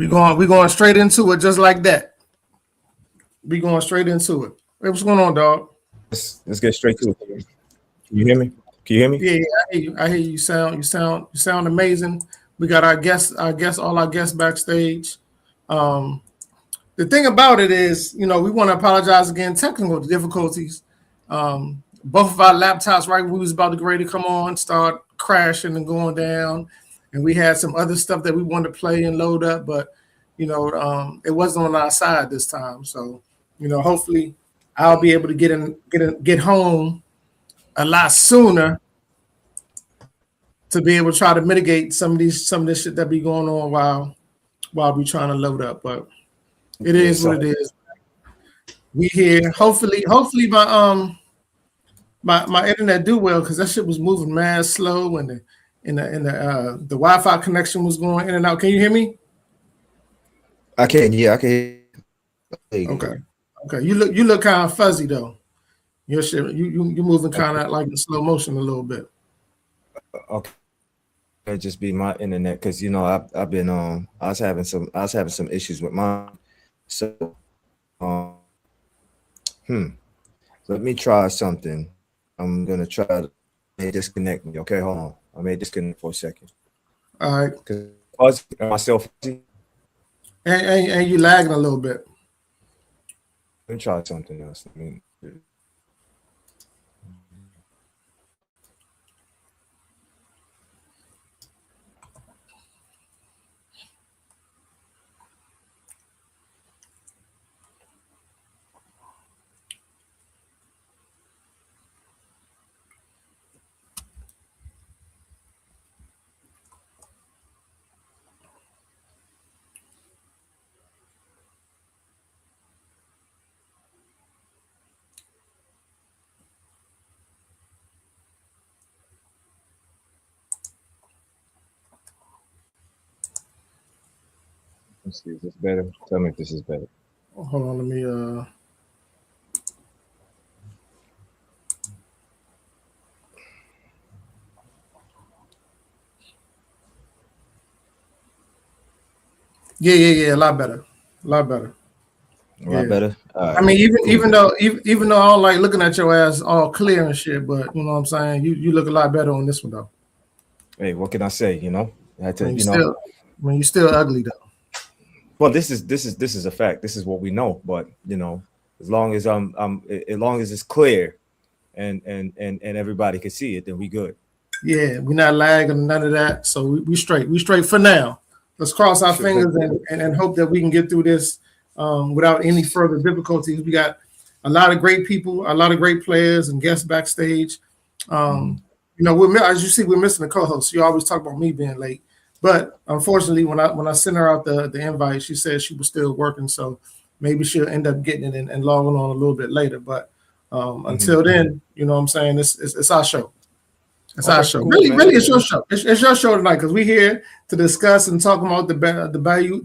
We going straight into it just like that. We going straight into it. Hey, what's going on, dog? Let's get straight to it. Can you hear me? Can you hear me? Yeah, I hear you. I hear you. You sound amazing. We got all our guests backstage. Um, the thing about it is, we want to apologize again. Technical difficulties. Both of our laptops, right, we was about to get ready to come on, start crashing and going down, and we had some other stuff that we wanted to play and load up, but it wasn't on our side this time. So, hopefully, I'll be able to get home a lot sooner to be able to try to mitigate some of this shit that be going on while we trying to load up. But it is what it is. We here. Hopefully my internet do well because that shit was moving mad slow and the Wi-Fi connection was going in and out. Can you hear me? I can. Yeah, I can hear you. Okay. You look kind of fuzzy though. Your shit, you moving kind of like in slow motion a little bit. Okay. It just be my internet because I've been I was having some issues with mine. So let me try something. I'm gonna try to disconnect me. Okay, hold on. I may disconnect for a second. All right. Because myself and you lagging a little bit. Let me try something else. Let's see, is this better? Tell me if this is better. Hold on, let me Yeah, a lot better. A lot better. A lot better. I mean, even though I don't like looking at your ass all clear and shit, but you know what I'm saying, you look a lot better on this one though. Hey, what can I say? I had to, you're still ugly though. Well, this is a fact. This is what we know. But as long as it's clear, and everybody can see it, then we good. Yeah, we're not lagging, none of that. So we straight. We straight for now. Let's cross our fingers and hope that we can get through this without any further difficulties. We got a lot of great people, a lot of great players and guests backstage. As you see, we're missing a co-host. You always talk about me being late, but unfortunately, when I sent her out the invite, she said she was still working, so maybe she'll end up getting it and logging on a little bit later. But until then, you know what I'm saying, it's our show. It's our show. Cool, really, it's your show. It's your show tonight because we're here to discuss and talk about the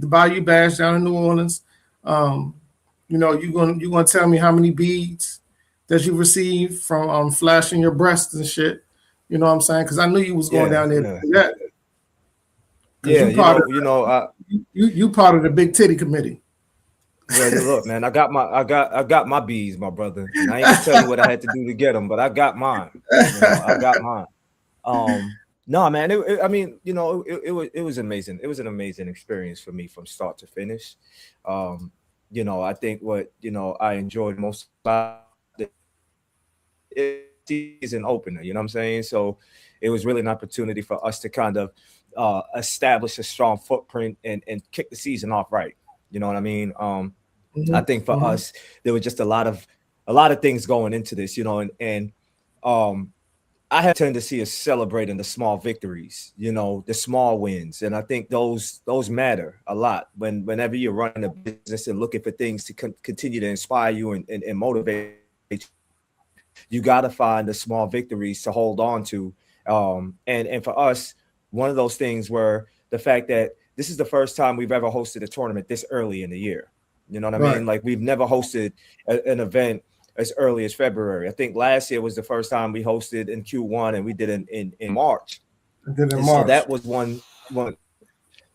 Bayou Bash down in New Orleans. You're gonna tell me how many beads that you received from flashing your breasts and shit. You know what I'm saying? Because I knew you was going down there to do that. You part of the big titty committee. Yeah, look, man, I got my beads, my brother. And I ain't gonna tell you what I had to do to get them, but I got mine. I got mine. No, man. It was amazing. It was an amazing experience for me from start to finish. I think what I enjoyed most about the season opener. You know what I'm saying? So it was really an opportunity for us to kind of establish a strong footprint and kick the season off right. You know what I mean? I think for us, there were just a lot of things going into this, and I have tended to see us celebrating the small victories, the small wins. And I think those matter a lot whenever you're running a business and looking for things to continue to inspire you and motivate you. You got to find the small victories to hold on to. And for us, one of those things were the fact that this is the first time we've ever hosted a tournament this early in the year. You know what I mean? Like we've never hosted an event as early as February. I think last year was the first time we hosted in Q1 and we did in March. I did in March. So that was one.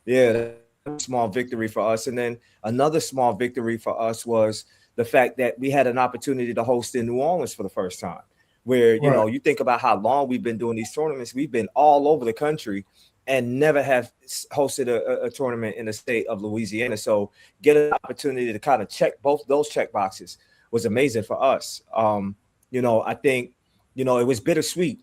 Yeah, small victory for us. And then another small victory for us was the fact that we had an opportunity to host in New Orleans for the first time. Where, you Right. know, you think about how long we've been doing these tournaments, we've been all over the country and never have hosted a tournament in the state of Louisiana. So get an opportunity to kind of check both those check boxes was amazing for us. You know, I think, you know, it was bittersweet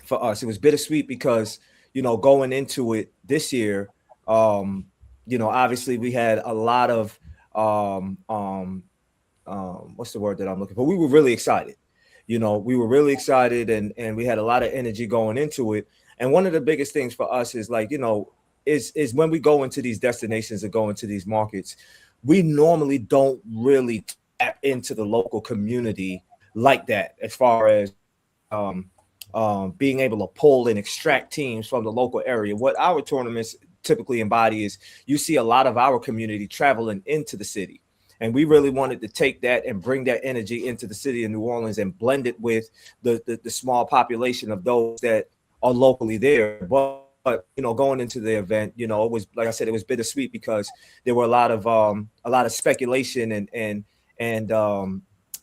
for us. It was bittersweet because, you know, going into it this year, you know, obviously we had a lot of what's the word that I'm looking for? We were really excited. You know, we were really excited, and we had a lot of energy going into it. And one of the biggest things for us is, like, you know, is when we go into these destinations and go into these markets, we normally don't really tap into the local community like that, as far as being able to pull and extract teams from the local area. What our tournaments typically embody is you see a lot of our community traveling into the city. And we really wanted to take that and bring that energy into the city of New Orleans and blend it with the small population of those that are locally there. But you know, going into the event, you know, it was, like I said, it was bittersweet because there were a lot of speculation and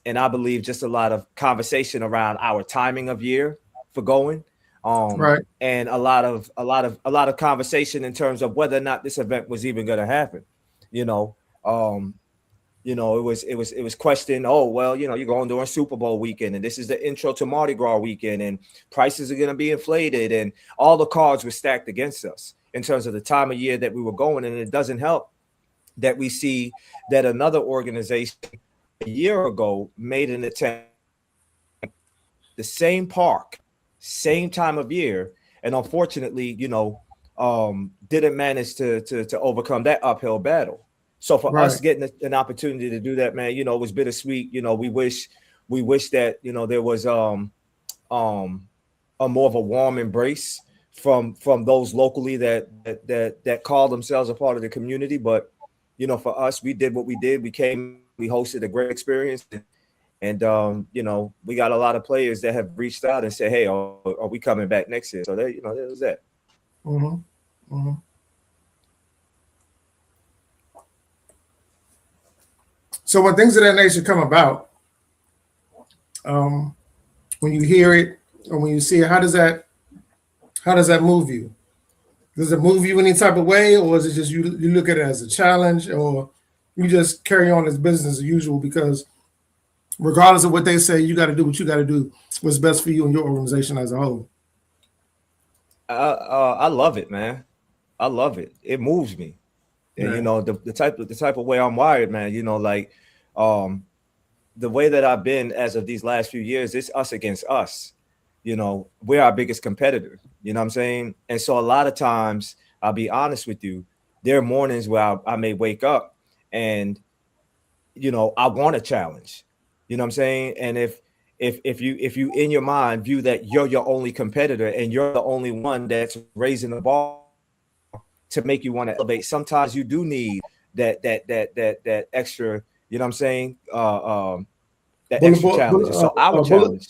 I believe just a lot of conversation around our timing of year for going. Right. And a lot of conversation in terms of whether or not this event was even going to happen. You know, um, you know, it was questioned. Oh, well, you know, you're going during Super Bowl weekend, and this is the intro to Mardi Gras weekend, and prices are going to be inflated, and all the cards were stacked against us in terms of the time of year that we were going. And it doesn't help that we see that another organization a year ago made an attempt the same park, same time of year, and unfortunately, you know, didn't manage to overcome that uphill battle. So for Right. us getting an opportunity to do that, man, you know, it was bittersweet. You know, we wish that, you know, there was um a more of a warm embrace from those locally that call themselves a part of the community. But you know, for us, we did what we did. We came, we hosted a great experience, and you know, we got a lot of players that have reached out and said, "Hey, are we coming back next year?" So there, you know, there was that. Hmm. Hmm. So when things of that nature come about, um, when you hear it or when you see it, how does that move you? Does it move you any type of way, or is it just you look at it as a challenge, or you just carry on as business as usual because regardless of what they say, you got to do what you got to do. What's best for you and your organization as a whole. I love it, man. I love it. It moves me. And you Right. know, the type of way I'm wired, man. You know, like um, the way that I've been as of these last few years, it's us against us. You know, we're our biggest competitor. You know what I'm saying? And so a lot of times, I'll be honest with you, there are mornings where I may wake up and, you know, I want a challenge. You know what I'm saying? And if you in your mind view that you're your only competitor and you're the only one that's raising the bar to make you want to elevate, sometimes you do need that extra, you know what I'm saying? That Bullet, extra board, challenge. And so our challenge,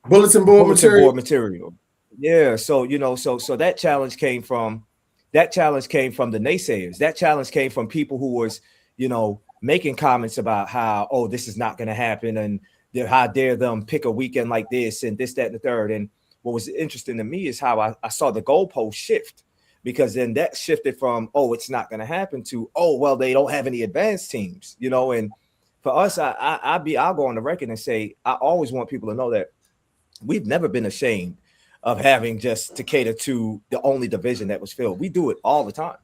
bulletin board bulletin material. board material. Yeah. So, you know, so that challenge came from the naysayers. That challenge came from people who was, you know, making comments about how, oh, this is not going to happen, and how dare them pick a weekend like this and this, that, and the third. And what was interesting to me is how I saw the goalpost shift, because then that shifted from, oh, it's not going to happen, to, oh, well, they don't have any advanced teams, you know. And for us, I'll go on the record and say I always want people to know that we've never been ashamed of having just to cater to the only division that was filled. We do it all the time.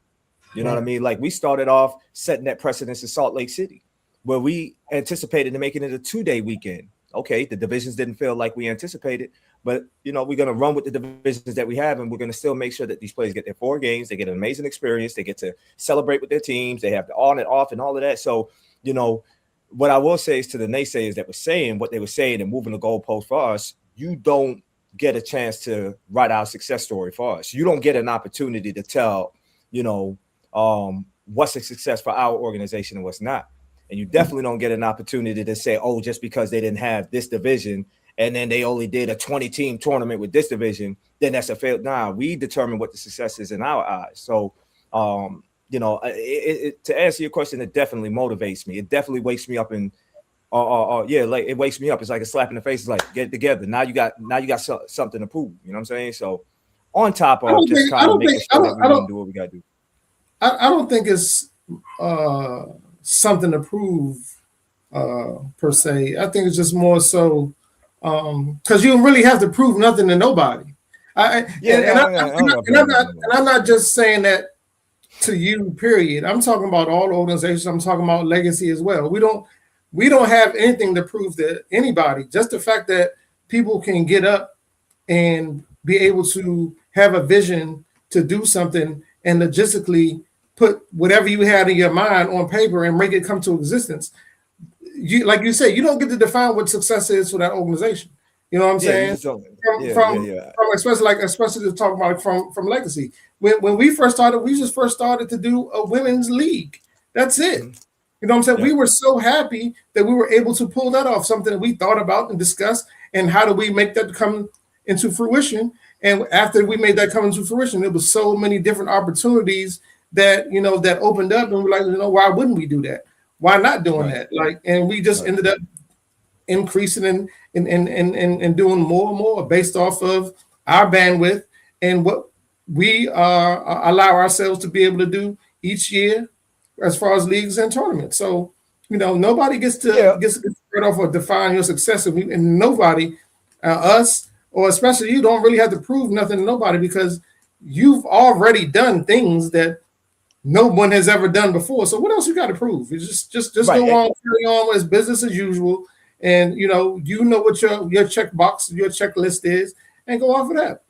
You know what I Right. mean? Like, we started off setting that precedence in Salt Lake City, where we anticipated to making it a 2-day weekend. Okay, the divisions didn't feel like we anticipated, but you know, we're gonna run with the divisions that we have, and we're gonna still make sure that these players get their 4 games, they get an amazing experience, they get to celebrate with their teams, they have the on and off and all of that. So, you know, what I will say is to the naysayers that were saying what they were saying and moving the goalpost for us, you don't get a chance to write our success story for us. You don't get an opportunity to tell, you know, what's a success for our organization and what's not. And you definitely don't get an opportunity to say, oh, just because they didn't have this division and then they only did a 20-team tournament with this division, then that's a failed. Nah, we determine what the success is in our eyes. So, to answer your question, it definitely motivates me. It definitely wakes me up and yeah, like it wakes me up. It's like a slap in the face. It's like, get it together. Now you got something to prove. You know what I'm saying? So on top I of don't just think I kind of don't making think sure that we're gonna do what we gotta do. I don't think it's something to prove per se. I think it's just more so because you don't really have to prove nothing to nobody. Yeah, yeah, I don't got to prove nothing And about I'm not just saying that to you. Period. I'm talking about all organizations. I'm talking about legacy as well. We don't have anything to prove to anybody. Just the fact that people can get up and be able to have a vision to do something and logistically put whatever you had in your mind on paper and make it come to existence. You, like you said, you don't get to define what success is for that organization. You know what I'm Yeah, you saying? just don't. From Yeah, yeah, from, yeah. from especially to talk about from legacy. When we first started, we just first started to do a women's league. That's it. Mhm. You know what I'm saying? Yeah. We were so happy that we were able to pull that off, something that we thought about and discussed, and how do we make that come into fruition? And after we made that come into fruition, there was so many different opportunities that that opened up, and we're like, why wouldn't we do that? Why not doing Right. that? Like, and we just Right. ended up increasing and doing more and more based off of our bandwidth and what we allow ourselves to be able to do each year as far as leagues and tournaments. So, nobody gets to Yeah. start off or define your success, and nobody, us or especially you, don't really have to prove nothing to nobody because you've already done things that no one has ever done before. So what else you got to prove? You just Right. go on, carry on as business as usual, and what your checkbox, your checklist is, and go off of that.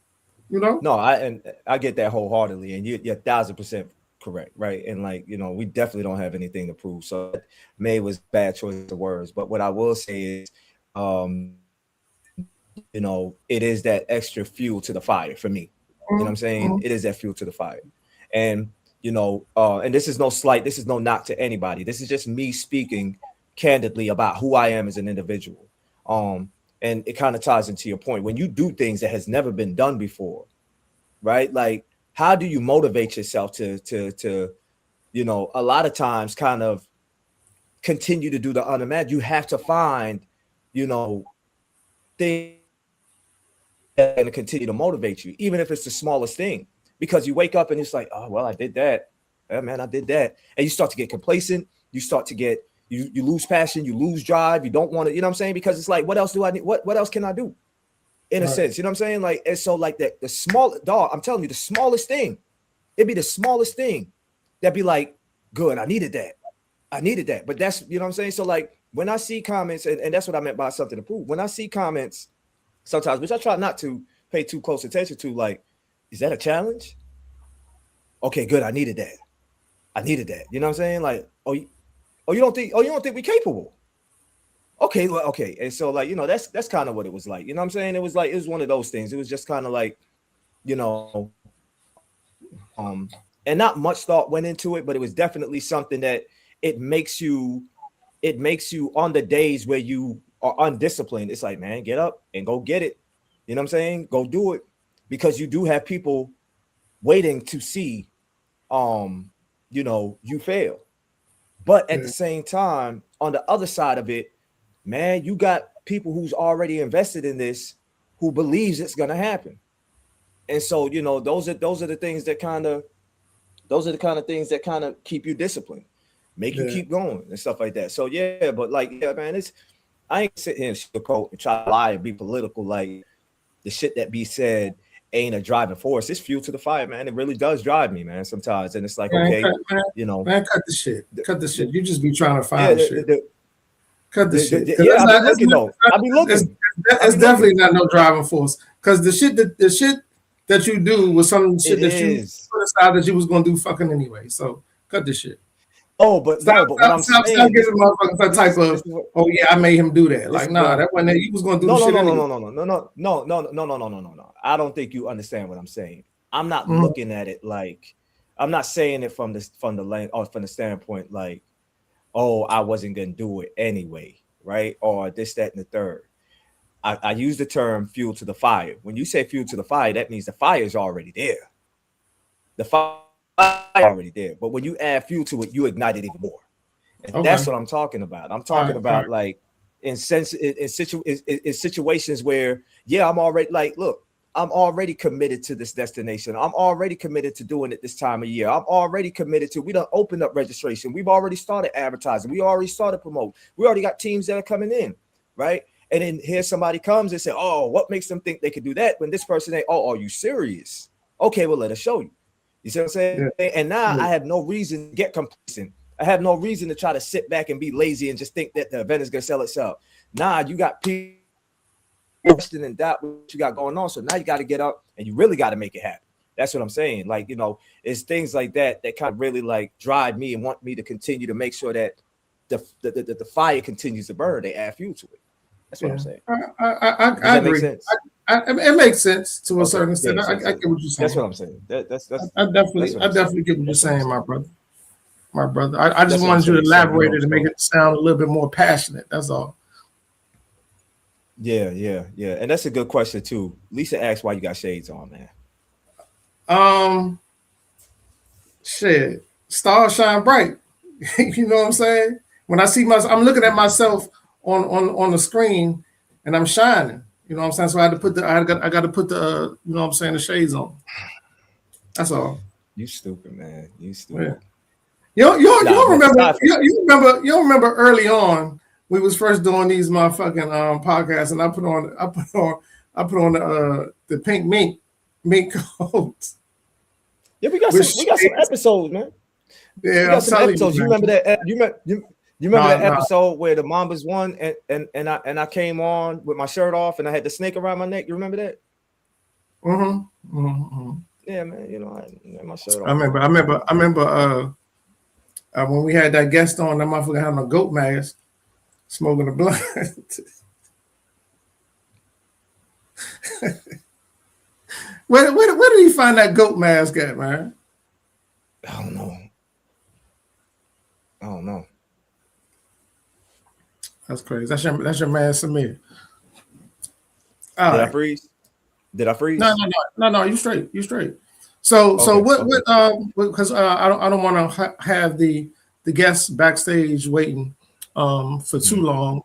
You know. No, I get that wholeheartedly, and you're 1,000% correct, right? And like we definitely don't have anything to prove. So May was bad choice of words, but what I will say is, it is that extra fuel to the fire for me. You know what I'm saying? Mhm. It is that fuel to the fire, and and this is no slight, this is no knock to anybody. This is just me speaking candidly about who I am as an individual. Um, and it kind of ties into your point when you do things that has never been done before, right? Like, how do you motivate yourself to a lot of times kind of continue to do the unimaginable? You have to find, things that are going to continue to motivate you, even if it's the smallest thing, because you wake up and it's like, oh well, I did that. Yeah, man, I did that, and you start to get complacent. You start to get you lose passion, you lose drive. You don't want to, you know what I'm saying? Because it's like, what else do I need? What else can I do? In a Right. sense, you know what I'm saying? Like, and so like that, the small dog, I'm telling you, the smallest thing, it'd be the smallest thing that'd be like, good, I needed that. I needed that. But that's, you know what I'm saying? So like when I see comments, and that's what I meant by something to prove. When I see comments sometimes, which I try not to pay too close attention to, like, is that a challenge? Okay, good. I needed that. I needed that. You know what I'm saying? Like, you don't think we're capable. Okay, well, okay. And so like, that's kind of what it was like. You know what I'm saying? It was like, it was one of those things. It was just kind of like, you know, and not much thought went into it, but it was definitely something that it makes you on the days where you are undisciplined. It's like, man, get up and go get it. You know what I'm saying? Go do it, because you do have people waiting to see, you fail. But at the Yeah. same time, on the other side of it, man, you got people who's already invested in this, who believes it's gonna happen. And so, those are the things that kind of those are the kind of things that kind of keep you disciplined, make you Yeah. keep going and stuff like that. So yeah, but like, yeah, man, I ain't sitting here and sugarcoat and try to lie and be political. Like, the shit that be said ain't a driving force. It's fuel to the fire, man. It really does drive me, man, sometimes. And it's like, Man, okay, you know, cut the shit. the, Cut the the, shit. You just be trying to yeah, find shit. Cut the shit. Because yeah, I be looking though. I be looking. I it's be definitely looking. not no driving force. Because the shit that you do was some It shit that you is. put aside that you was gonna do fucking anyway. So cut the shit. Oh, but Stop, no, but what stop, I'm stop, stop saying, giving motherfuckers that this type is of, this is what oh yeah, I made him do that. this Like, is what nah, I'm that wasn't it. You was gonna do the no, no, shit no, no, anyway. no, no, no, no, no, no, no, no, no, no, no, no, no. I don't think you understand what I'm saying. I'm not Mhm. looking at it like, I'm not saying it from the lane, or from the standpoint like, oh, I wasn't gonna do it anyway, right? Or this, that, and the third. I use the term fuel to the fire. When you say fuel to the fire, that means the fire is already there. The fire is already there. But when you add fuel to it, you ignite it even more. And Okay. that's what I'm talking about. I'm All talking right. All about right. like in situations where, yeah, I'm already like, look, I'm already committed to this destination. I'm already committed to doing it this time of year. I'm already committed to. We done opened up registration. We've already started advertising. We already started promoting. We already got teams that are coming in, right? And then here somebody comes and say, "Oh, what makes them think they could do that?" When this person ain't, "Oh, are you serious?" Okay, well, let us show you. You see what I'm saying? Yeah. And now Yeah. I have no reason to get complacent. I have no reason to try to sit back and be lazy and just think that the event is going to sell itself. Nah, you got people question and doubt what you got going on. So now you got to get up and you really got to make it happen. That's what I'm saying. Like, it's things like that that kind of really like drive me and want me to continue to make sure that the fire continues to burn. They add fuel to it. That's what I'm Yeah. saying. Does I that make agree. sense? It makes sense to a Okay. certain Yeah. extent. I get what you're That's what saying. I'm saying. That's I definitely, what I I'm saying. definitely get what you're That's what I'm saying, saying. my brother. My brother. I just That's what I'm wanted you to saying. So elaborate it and make so it sound a little bit more passionate. That's all. yeah. And that's a good question too. Lisa asked why you got shades on, man. Um, shit. Stars shine bright. You know what I'm saying? When I see myself, I'm looking at myself on the screen, and I'm shining. You know what I'm saying? So I got to put the you know what I'm saying, the shades on. That's all. You stupid, man. You Yeah. stupid. Nah, You but remember aside from you remember early on we was first doing these motherfucking podcasts, and I put on the pink mink coats yeah, we got with some shades. episodes, man. We Yeah, I'm got some telling you, episodes. You man. remember that? You remember Nah, that nah. episode where the Mambas won and I came on with my shirt off and I had the snake around my neck. You remember that? Mm-hmm, mm-hmm. Yeah, man. I had my shirt I off, remember. man. I remember. I remember. When we had that guest on, that motherfucker having a goat mask, smoking a blunt. Where did he find that goat mask at, man? I don't know. I don't know. That's crazy. That's your man, Samir. All Did I right. freeze? Did I No, freeze? no, no, no, no. You straight. You straight. So Okay, what? okay. Because I don't want to have the guests backstage waiting for too Mm-hmm. long.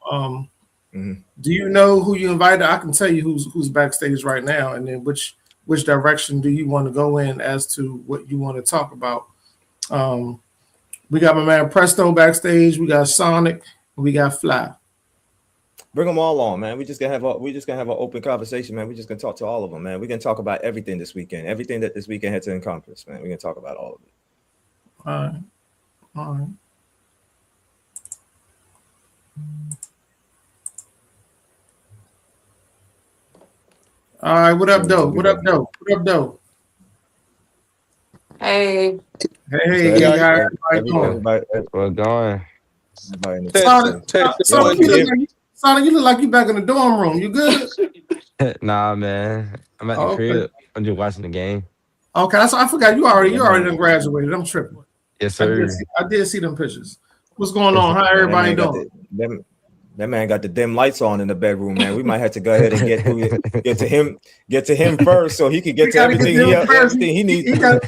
Mm-hmm. Do you know who you invited? I can tell you who's backstage right now, and then which direction do you want to go in as to what you want to talk about? Um, we got my man Presto backstage. We got Sonic. And we got Fly. Bring them all on, man. We just gonna have an open conversation, man. We just gonna talk to all of them, man. We can talk about everything this weekend, everything that this weekend had to encompass, man. We can talk about all of it. All right. All right. All right. What up, So though? we What up, ready. though? What up, though? Hey, So Hey, y'all how everybody doing? We're going. everybody in the chat test Sonic, say, test yeah, we one Sonic, can hear. two. You look like you back in the dorm room. You good? Nah, man. I'm at the Oh, okay. crib. I'm just watching the game. Okay, I forgot Yeah, you already man. done graduated. I'm tripping. Yes, sir. I did see them pictures. What's going Yes, on? How Man, everybody doing? that man got the dim lights on in the bedroom, man. We might have to go ahead and get to him first, so he could get We to gotta get everything to him first. everything he needs. He Yeah,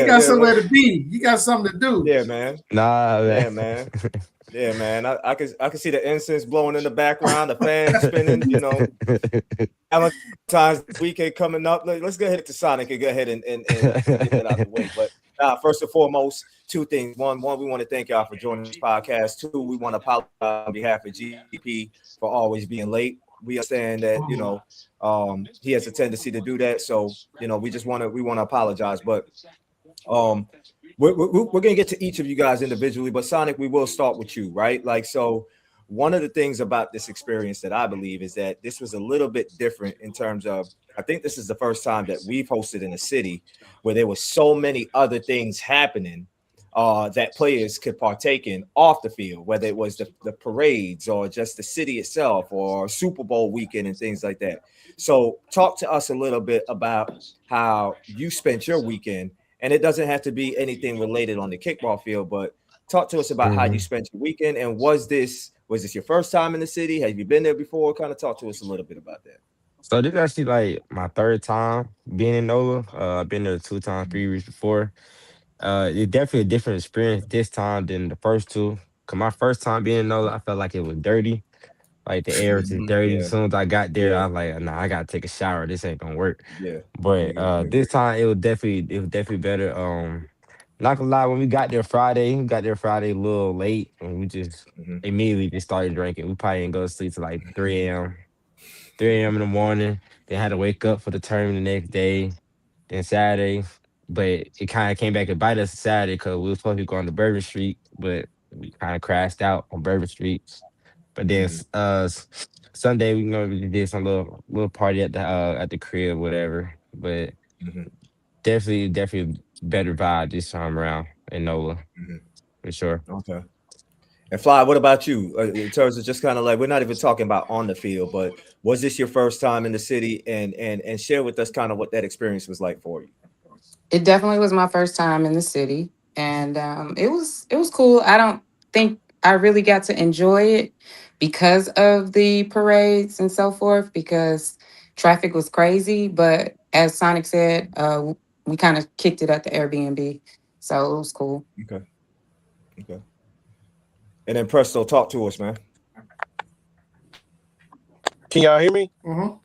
got yeah, somewhere to be. He got something to do. yeah, man. Nah, Yeah, man. man. Yeah, man. I can see the incense blowing in the background, the fan spinning. Valentine's weekend coming up. Let's go ahead to Sonic and go ahead and get that out of the way. But first and foremost, two things. One, we want to thank y'all for joining this podcast. Two, we want to apologize on behalf of GP for always being late. We understand that he has a tendency to do that. So we want to apologize. But we're gonna get to each of you guys individually. But Sonic, we will start with you, right? Like so. One of the things about this experience that I believe is that this was a little bit different in terms of I think this is the first time that we've hosted in a city where there were so many other things happening that players could partake in off the field, whether it was the parades or just the city itself or Super Bowl weekend and things like that. So talk to us a little bit about how you spent your weekend. And it doesn't have to be anything related on the kickball field, but talk to us about how you Mhm. spent your weekend. And was this your first time in the city? Have you been there before? Kind of talk to us a little bit about that. So this is actually like my third time being in NOLA. I've been there 2 times, 3 weeks before. It's definitely a different experience this time than the first two. Cause my first time being in NOLA, I felt like it was dirty. Like the air was just dirty. As Yeah, soon as I got there, I yeah, was like, nah, I gotta take a shower. This ain't gonna work. yeah. But We this agree. time it was definitely better. Not gonna lie, when we got there Friday a little late, and we just Hmm. immediately just started drinking. We probably didn't go to sleep till like 3 a.m. 3 a.m. in the morning. Then had to wake up for the tournament the next day, then Saturday. But it kind of came back and bite us Saturday because we were supposed to be going to Bourbon Street, but we kind of crashed out on Bourbon Street. But then Hmm. Sunday we did some little party at the crib, whatever. But Hmm. definitely better vibe this time around in NOLA Hmm. for sure. Okay. And Fly, what about you? In terms of just kind of like, we're not even talking about on the field, but was this your first time in the city? And share with us kind of what that experience was like for you. It definitely was my first time in the city, and it was cool. I don't think I really got to enjoy it because of the parades and so forth, because traffic was crazy. But as Sonic said, we kind of kicked it at the Airbnb, so it was cool. Okay. Okay. And then Presto, talk to us, man. Can y'all hear me? Mhm.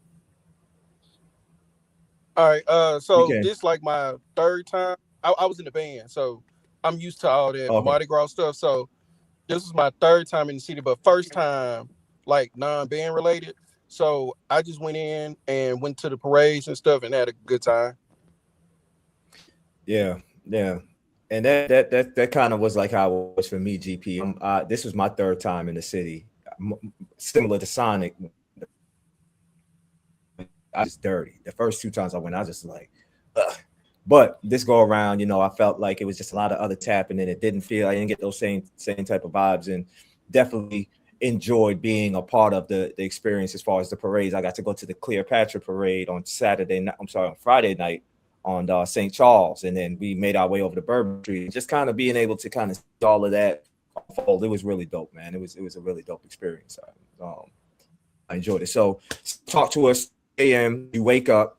All right. We So can. this like my third time. I was in the band, so I'm used to all that Okay. Mardi Gras stuff. So this was my third time in the city, but first time like non-band related. So I just went in and went to the parades and stuff and had a good time. Yeah. Yeah. And that kind of was like how it was for me, GP. This was my third time in the city. Similar to Sonic, I was dirty. The first two times I went, I was just like, ugh. But this go around, I felt like it was just a lot of other tapping, and it didn't feel, I didn't get those same type of vibes, and definitely enjoyed being a part of the experience as far as the parades. I got to go to the Cleopatra parade on on Friday night on St. Charles, and then we made our way over to Bourbon Street. Just kind of being able to kind of see all of that unfold. It was really dope, man. It was a really dope experience. I enjoyed it. So talk to us. A.m. you wake up,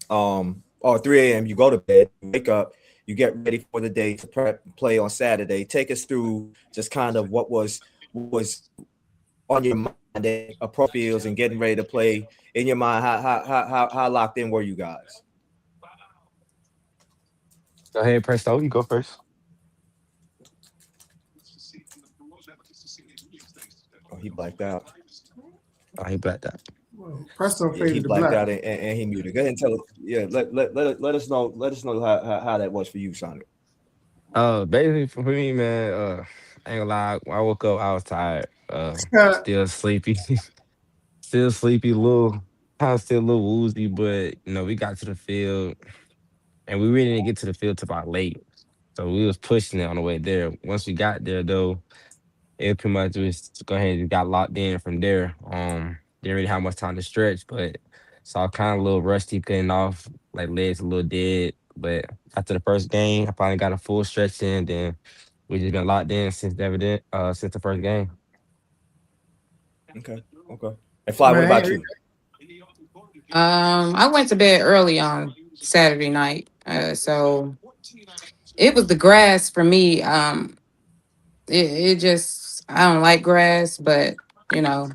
or 3 a.m. you go to bed, you wake up, you get ready for the day to prep play on Saturday. Take us through just kind of what was on your mind at pro fields and getting ready to play in your mind. How locked in were you guys? Go ahead, Presto. You go first. Oh, he blacked out. Oh, he blacked out. Well, Presto Yeah, he faded to blacked black. out and he muted. Go ahead and tell us. Yeah, let us know. Let us know how that was for you, Sonic. Basically for me, man, I ain't gonna lie. When I woke up, I was tired. Still sleepy. Still sleepy, little kind of still a little woozy, but we got to the field and we really didn't get to the field till about late. So we was pushing it on the way there. Once we got there though, it pretty much just go ahead and got locked in from there. Didn't really have much time to stretch, but so I kind of a little rusty getting off, like legs a little dead. But after the first game, I finally got a full stretch in, then we just been locked in since the first game. Okay, okay. And Fly, what about Man, you? I went to bed early on Saturday night, so it was the grass for me. It just I don't like grass, but you know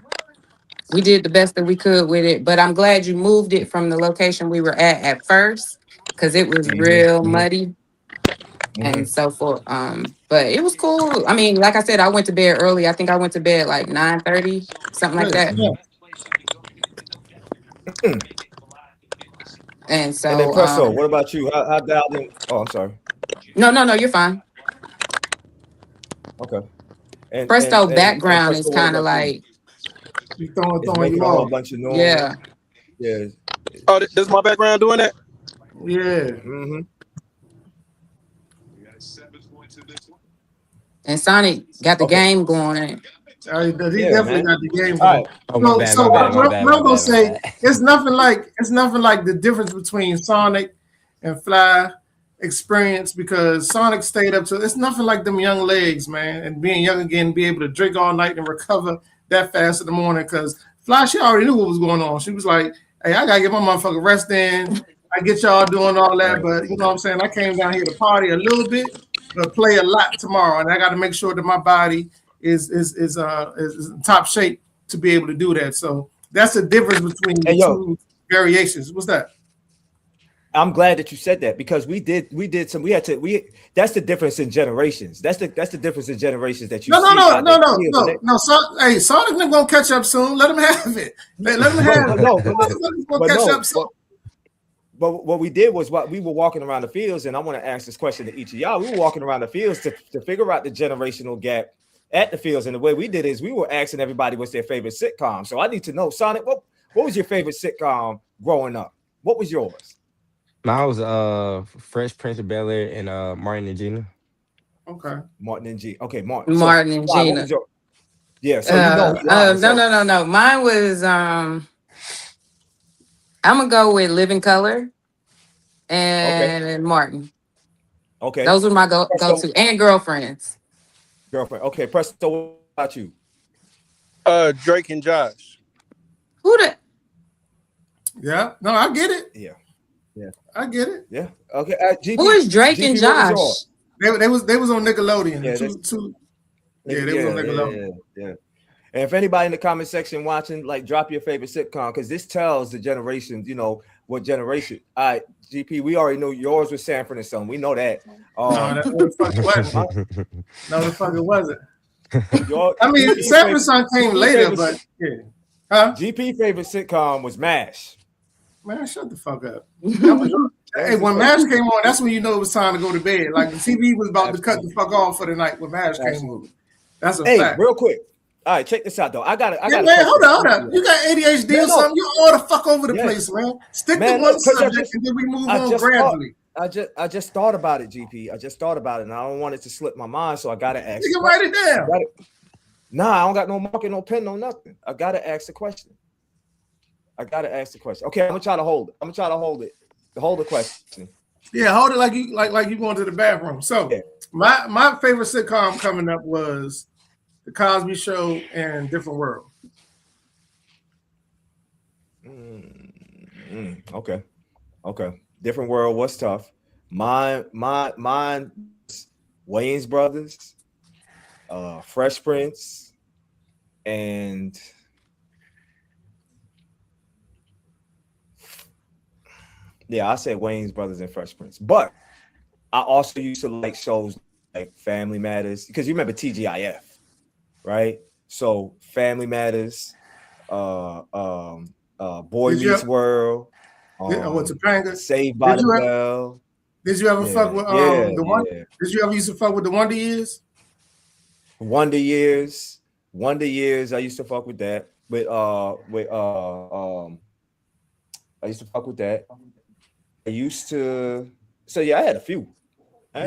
we did the best that we could with it. But I'm glad you moved it from the location we were at first, because it was Mm-hmm, real mm-hmm, muddy and mm-hmm. so forth. But it was cool. I mean, like I said, I went to bed early. I think I went to bed like 9:30, something like good. that. Yeah. And And then so, Presto, what about you? How dialed in? Oh, I'm sorry. no, you're fine. Okay. And and Presto and and background Presto, is what kind of about you? like, You throwing It's throwing you making a whole off. bunch of noise. yeah. Yeah. Oh, this my background doing that. Yeah. Mm-hmm. And Sonic got the Okay. game going. He Yeah, definitely man. got the game All going. right. Oh my So, bad, so my what, bad, I- my what, I- bad, what my I'm gonna bad, my say, bad. it's nothing like the difference between Sonic and Fly experience, because Sonic stayed up to. It's nothing like them young legs, man, and being young again, be able to drink all night and recover that fast in the morning. Because Fly, she already knew what was going on. She was like, "Hey, I gotta get my motherfucking rest in." I get y'all doing all that, but you know what I'm saying. I came down here to party a little bit, but play a lot tomorrow, and I got to make sure that my body is in top shape to be able to do that. So that's the difference between the two variations. What's that? I'm glad that you said that because we that's the difference in generations. That's the difference in generations that you no. So, hey, Sonic not gonna catch up soon. Let him have it. Let him have it. But what we did was we were walking around the fields, and I want to ask this question to each of y'all. We were walking around the fields to figure out the generational gap at the fields, and the way we did is we were asking everybody what's their favorite sitcom. So I need to know, Sonic, what was your favorite sitcom growing up? What was yours? Mine was Fresh Prince of Bel-Air and Martin and Gina. Okay. Martin and Gina. Okay, Martin. Martin and Gina. Yeah, so No. Mine was I'm gonna go with Living Color and Martin. Okay. Those were my go-to and Girlfriends. Okay, Presto, what about you? Drake and Josh. Who the? Yeah, no, I get it. Yeah. I get it. Yeah. Okay. GP, who is Drake and Josh? They was on Nickelodeon. Yeah, they was on Nickelodeon. Yeah. And if anybody in the comment section watching, like, drop your favorite sitcom because this tells the generations, you know, what generation. All right, GP, we already know yours was Sanford and Son. We know that. No, the fuck it wasn't. No, the fuck it wasn't. I mean, GP Sanford and Son came later, but yeah. Huh? GP favorite sitcom was MASH. Man, shut the fuck up. Hey, when MASH came on, that's when you know it was time to go to bed. Like the TV was about to cut the fuck off for the night when MASH came on. That's a fact. Real quick. All right, check this out though. I got it. Man, hold on. You got ADHD or something? You all the fuck over the place, man. Stick to one subject and then we move on gradually. I just thought about it, GP. I just thought about it, and I don't want it to slip my mind, so I gotta ask. You can write it down. Nah, I don't got no marker, no pen, no nothing. I gotta ask the question. Okay, I'm gonna try to hold it. Hold the question. Yeah, hold it like you going to the bathroom. So my favorite sitcom coming up was The Cosby Show and Different World. Okay. Different World was tough. Mine Wayans Brothers, Fresh Prince, and I said Wayans Brothers and Fresh Prince. But I also used to like shows like Family Matters because you remember TGIF, right? So Family Matters, Boy Meets World, Topanga, Saved by the Bell. Did you ever fuck with the one? Did you ever used to fuck with the Wonder Years? Wonder Years. I used to fuck with that. I used to fuck with that. I had a few. I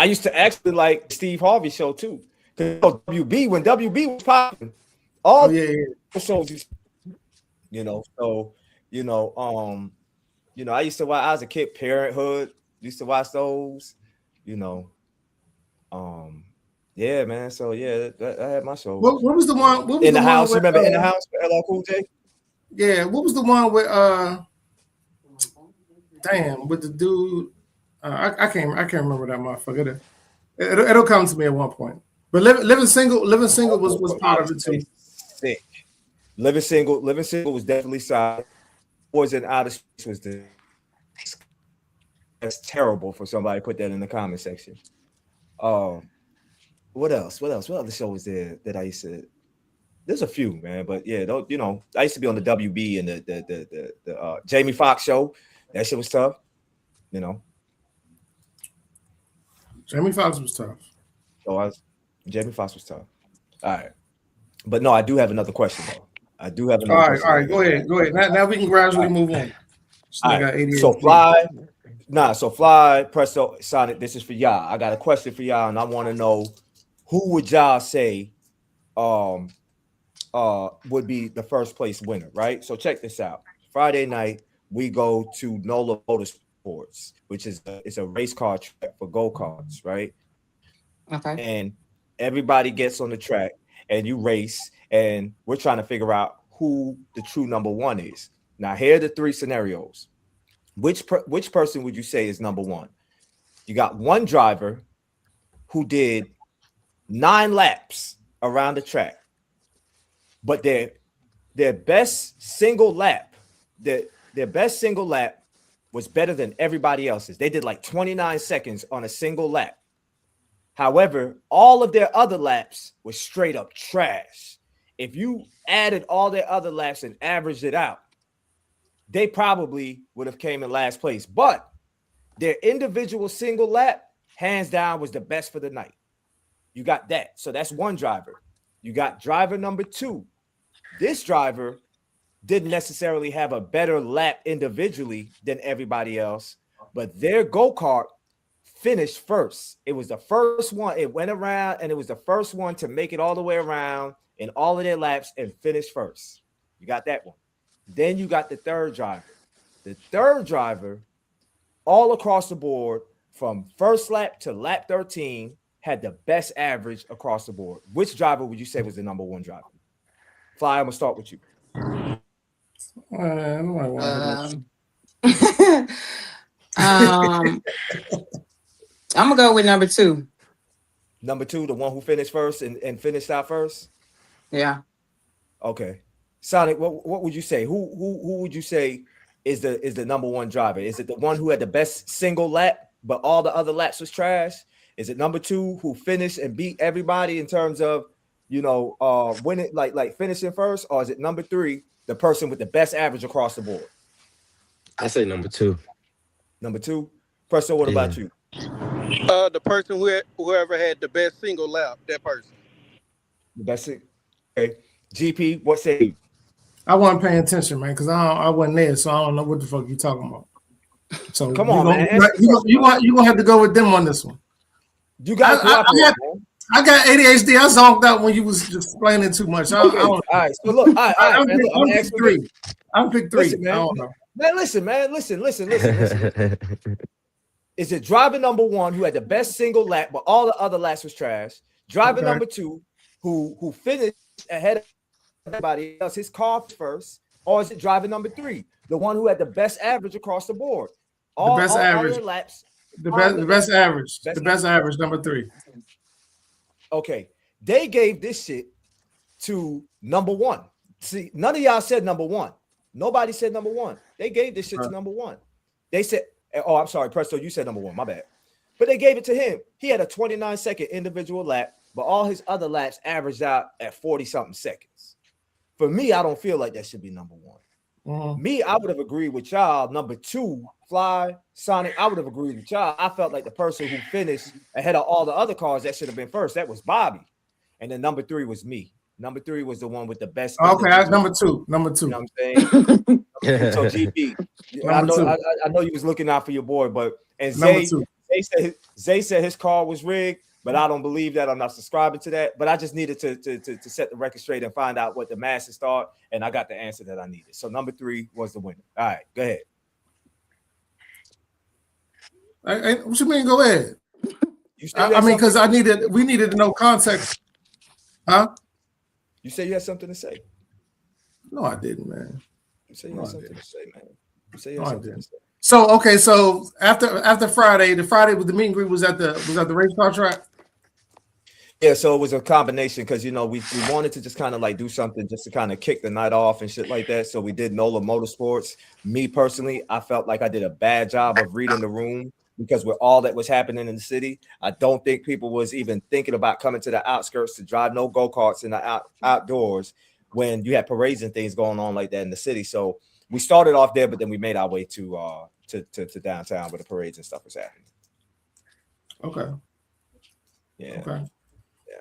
used to actually like Steve Harvey show too. When WB was popping, all shows, I used to watch. I was a kid. Parenthood used to watch those. Yeah, man. So yeah, I had my show. What was the one? What was in the house? With, remember In the House with LL Cool J? Yeah. What was the one with with the dude? I can't remember that motherfucker. It'll come to me at one point. But Living Single was part of it too. Sick. Living Single was definitely solid. Boys in Outer Space was that's terrible for somebody to put that in the comment section. What else? What other show was there that I used to? There's a few, man, but yeah, I used to be on the WB and the Jamie Foxx show. That shit was tough, Jamie Foxx was tough. Jamie Foxx was tough. All right, but no, I do have another question though. All right, go ahead. Now we can gradually move on. So Fly, Presto, Sonic, this is for y'all. I got a question for y'all, and I want to know who would y'all say would be the first place winner, right? So check this out. Friday night, we go to NOLA Motorsports, which is it's a race car track for go-karts, right? Okay. And everybody gets on the track and you race, and we're trying to figure out who the true number one is. Now, here are the three scenarios. Which person would you say is number one? You got one driver who did 9 laps around the track, but their best single lap, their best single lap was better than everybody else's. They did like 29 seconds on a single lap. However, all of their other laps were straight up trash. If you added all their other laps and averaged it out, they probably would have came in last place. But their individual single lap, hands down, was the best for the night. You got that. So that's one driver. You got driver number 2. This driver didn't necessarily have a better lap individually than everybody else, but their go-kart finished first. It was the first one. It went around, and it was the first one to make it all the way around in all of their laps and finish first. You got that one. Then you got the third driver. The third driver, all across the board, from first lap to lap 13, had the best average across the board. Which driver would you say was the number one driver? Fly, I'm going to start with you. I'm gonna go with number 2. Number 2, the one who finished first and finished out first? Yeah. Okay. Sonic, what would you say? Who would you say is the number one driver? Is it the one who had the best single lap, but all the other laps was trash? Is it number 2 who finished and beat everybody in terms of, winning, like finishing first? Or is it number 3, the person with the best average across the board? I say number 2. Number 2. Presto, what about you? The person whoever had the best single lap, that person. The best. Okay. GP, what say you? I wasn't paying attention, man, because I wasn't there, so I don't know what the fuck you talking about. So come on, man. You gonna have to go with them on this one. You got I got ADHD. I zonked out when you was just explaining too much. Okay. All right. So look, I'm pick 3. I'm pick 3. Listen, man. I don't know. Listen. Is it driver number 1 who had the best single lap, but all the other laps was trash? Driver number 2 who finished ahead of everybody else, his car first, or is it driver number 3, the one who had the best average across the board? The best average. Laps. The best average. The best average, number 3. Okay. They gave this shit to number 1. See, none of y'all said number 1. Nobody said number 1. They gave this shit to number 1. They said, oh, I'm sorry, Presto, you said number 1. My bad. But they gave it to him. He had a 29-second individual lap, but all his other laps averaged out at 40-something seconds. For me, I don't feel like that should be number 1. Mm-hmm. Me, I would have agreed with y'all. Number 2, Fly, Sonic, I would have agreed with y'all. I felt like the person who finished ahead of all the other cars, that should have been first. That was Bobby. And then number 3 was me. Number 3 was the one with the best. Okay, that's number 2. You know what I'm saying? So GP, I know you was looking out for your boy, but and Zay said his car was rigged, but I don't believe that. I'm not subscribing to that. But I just needed to set the record straight and find out what the masses thought, and I got the answer that I needed. So number 3 was the winner. All right, go ahead. What you mean? Go ahead. I mean, because we needed to know context. Huh? You say you had something to say. No, I didn't, man. You say you had something to say, man. You say you had something to say. So okay, so after Friday, the Friday with the meet and greet was at the race car track. Yeah, so it was a combination because we wanted to just kind of like do something just to kind of kick the night off and shit like that. So we did NOLA Motorsports. Me personally, I felt like I did a bad job of reading the room because with all that was happening in the city, I don't think people was even thinking about coming to the outskirts to drive no go-karts in the outdoors when you had parades and things going on like that in the city. So we started off there, but then we made our way to downtown where the parades and stuff was happening. Okay. Yeah. Okay. Yeah.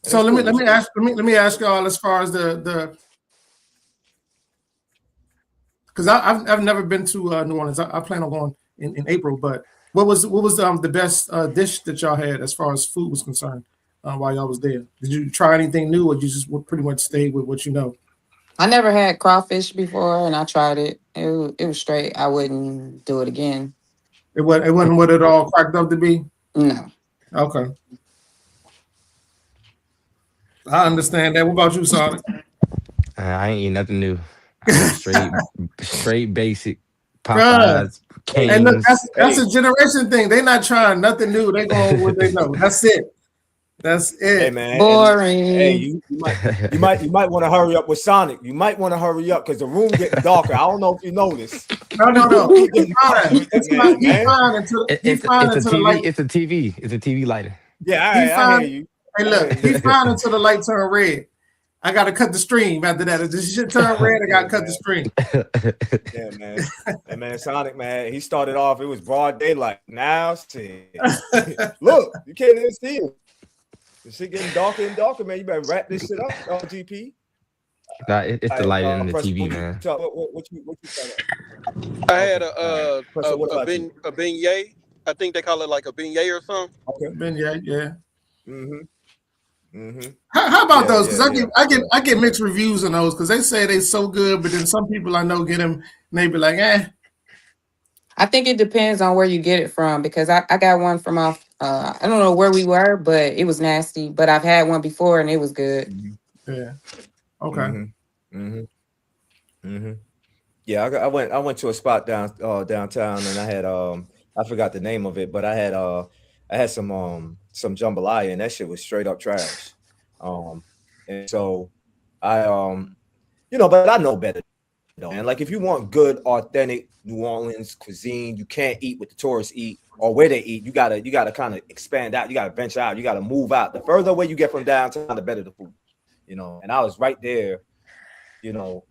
So let me ask y'all as far as the because I've never been to New Orleans. I plan on going in April, but what was the best dish that y'all had as far as food was concerned while y'all was there? Did you try anything new, or you just pretty much stayed with what you know? I never had crawfish before, and I tried it. It was straight. I wouldn't do it again. It wasn't what it all cracked up to be? No. Okay. I understand that. What about you, Sonic? I ain't eating nothing new. I was straight basic Bruh. Popeyes, And look, Canes. that's a generation thing. They not trying nothing new. They going with what they know. That's it. That's Hey it. man, Boring. hey, you might want to hurry up with Sonic. You might want to hurry up because the room getting darker. I don't know if you noticed. No. He's fine. He's fine until It's a the light. TV. It's a TV. It's a TV lighter. Yeah, He's I fine. hear you. Hey, look, he's fine until the light turn red. I gotta cut the stream after that. If this shit turn red, I gotta cut the stream. Yeah, man. And man, Sonic, man, he started off. It was broad daylight. Now, see, look, you can't even see it. The shit getting darker and darker, man. You better wrap this shit up, GP. Nah, it's the lighter in the Press, TV, what man. What you I had a beignet. I think they call it like a beignet or something. Okay. Yeah. Mm-hmm. How about those? Because I get mixed reviews on those because they say they so good, but then some people I know get them and they be like, eh. I think it depends on where you get it from because I got one from off. I don't know where we were, but it was nasty. But I've had one before and it was good. Yeah. Okay. Yeah, I went to a spot downtown and I had I forgot the name of it, but I had some jambalaya and that shit was straight up trash. And so I but I know better. And like if you want good, authentic New Orleans cuisine, you can't eat what the tourists eat or where they eat. You gotta kind of expand out. You gotta venture out. You gotta move out. The further away you get from downtown, the better the food. And I was right there, in the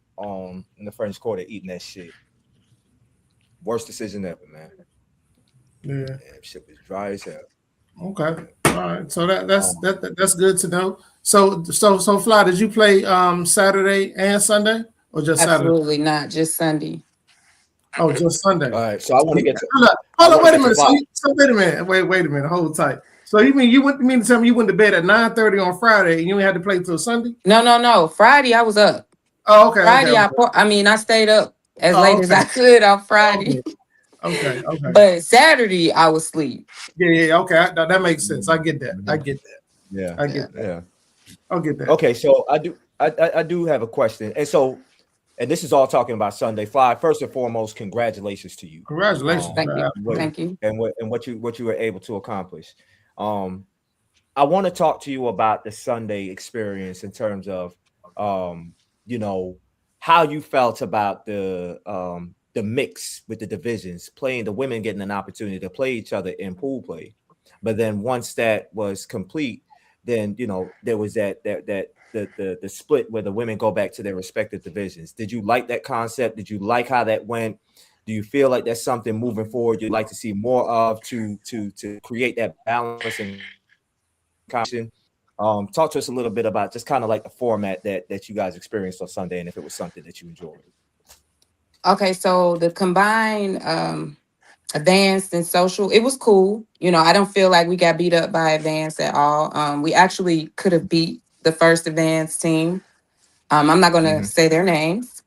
French Quarter eating that shit. Worst decision ever, man. Yeah. Damn, shit was dry as hell. Okay. All right. So that's good to know. So Fly, did you play Saturday and Sunday or just Absolutely not, just Sunday. Oh, just Sunday. All right. So I want to get to hold on, wait a minute. So wait a minute. Wait a minute. Hold tight. So you mean to tell me you went to bed at 9:30 on Friday and you ain't had to play till Sunday? No. Friday I was up. Oh, okay. Friday I stayed up as late as I could on Friday. Okay. But Saturday I was asleep. Yeah. Okay. That makes sense. I get that. Yeah. I get that. Yeah. I'll get that. Okay. So I do have a question. And this is all talking about Sunday. Fly, first and foremost, congratulations to you. Congratulations. Thank you. And what you were able to accomplish. I want to talk to you about the Sunday experience in terms of how you felt about the mix with the divisions, playing the women getting an opportunity to play each other in pool play. But then once that was complete, then there was the split where the women go back to their respective divisions. Did you like that concept? Did you like how that went? Do you feel like that's something moving forward you'd like to see more of to create that balance and competition? Talk to us a little bit about just kind of like the format that you guys experienced on Sunday and if it was something that you enjoyed. Okay, so the combined advanced and social, it was cool. I don't feel like we got beat up by advanced at all. We actually could have beat the first advanced team. I'm not going to say their names,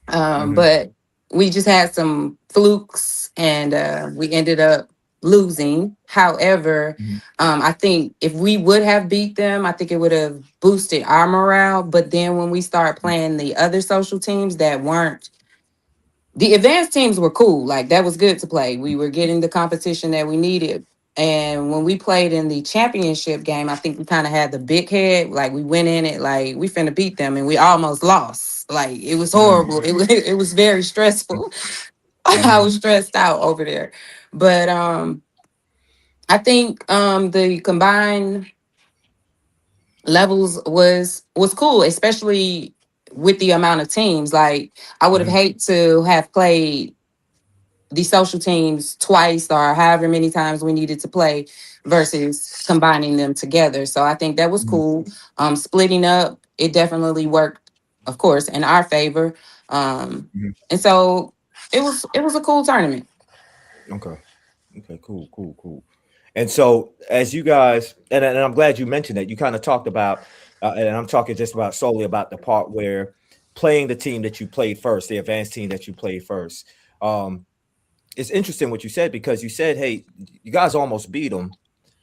but we just had some flukes and we ended up losing. However, I think if we would have beat them, I think it would have boosted our morale. But then when we start playing the other social teams that weren't, the advanced teams were cool. Like that was good to play. We were getting the competition that we needed. And when we played in the championship game, I think we kind of had the big head. Like we went in it like we finna beat them and we almost lost. Like it was horrible. It was very stressful. I was stressed out over there. But I think the combined levels was cool, especially with the amount of teams. Like I would have hate to have played the social teams twice or however many times we needed to play versus combining them together. So I think that was cool. Splitting up, it definitely worked, of course, in our favor. And so it was a cool tournament. Okay, cool. And so as you guys, and I'm glad you mentioned that, you kind of talked about, and I'm talking just about solely about the part where playing the team that you played first, the advanced team that you played first. It's interesting what you said, because you said, hey, you guys almost beat them,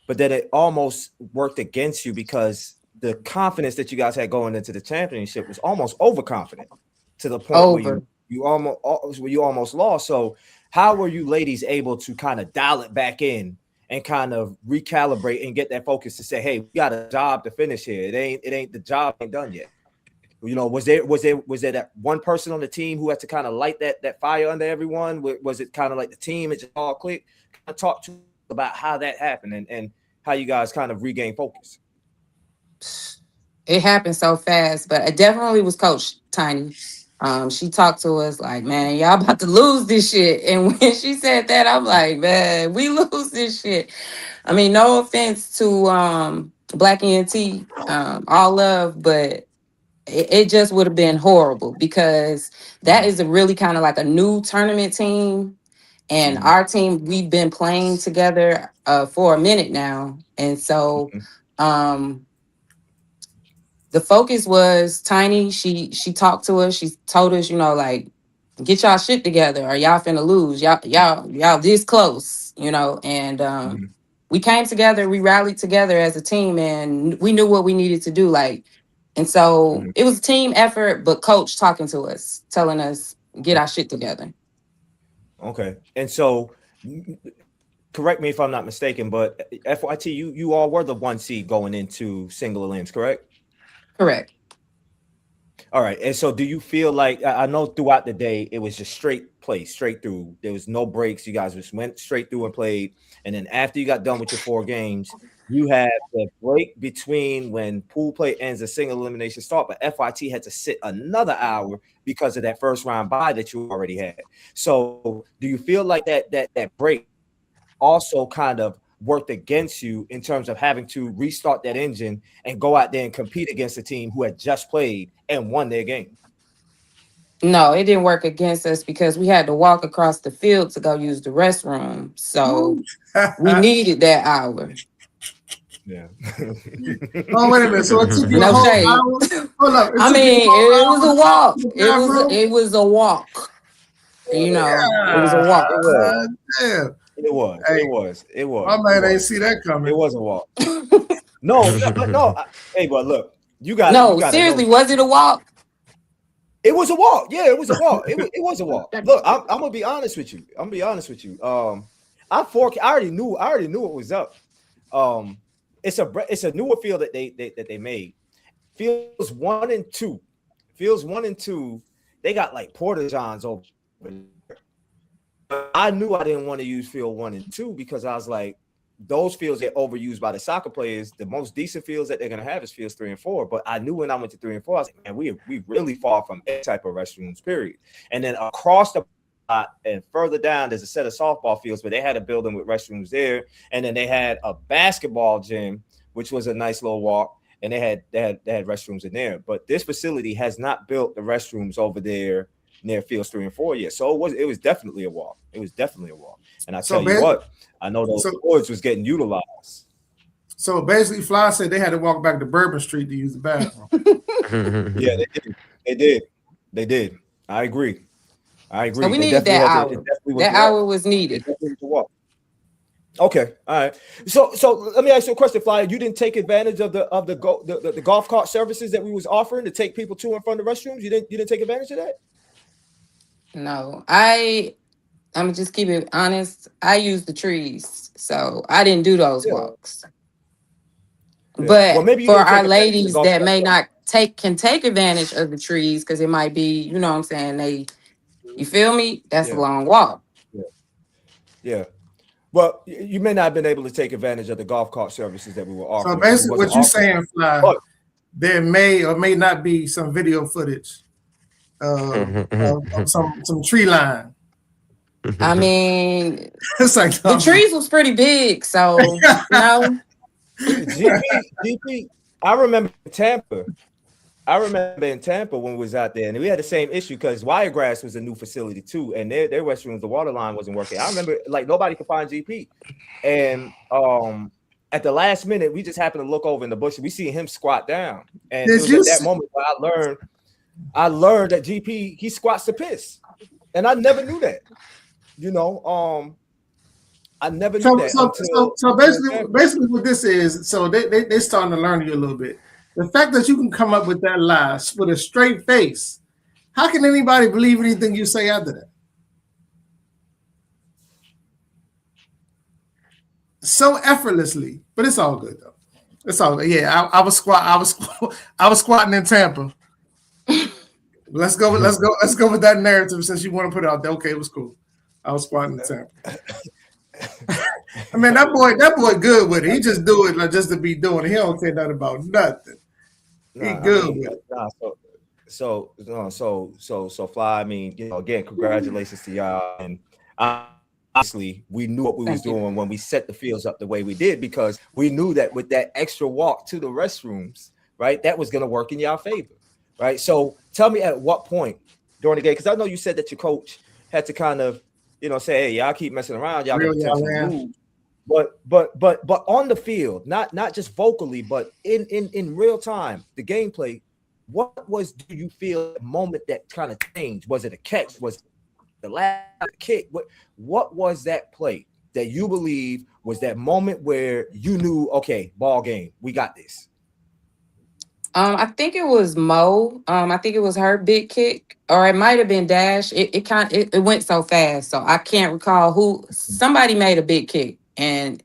but then it almost worked against you because the confidence that you guys had going into the championship was almost overconfident. to the point where you almost lost. So how were you ladies able to kind of dial it back in and kind of recalibrate and get that focus to say, hey, we got a job to finish here. It ain't the job ain't done yet. You know, was there that one person on the team who had to kind of light that fire under everyone? Was it kind of like the team, it just all clicked? Kind of talk to about how that happened and how you guys kind of regain focus. It happened so fast, but it definitely was Coach Tiny. She talked to us like, man, y'all about to lose this shit. And when she said that, I'm like, man, we lose this shit. I mean, no offense to Black ENT, all love, but it just would have been horrible because that is a really kind of like a new tournament team. And our team, we've been playing together for a minute now. And so the focus was Tiny. She talked to us. She told us, you know, like, get y'all shit together or y'all finna lose. Y'all this close, you know. And we came together, we rallied together as a team, and we knew what we needed to do. Like, and so it was a team effort, but Coach talking to us, telling us, get our shit together. Okay. And so correct me if I'm not mistaken, but FYT, you all were the 1 seed going into single elims, correct? Correct. All right. And so do you feel like, I know throughout the day, it was just straight play, straight through. There was no breaks. You guys just went straight through and played. And then after you got done with your 4 games, you had the break between when pool play ends and single elimination start. But FYT had to sit another hour because of that first round bye that you already had. So do you feel like that break also kind of worked against you in terms of having to restart that engine and go out there and compete against a team who had just played and won their game? No, it didn't work against us because we had to walk across the field to go use the restroom. So we needed that hour. Yeah. Oh, wait a minute. So it took you No a whole shade. hour? Hold up. I mean, it was a walk. It was a walk. You know, it was a walk. Damn. It was. My man ain't see that coming. It was a walk. No. Hey, but look, you got no. Seriously, was it a walk? It was a walk. Yeah, it was a walk. It was a walk. Look, I'm gonna be honest with you. I already knew what was up. It's a newer field that they made. Fields 1 and 2. They got like porta johns over there. I knew I didn't want to use field 1 and 2 because I was like, those fields get overused by the soccer players. The most decent fields that they're gonna have is fields 3 and 4. But I knew when I went to 3 and 4, I was like, man, we really far from that type of restrooms, period. And then across the and further down, there's a set of softball fields, but they had a building with restrooms there. And then they had a basketball gym, which was a nice little walk, and they had restrooms in there. But this facility has not built the restrooms over there near fields 3 and 4 yet. So it was definitely a walk. And I tell you what, I know those boards was getting utilized. So basically, Fly said they had to walk back to Bourbon Street to use the bathroom. Yeah, they did. I agree. So we needed that hour. That hour was needed. Okay, all right. So let me ask you a question, Flyer. You didn't take advantage of the golf cart services that we was offering to take people to and from the restrooms. You didn't take advantage of that? No, I'm gonna just keep it honest. I use the trees, so I didn't do those walks. Yeah. But well, maybe for our ladies that may not can take advantage of the trees because it might be, you know what I'm saying, you feel me? That's a long walk. Yeah. Well, you may not have been able to take advantage of the golf cart services that we were offering. So basically what you're saying, Fly, there may or may not be some video footage of some tree line. I mean, it's like the trees was pretty big, so you know. GP, I remember in Tampa when we was out there, and we had the same issue because Wiregrass was a new facility too, and their restrooms, the water line wasn't working. I remember like nobody could find GP, and at the last minute, we just happened to look over in the bush and we see him squat down, and it was at that moment where I learned that GP he squats to piss, and I never knew that. You know, I never knew that. So basically, what this is, so they starting to learn you a little bit. The fact that you can come up with that lie with a straight face, How can anybody believe anything you say after that? So effortlessly, but it's all good though. It's all good. Yeah, I was squatting in Tampa. Let's go with that narrative since you want to put it out there. Okay, it was cool. I was squatting in Tampa. I mean, that boy good with it. He just do it like just to be doing it. He don't care nothing about nothing. He good with it. So Fly. I mean, again, congratulations to y'all. And honestly, we knew what we was doing when we set the fields up the way we did, because we knew that with that extra walk to the restrooms, right, that was going to work in y'all favor, right? So tell me at what point during the game, because I know you said that your coach had to kind of, say, hey, y'all keep messing around, y'all got potential moves. But on the field, not just vocally, but in real time, the gameplay. Do you feel the moment that kind of changed? Was it a catch? Was it the last kick? What was that play that you believe was that moment where you knew, okay, ball game, we got this? I think it was Mo. I think it was her big kick, or it might have been Dash. It went so fast, so I can't recall who. Somebody made a big kick, and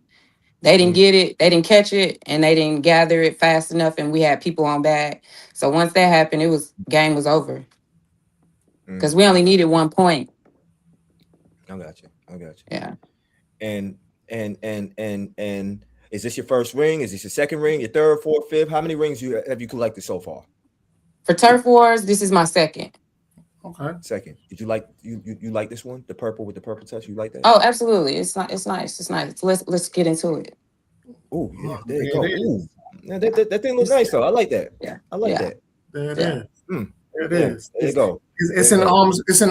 they didn't get it, they didn't catch it, and they didn't gather it fast enough, and we had people on back. So once that happened, game was over. Because we only needed 1 point. I got you. Yeah. And is this your first ring? Is this your second ring? Your third, fourth, fifth? How many rings have you collected so far? For Turf Wars, this is my second. Okay. Second. Did you like you like this one? The purple with the purple touch? You like that? Oh, absolutely. It's nice. Let's get into it. Oh, yeah. There you go. Ooh. That thing looks nice though. I like that. Yeah. I like that. There it is. There it is. There you go. It's in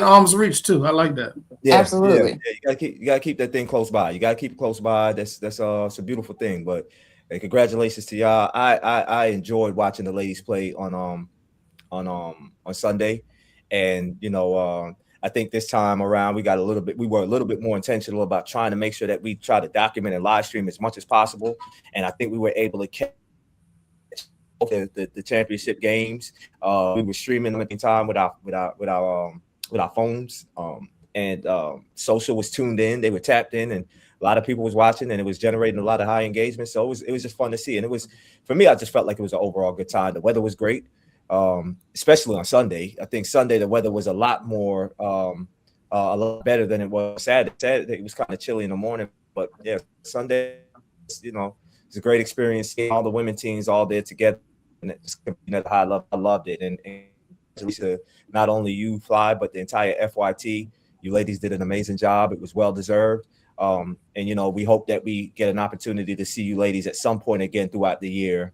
arm's reach too. I like that. Yeah, absolutely. Yeah. You gotta keep that thing close by. You gotta keugh it close by. That's it's a beautiful thing. But hey, congratulations to y'all. I enjoyed watching the ladies play on Sunday, and I think this time around we were a little bit more intentional about trying to make sure that we try to document and live stream as much as possible. And I think we were able to catch the championship games. We were streaming them at the time with our phones. And social was tuned in. They were tapped in, and a lot of people was watching, and it was generating a lot of high engagement. So it was just fun to see. And it was, for me, I just felt like it was an overall good time. The weather was great. Especially on Sunday. I think Sunday the weather was a lot more a lot better than it was Saturday. Saturday it was kind of chilly in the morning, but yeah, Sunday, it's a great experience seeing all the women teams all there together, and it's at a high level. I loved it, and to not only you, Fly, but the entire FYT. You ladies did an amazing job. It was well deserved. And we hope that we get an opportunity to see you ladies at some point again throughout the year.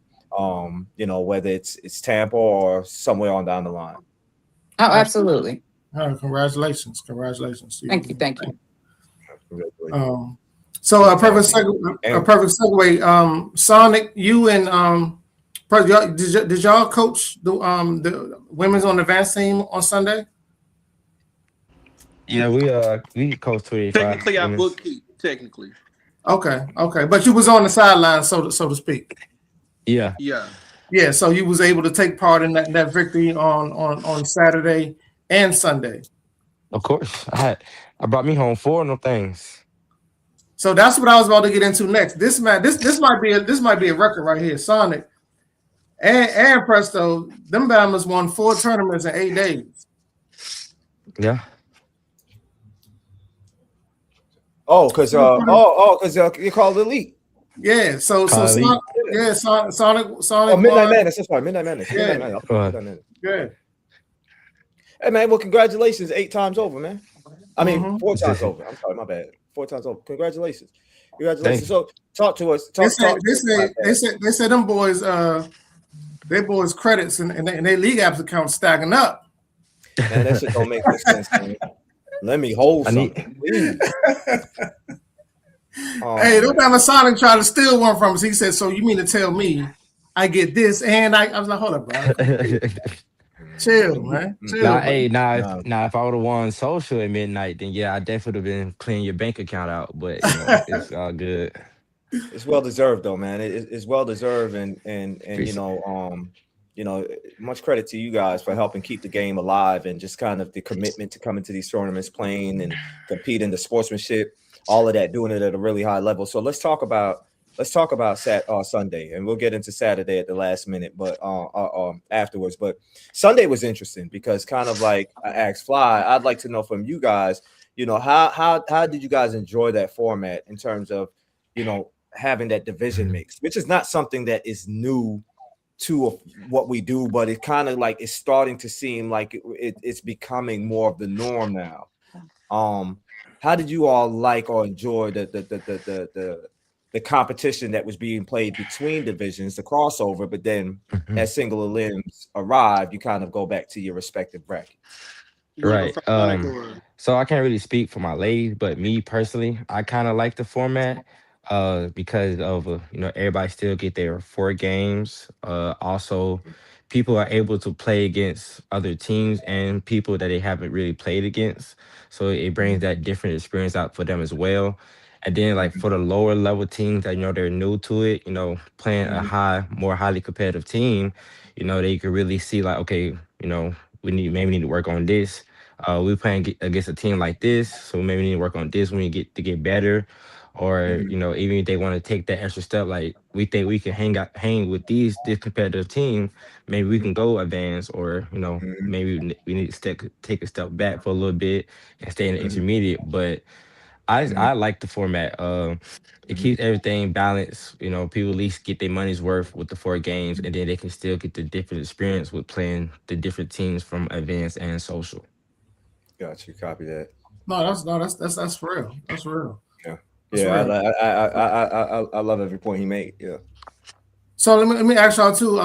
Whether it's Tampa or somewhere on down the line. Oh, absolutely. Congratulations. Thank you. So a perfect segue. Sonic, you and did y'all coach the women's on the advanced team on Sunday? Yeah, we coached 25. Technically, I booked it. Technically. Okay, but you was on the sideline, so to speak. Yeah. So you was able to take part in that victory on Saturday and Sunday. Of course, I brought me home 4 of them things. So that's what I was about to get into next. This might be a record right here. Sonic and Presto, them Bammers won 4 tournaments in 8 days. Yeah. Because you called elite. Yeah, so Sonic. Oh, Midnight Madness. That's right, Midnight Madness. Good. Hey man, well, congratulations 8 times over, man. I mean, 4 times over. I'm sorry, my bad. 4 times over. Congratulations. So talk to us. They said them boys, their boys' credits and their league apps account stacking up. Man, that shit don't make no sense, man. Let me hold something, please. Hey, don't have a Sonic try to steal one from us. He said, "So you mean to tell me I get this?" And I was like, "Hold up, bro. Chill, man. Chill." Now, if I would have won social at midnight, then yeah, I definitely would have been clearing your bank account out. But it's all good. It's well deserved, though, man. It's well deserved, and much credit to you guys for helping keep the game alive and just kind of the commitment to coming to these tournaments, playing and competing, the sportsmanship, all of that, doing it at a really high level. So let's talk about Sunday, and we'll get into Saturday at the last minute, but afterwards. But Sunday was interesting because, kind of like I asked Fly, I'd like to know from you guys, how did you guys enjoy that format in terms of, having that division mix, which is not something that is new to what we do, but it kind of like it's starting to seem like it's becoming more of the norm now. How did you all like or enjoy the competition that was being played between divisions, the crossover, but then as single limbs arrived, you kind of go back to your respective brackets? Right. So I can't really speak for my ladies, but me personally, I kind of like the format because of everybody still get their 4 games. Also, people are able to play against other teams and people that they haven't really played against, so it brings that different experience out for them as well. And then, like, for the lower level teams that they're new to it, playing a more highly competitive team, they could really see like, okay, we need to work on this. We playing against a team like this, so maybe we need to work on this when we get better. Or even if they want to take that extra step, like we think we can hang with this competitive team, maybe we can go advance, or maybe we need to take a step back for a little bit and stay in the intermediate. But I like the format. It keeps everything balanced. People at least get their money's worth with the 4 games, and then they can still get the different experience with playing the different teams from advanced and social. Got you. Copy that. That's for real. That's for real. Yeah. That's Yeah, real. I love every point he made. Yeah. So let me ask y'all too,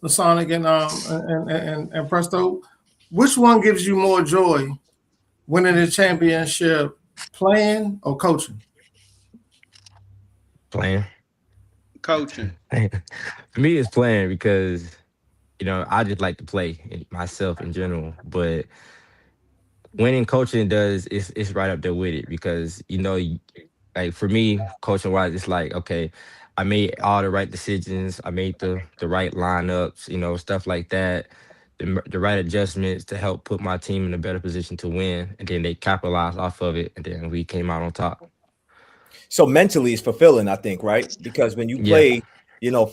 Sonic and Presto, which one gives you more joy, winning the championship, playing or coaching? Playing. Coaching. For me, it's playing because I just like to play myself in general, but winning coaching it's right up there with it because like for me, coaching wise, it's like, okay, I made all the right decisions, I made the right lineups, stuff like that, the right adjustments to help put my team in a better position to win, and then they capitalized off of it, and then we came out on top. So mentally, it's fulfilling, I think, right? Because when you play,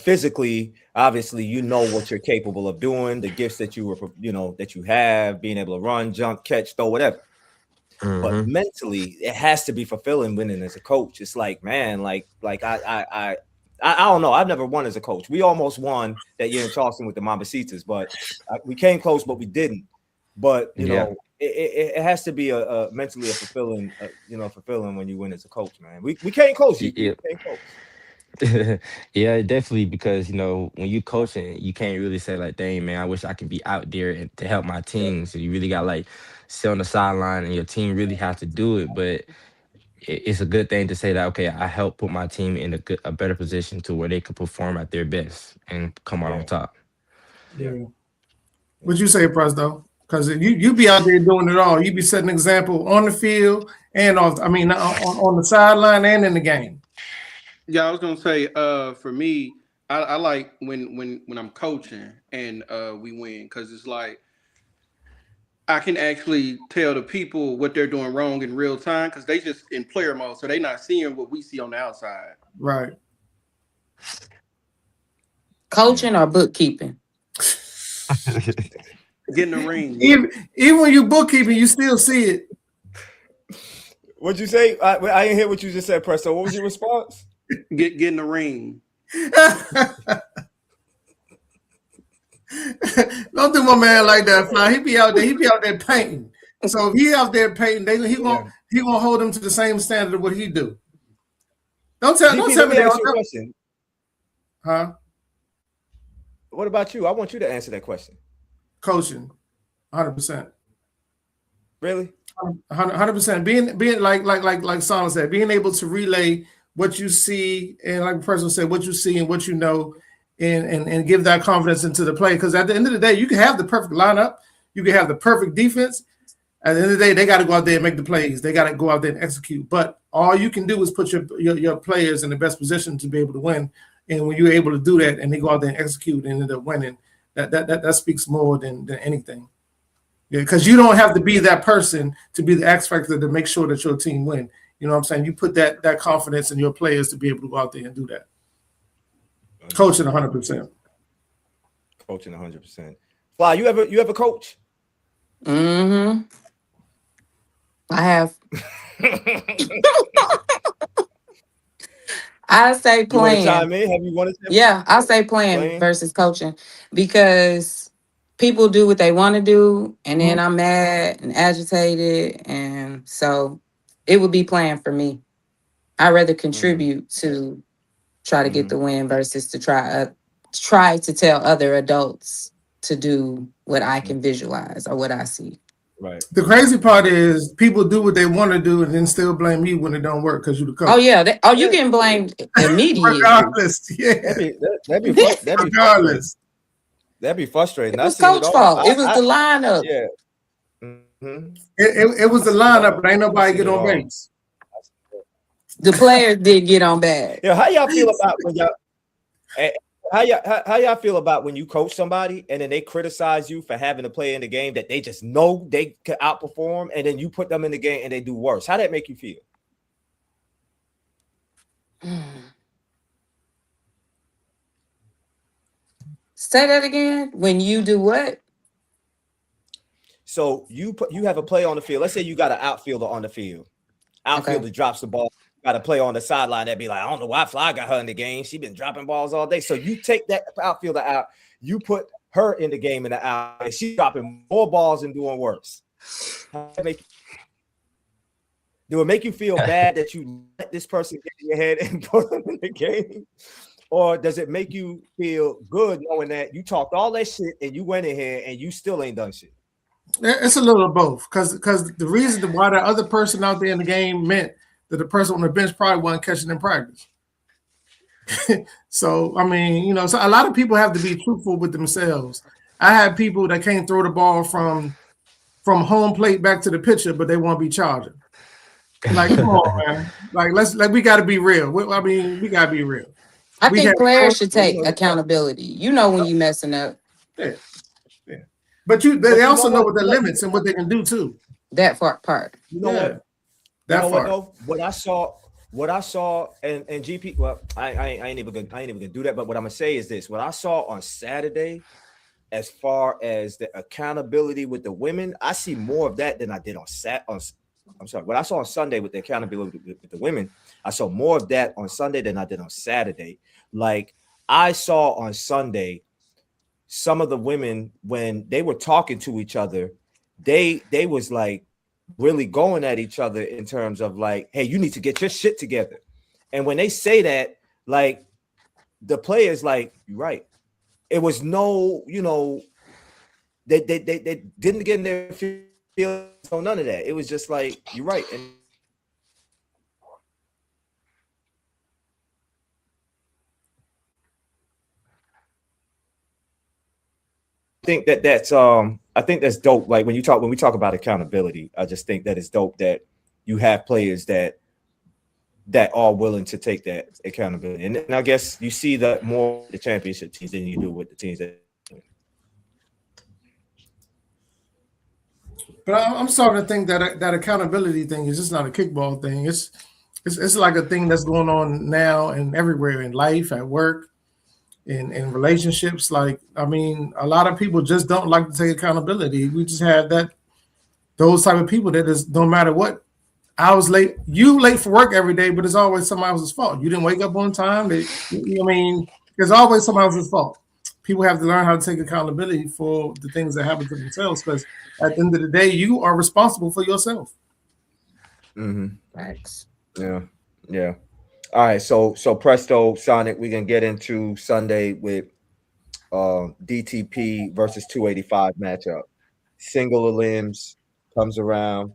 physically, obviously, what you're capable of doing, the gifts that that you have, being able to run, jump, catch, throw, whatever. But mentally, it has to be fulfilling winning as a coach. It's like, man, like I don't know. I've never won as a coach. We almost won that year in Charleston with the Mambasitas, but we came close, but we didn't. But it has to be a mentally fulfilling, fulfilling when you win as a coach, man. We came close. You came close. Yeah, definitely, because when you coaching, you can't really say like, dang man, I wish I could be out there and to help my team. So you really got like sit on the sideline and your team really has to do it. But it's a good thing to say that, okay, I helped put my team in a better position to where they could perform at their best and come out on top. Yeah. What'd you say, Presto? Because you be out there doing it all. You be setting an example on the field and on the sideline and in the game. Yeah, I was gonna say, for me, I like when I'm coaching and we win, because it's like I can actually tell the people what they're doing wrong in real time, because they just in player mode, so they're not seeing what we see on the outside. Right. Coaching or bookkeeping? Getting the ring. Even when you bookkeeping, you still see it. What'd you say? I didn't hear what you just said, Presto. What was your response? Getting the ring. Don't do my man like that, Fly. He be out there painting. So if he out there painting, he gonna hold him to the same standard of what he do. Don't tell me that. Question. Huh? What about you? I want you to answer that question. Coaching, 100%. Really? 100%. Being like Solomon said, being able to relay what you see, and like the person said, what you see and what you know, and give that confidence into the play. Because at the end of the day, you can have the perfect lineup, you can have the perfect defense. At the end of the day, they got to go out there and make the plays. They got to go out there and execute. But all you can do is put your players in the best position to be able to win. And when you're able to do that, and they go out there and execute and end up winning, That speaks more than anything. Yeah, because you don't have to be that person to be the X factor to make sure that your team win. You know what I'm saying? You put that confidence in your players to be able to go out there and do that. Coaching 100%. Coaching 100%. Fly, you ever coach? Mm-hmm. I have. I say You want to playing. chime in? Have you wanted to? Yeah, I say playing versus coaching because people do what they want to do, and then I'm mad and agitated, and so it would be playing for me. I'd rather contribute to try to get the win versus to try to tell other adults to do what I can visualize or what I see. Right. The crazy part is people do what they want to do and then still blame you when it don't work because you the coach. Oh yeah, you getting blamed immediately. Regardless, yeah. Regardless. That'd be frustrating. It was coach's fault. It was the lineup. Yeah. It was the lineup, but ain't nobody get on base. The players did get on base. Yeah, how y'all feel about when y'all? How y'all feel about when you coach somebody and then they criticize you for having to play in the game that they just know they can outperform, and then you put them in the game and they do worse? How that make you feel? Say that again. When you do what? So you have a play on the field. Let's say you got an outfielder on the field. Outfielder drops the ball. Got to play on the sideline. That'd be like, I don't know why Fly got her in the game. She been dropping balls all day. So you take that outfielder out. You put her in the game in the out, and she's dropping more balls and doing worse. Do it make you feel bad that you let this person get in your head and put them in the game? Or does it make you feel good knowing that you talked all that shit and you went in here and you still ain't done shit? It's a little of both. Because the reason why the other person out there in the game meant that the person on the bench probably wasn't catching in practice. So, I mean, so a lot of people have to be truthful with themselves. I had people that can't throw the ball from home plate back to the pitcher, but they want to be charging. Like, come on, man. We got to be real. We got to be real. I think players should take accountability. You know when you messing up. Yeah. But they also know what their limits and what they can do too. That part. You know what? What I saw, and GP. Well, I ain't even gonna do that. But what I'm gonna say is this: what I saw on Saturday, as far as the accountability with the women, I see more of that than I did on what I saw on Sunday with the accountability with the women. I saw more of that on Sunday than I did on Saturday. Like I saw on Sunday, some of the women when they were talking to each other, they was like really going at each other in terms of like, hey, you need to get your shit together. And when they say that, like the players, like, you're right. It was no, they didn't get in their feelings, so none of that. It was just like, you're right. And I think that's dope. Like when we talk about accountability, I just think that it's dope that you have players that are willing to take that accountability. And I guess you see that more with the championship teams than you do with the teams that. But I'm starting to think that accountability thing is just not a kickball thing. It's like a thing that's going on now and everywhere in life, at work, in relationships. Like, I mean, a lot of people just don't like to take accountability. We just have those type of people that just don't matter what. I was late. You late for work every day, but it's always somebody else's fault. You didn't wake up on time. There's always somebody else's fault. People have to learn how to take accountability for the things that happen to themselves, because at the end of the day, you are responsible for yourself. Thanks. Yeah. All right, so Presto Sonic, we can get into Sunday with DTP versus 285 matchup. Single limbs comes around.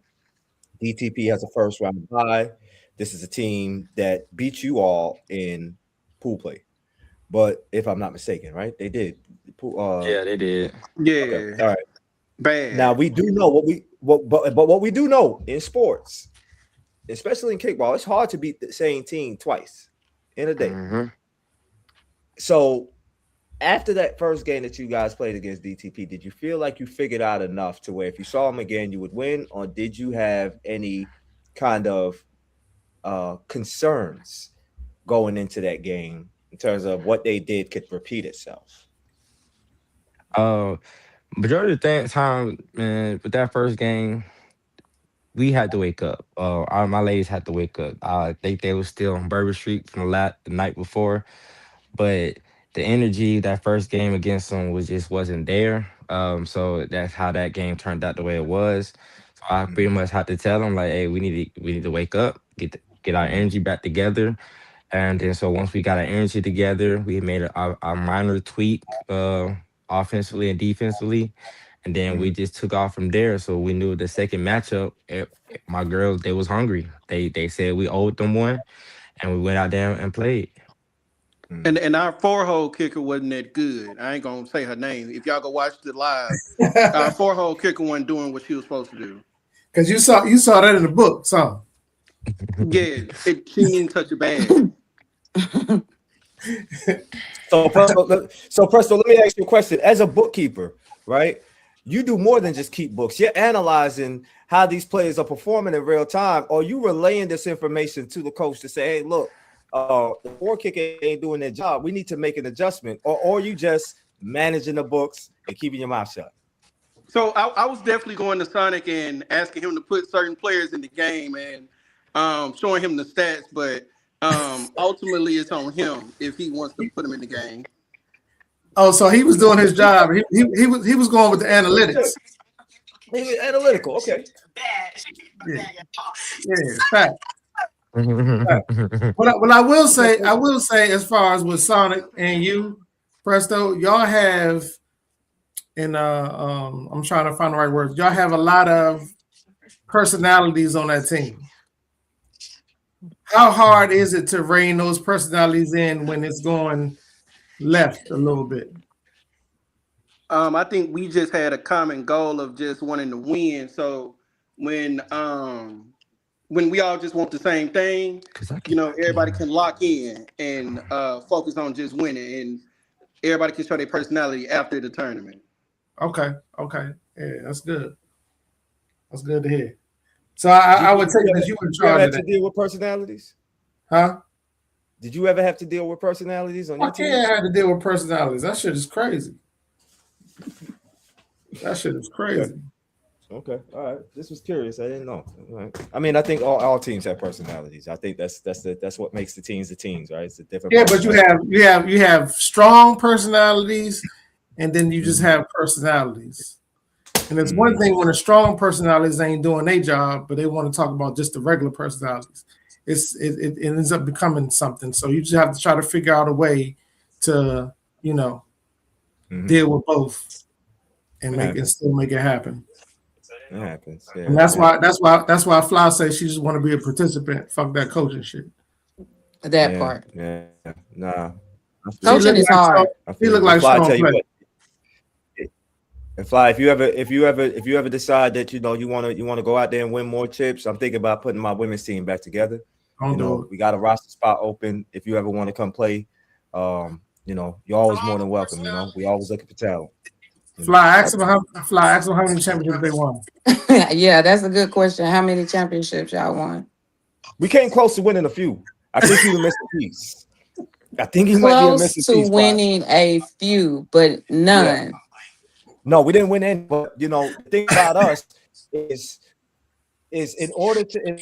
DTP has a first round bye. This is a team that beat you all in pool play, but if I'm not mistaken, right? They did. Yeah, they did. Yeah. Okay. All right. Bad. Now we do know what we do know in sports, especially in kickball, it's hard to beat the same team twice in a day. Mm-hmm. So after that first game that you guys played against DTP, did you feel like you figured out enough to where if you saw them again, you would win, or did you have any kind of concerns going into that game in terms of what they did could repeat itself? Majority of the time, man, with that first game, we had to wake up. My ladies had to wake up. I think they were still on Bourbon Street from the night before, but the energy that first game against them wasn't there. So that's how that game turned out the way it was. So I pretty much had to tell them like, hey, we need to wake up, get our energy back together. And then so once we got our energy together, we made a minor tweak offensively and defensively. And then we just took off from there. So we knew the second matchup, my girls, they was hungry. They said we owed them one, and we went out there and played. And our 4-hole kicker wasn't that good. I ain't gonna say her name. If y'all go watch the live, our 4-hole kicker wasn't doing what she was supposed to do. Because you saw that in the book, so. Yeah, she didn't touch a bag. So Presto, let me ask you a question. As a bookkeeper, right? You do more than just keep books. You're analyzing how these players are performing in real time, or you relaying this information to the coach to say, hey, look, the 4 kicker ain't doing their job. We need to make an adjustment. Or you just managing the books and keeping your mouth shut. So I was definitely going to Sonic and asking him to put certain players in the game and showing him the stats, but ultimately it's on him if he wants to put them in the game. Oh, so he was doing his job. He was going with the analytics. He was analytical, okay. Yeah, fact. Well, I will say, as far as with Sonic and you, Presto, y'all have, and I'm trying to find the right words. Y'all have a lot of personalities on that team. How hard is it to rein those personalities in when it's going left a little bit? I think we just had a common goal of just wanting to win. So when we all just want the same thing, everybody can lock in and focus on just winning, and everybody can show their personality after the tournament. Okay. Yeah, that's good. That's good to hear. So I would take that you were in charge of that. To deal with personalities? Huh? Did you ever have to deal with personalities on your team? I had to deal with personalities. That shit is crazy. Okay, all right. This was curious. I didn't know. Right. I mean, I think all teams have personalities. I think that's what makes the teams, right? It's a different. Yeah, but you have strong personalities, and then you just have personalities. And it's one thing when the strong personalities ain't doing their job, but they want to talk about just the regular personalities. It ends up becoming something. So you just have to try to figure out a way to, deal with both and still make it happen. It happens. Yeah, and that's why Fly says she just want to be a participant. Fuck that coaching shit. That part. Yeah. Nah. Coaching is hard. He look like Fly, strong player. And Fly, if you ever decide that you want to go out there and win more chips, I'm thinking about putting my women's team back together. We got a roster spot open. If you ever want to come play, you're always more than welcome. We always looking for talent. Fly, ask them how many championships they won. Yeah, that's a good question. How many championships y'all won? We came close to winning a few. I think he missed a piece. I think he close might be a missing piece. To winning a few, but none. Yeah. No, we didn't win any. But the thing about us is in order to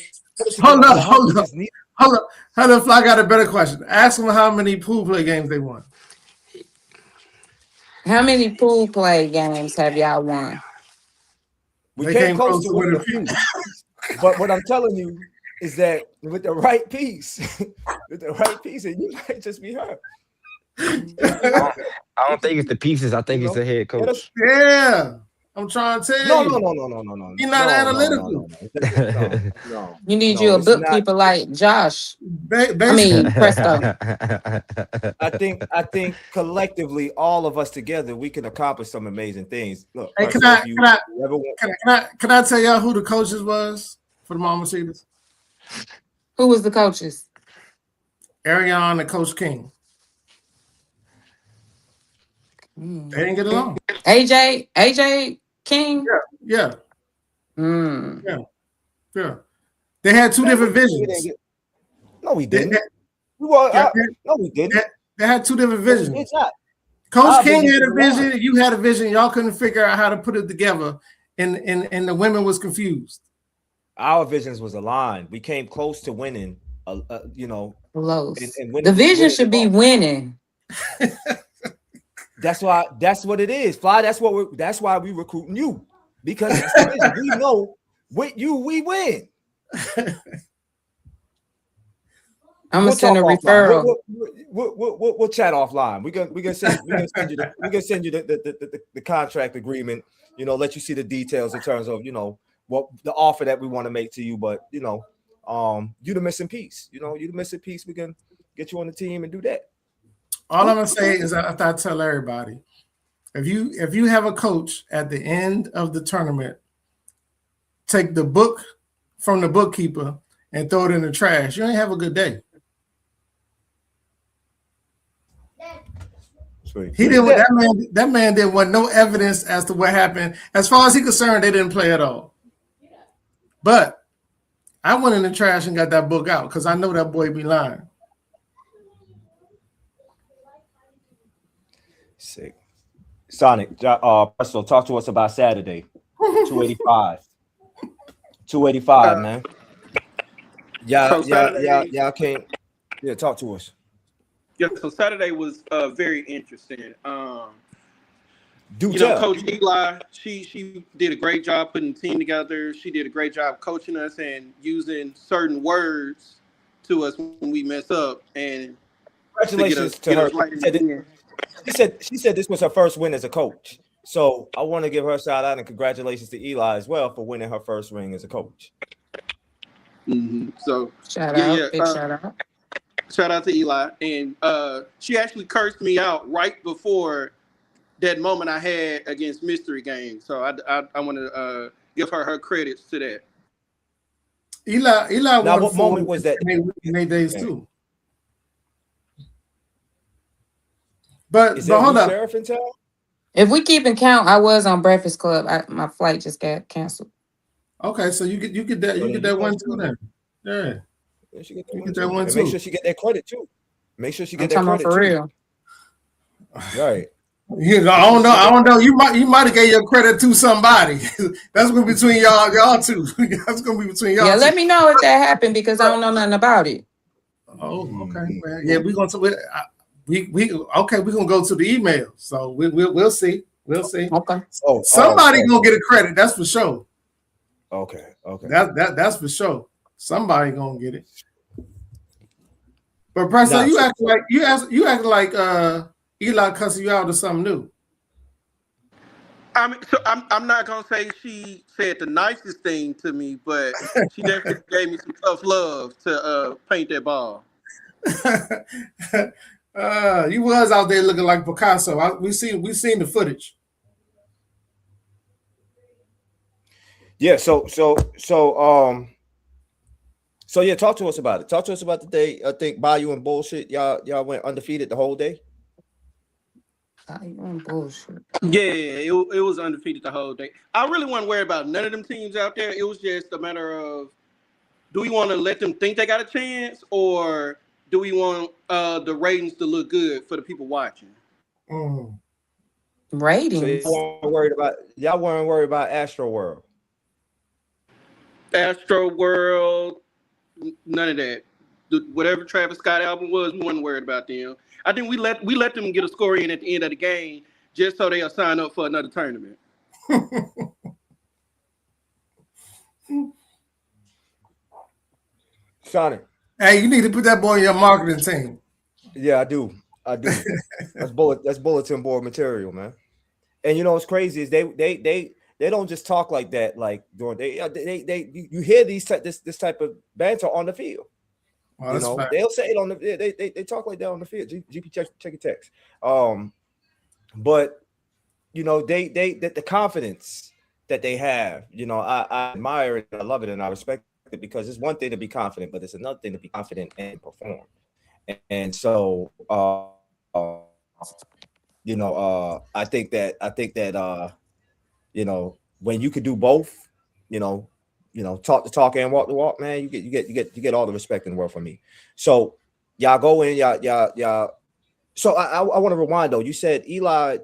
hold on, Fly got a better question. Ask them how many pool play games they won. How many pool play games have y'all won? We came close to winning a few. But what I'm telling you is that with the right piece, and you might just be hurt. I don't think it's the pieces. I think it's the head coach. Yeah. I'm trying to tell you. No. You're not analytical. No. You need you a bookkeeper like Josh. Presto. I think collectively, all of us together, we can accomplish some amazing things. Look, hey, can I tell y'all who the coaches was for the Mama Cheetahs? Who was the coaches? Ariane and Coach King. They didn't get along. AJ King. Yeah. Mm. Yeah. They had two different visions. No, we didn't. They had two different visions. It's not. Coach King had a vision. You had a vision. Y'all couldn't figure out how to put it together, and the women was confused. Our visions was aligned. We came close to winning. Close. And the vision should be winning. That's what it is. Fly. That's why we recruiting you, because that's the vision. We know with you we win. I'm gonna send a referral. We'll chat offline. We're gonna send you the contract agreement. Let you see the details in terms of what the offer that we want to make to you. But you the missing piece. You the missing piece. We can get you on the team and do that. All I'm gonna say is I tell everybody, if you have a coach at the end of the tournament, take the book from the bookkeeper and throw it in the trash, you ain't have a good day. Sweet. He didn't. That man didn't want no evidence as to what happened. As far as he's concerned, they didn't play at all. But I went in the trash and got that book out because I know that boy be lying. Sick. Sonic, Presto, talk to us about Saturday. 285. 285, man. Y'all can't. Yeah, talk to us. Yeah, so Saturday was very interesting. Do tell. Coach Eli, she did a great job putting the team together. She did a great job coaching us and using certain words to us when we mess up. And congratulations to her. She said this was her first win as a coach. So I want to give her a shout out and congratulations to Eli as well for winning her first ring as a coach. Mm-hmm. So shout out. Shout out to Eli. And she actually cursed me out right before that moment I had against Mystery Gang. So I want to give her credits to that. Eli now, what moment was that? In 8 days too. But hold up. If we keep in count, I was on Breakfast Club. My flight just got canceled. Okay, so you get that one too then. Yeah. She get that one too. Make sure she get that credit too. Make sure she get that credit for real. Right. I don't know. You might have gave your credit to somebody. That's gonna be between y'all two. That's gonna be between y'all. Yeah, two. let me know if that happened because I don't know nothing about it. Oh, okay. Well, yeah, we're gonna go to the email. So we'll see. We'll see. Okay. Somebody gonna get a credit. That's for sure. Okay. That's for sure. Somebody gonna get it. But Presto, you act like Eli cussing you out or something new. I'm not gonna say she said the nicest thing to me, but she definitely gave me some tough love to paint that ball. You was out there looking like Picasso. We seen the footage. Yeah. So yeah, talk to us about it. Talk to us about the day. I think Bayou and bullshit. Y'all went undefeated the whole day. Bullshit. Yeah, it was undefeated the whole day. I really wasn't worried about none of them teams out there. It was just a matter of, do we want to let them think they got a chance, or do we want the ratings to look good for the people watching? Ratings. So y'all weren't worried about Astro World. Astro World, none of that. Whatever Travis Scott album was, we weren't worried about them. I think we let them get a score in at the end of the game just so they'll sign up for another tournament. Sonic. Hey, you need to put that boy in your marketing team. Yeah, I do. That's bulletin board material, man. And what's crazy is they don't just talk like that. Like during you hear this type of banter on the field. Well, they'll say it on the they talk like that on the field. GP check your text. But they the confidence that they have. I admire it. I love it, and I respect it, because it's one thing to be confident, but it's another thing to be confident and perform. And so I think that when you could do both, talk the talk and walk the walk, man, you get all the respect in the world from me. So y'all go in, y'all. So I want to rewind though. You said Eli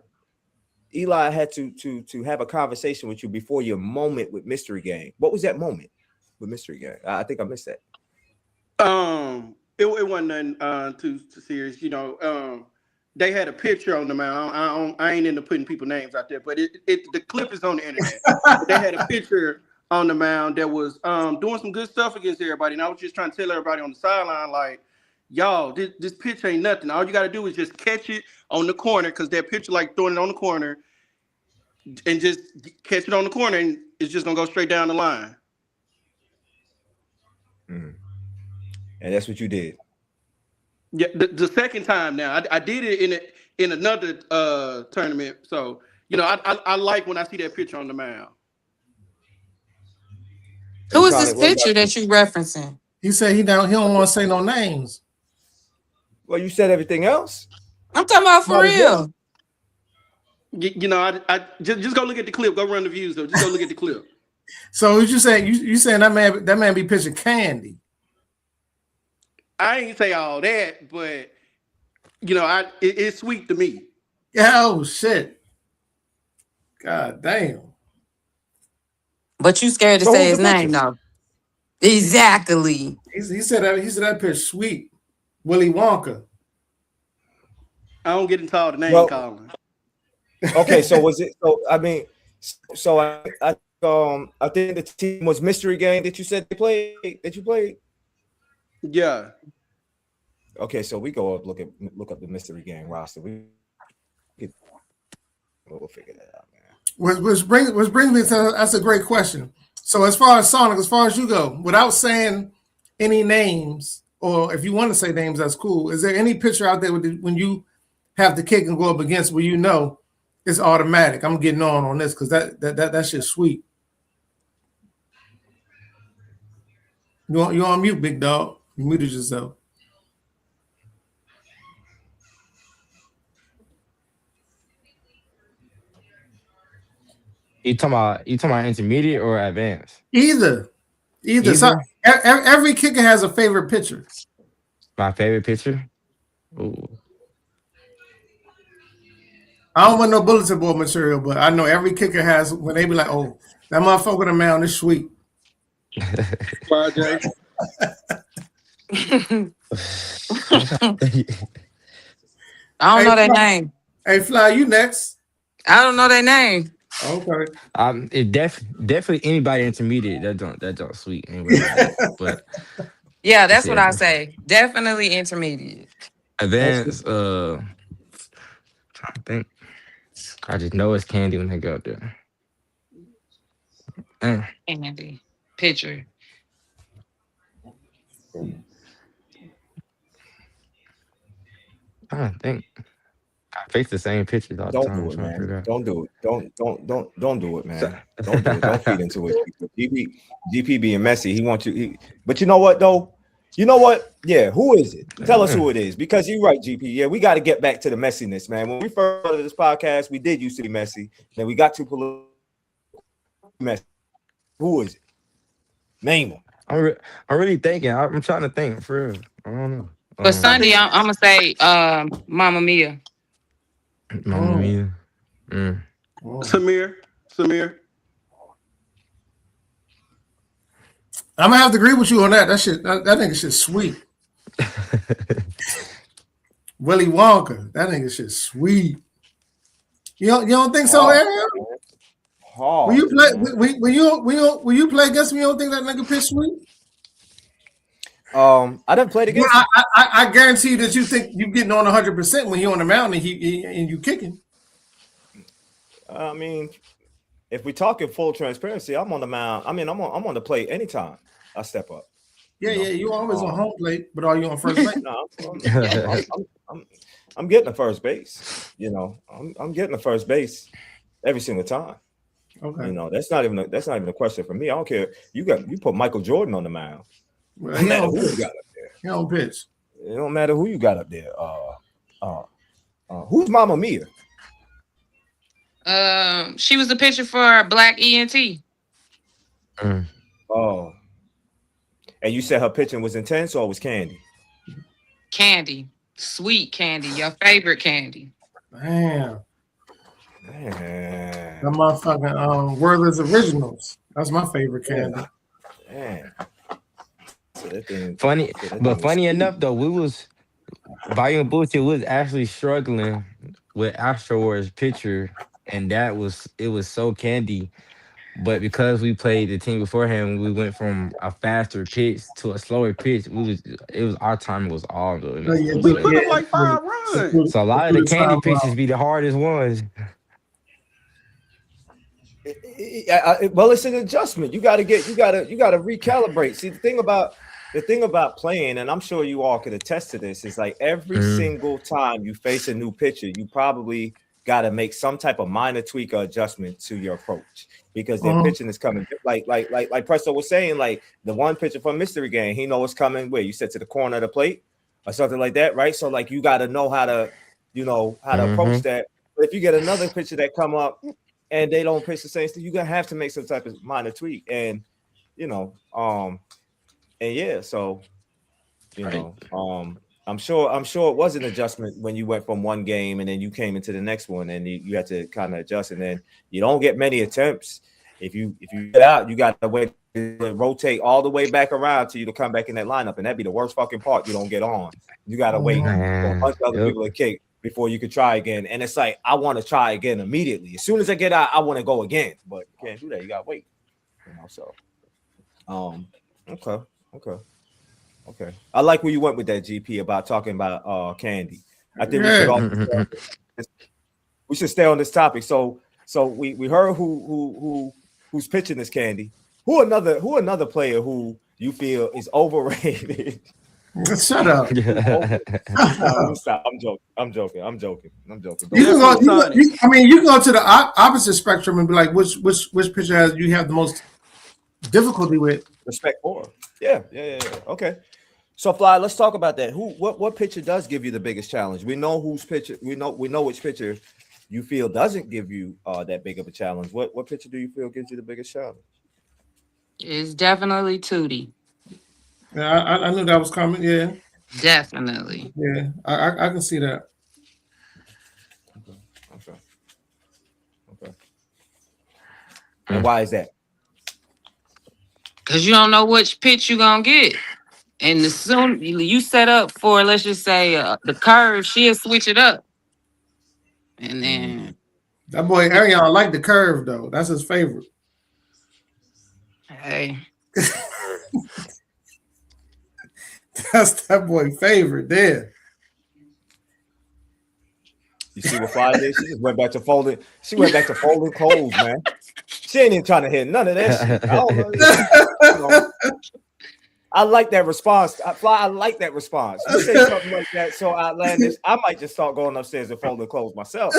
had to have a conversation with you before your moment with Mystery Gang. What was that moment with Mystery Gang? I think I missed that. It wasn't nothing too serious. They had a picture on the mound. I ain't into putting people's names out there, but the clip is on the internet. They had a picture on the mound that was doing some good stuff against everybody, and I was just trying to tell everybody on the sideline, like, y'all, this pitch ain't nothing. All you got to do is just catch it on the corner, because that pitcher like throwing it on the corner, and just catch it on the corner, and it's just gonna go straight down the line. Mm. And that's what you did. Yeah, the second time now. I did it in another tournament. So, I like when I see that picture on the mound. Who is this picture that you referencing? He said he don't want to say no names. Well, you said everything else. I'm talking about for real. I just go look at the clip. Go run the views though. Just go look at the clip. So what you saying? You saying that man be pitching candy? I ain't say all that, but it's sweet to me. Oh shit! God damn! But you scared to say his name, though. Exactly. He said that pitch sweet. Willy Wonka. I don't get into all the name calling. Okay, so was it? So I mean, I think the team was Mystery Gang that you said they played. That you played. Yeah. Okay, so we go up look up the Mystery Gang roster. We'll figure that out, man. Which brings me to that's a great question. So as far as Sonic, as far as you go, without saying any names, or if you want to say names, that's cool. Is there any picture out there when you have the kick and go up against where it's automatic? I'm getting on this because that shit's sweet. You on mute, big dog. You muted yourself. You talking about intermediate or advanced? Either. So, every kicker has a favorite pitcher. My favorite pitcher? Ooh. I don't want no bulletin board material, but I know every kicker has when they be like, "Oh, that motherfucker on the mound is sweet." Jay. I don't know their name. Hey, Fly, you next. I don't know their name. Okay. It definitely anybody intermediate that don't sweet anyway. But yeah, that's what I say. Definitely intermediate. Advanced. Trying to think. I just know it's candy when they go up there. Candy pitcher. I don't think. I face the same pictures all the time. Don't do it, man. Don't do it. Don't do it, man. Don't do it. Don't feed into it. GP being messy. He wants you. But you know what, though? You know what? Yeah, who is it? Tell us who it is. Because you're right, GP. Yeah, we got to get back to the messiness, man. When we first started this podcast, we did used to be messy. Then we got too messy. Who is it? Name him. I'm really thinking. I'm trying to think for real. I don't know. But Sunday, I'm gonna say Mamma Mia. Mamma Mia. Samir. I'm gonna have to agree with you on that. That nigga shit sweet. Willy Wonka. That nigga shit sweet. You don't think so, Ariel? When you play against me, you don't think that nigga pitch sweet? I done played against. Well, I guarantee you that you think you getting on 100% when you're on the mound and you kicking. I mean, if we're talking full transparency, I'm on the mound. I mean, I'm on the plate anytime I step up. Yeah, you always on home plate, but are you on first base? No, I'm getting to first base. I'm getting to first base every single time. Okay. That's not even a question for me. I don't care. You put Michael Jordan on the mound. Well, No matter who you got up there. He don't pitch. It don't matter who you got up there. Who's Mamma Mia? She was the pitcher for Black ENT. Mm. Oh, and you said her pitching was intense or was Candy? Candy. Sweet Candy. Your favorite Candy. Damn. Man. That motherfucking Werther's Originals. That's my favorite candy. Man. Funny enough though, we was Bayou and Bullshit was actually struggling with Astroworld's pitcher, and it was so Candy. But because we played the team beforehand, we went from a faster pitch to a slower pitch. Our timing was all good. Oh, yeah, We put up like 5 runs. So a lot of the Candy pitches be the hardest ones. Well, it's an adjustment. You gotta recalibrate. See, the thing about playing, and I'm sure you all could attest to this, is like every single time you face a new pitcher, you probably got to make some type of minor tweak or adjustment to your approach because their pitching is coming. Like Presto was saying, like the one pitcher from Mystery Game, he knows it's coming. Where you said to the corner of the plate or something like that, right? So like you got to know how to approach that. But if you get another pitcher that come up and they don't pitch the same thing, you're gonna have to make some type of minor tweak. And so I'm sure it was an adjustment when you went from one game and then you came into the next one and you had to kind of adjust. And then you don't get many attempts. If you get out, you got to wait to rotate all the way back around till you to come back in that lineup, and that'd be the worst fucking part. You don't get on. You got to wait for a bunch of other people to kick before you could try again. And it's like I want to try again immediately. As soon as I get out, I want to go again, but you can't do that. You got to wait. So, okay. I like where you went with that, GP, about talking about Candy. I think we should stay on this topic. So we heard who's pitching this Candy. Who another player who you feel is overrated? Shut up. I'm joking. You can go to the opposite spectrum and be like, which pitcher you have the most difficulty with? Respect for. Yeah. Okay. So Fly, let's talk about that. What pitcher does give you the biggest challenge? We know whose pitcher. We know which pitcher you feel doesn't give you that big of a challenge. What pitcher do you feel gives you the biggest challenge? It's definitely Tootie. Yeah, I knew that was coming. Yeah, definitely. Yeah, I can see that. Okay. And why is that? Because you don't know which pitch you're gonna get. And the soon you set up for, let's just say, the curve, she'll switch it up. And then that boy Arion like the curve though. That's his favorite. Hey. That's that boy favorite there. You see what Fly did? She just went back to folding. She went back to folding clothes, man. She ain't even trying to hit none of that shit. I don't know. I like that response. Fly, I like that response. You say something like that so outlandish, I might just start going upstairs and folding clothes myself.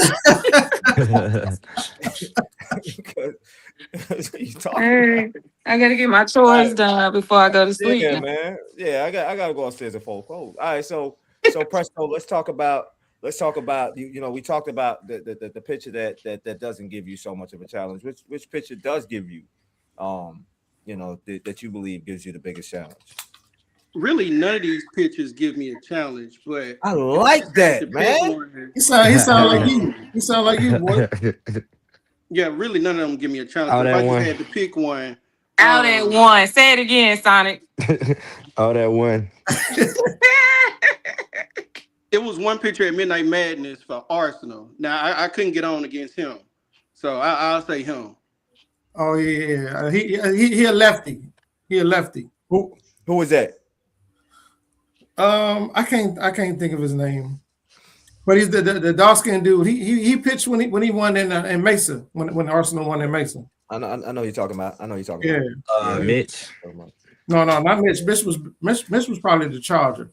Hey, I gotta get my chores done before I go to sleep. Yeah, man. Yeah, I gotta go upstairs and fold clothes. All right, so Presto, let's talk about we talked about the pitcher that doesn't give you so much of a challenge. Which pitcher does give you that you believe gives you the biggest challenge? Really, none of these pitchers give me a challenge, but I like that, man. He sound like you. He sound like you, boy. Yeah, really, none of them give me a challenge. If I just had to pick one. Out at one. Say it again, Sonic. Out at one. It was one pitcher at Midnight Madness for Arsenal. Now, I couldn't get on against him. So I'll say him. Oh, yeah. He a lefty. He a lefty. Who was that? I can't think of his name. But he's the dark-skinned dude. He pitched when he won in Mesa, when Arsenal won in Mesa. I know you're talking about. Mitch. No, not Mitch. Mitch was probably the Charger.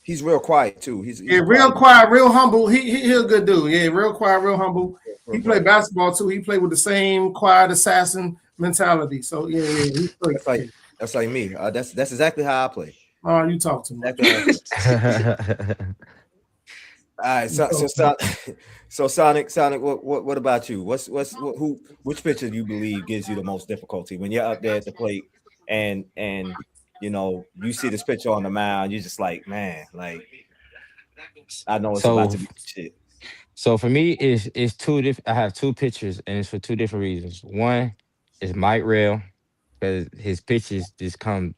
He's real quiet too. He's real quiet, real humble. He's a good dude. Yeah, real quiet, real humble. He played basketball too. He played with the same quiet assassin mentality. So yeah. He's that's like me. That's exactly how I play. Oh, you talk to me. All right, so Sonic, what about you? Which picture do you believe gives you the most difficulty when you're up there at the plate and you see this picture on the mound, you're just like, man, like I know it's about So to be shit. so for me, it's two different. I have two pictures, and it's for two different reasons. One is Mike Rail, because his pitches just come.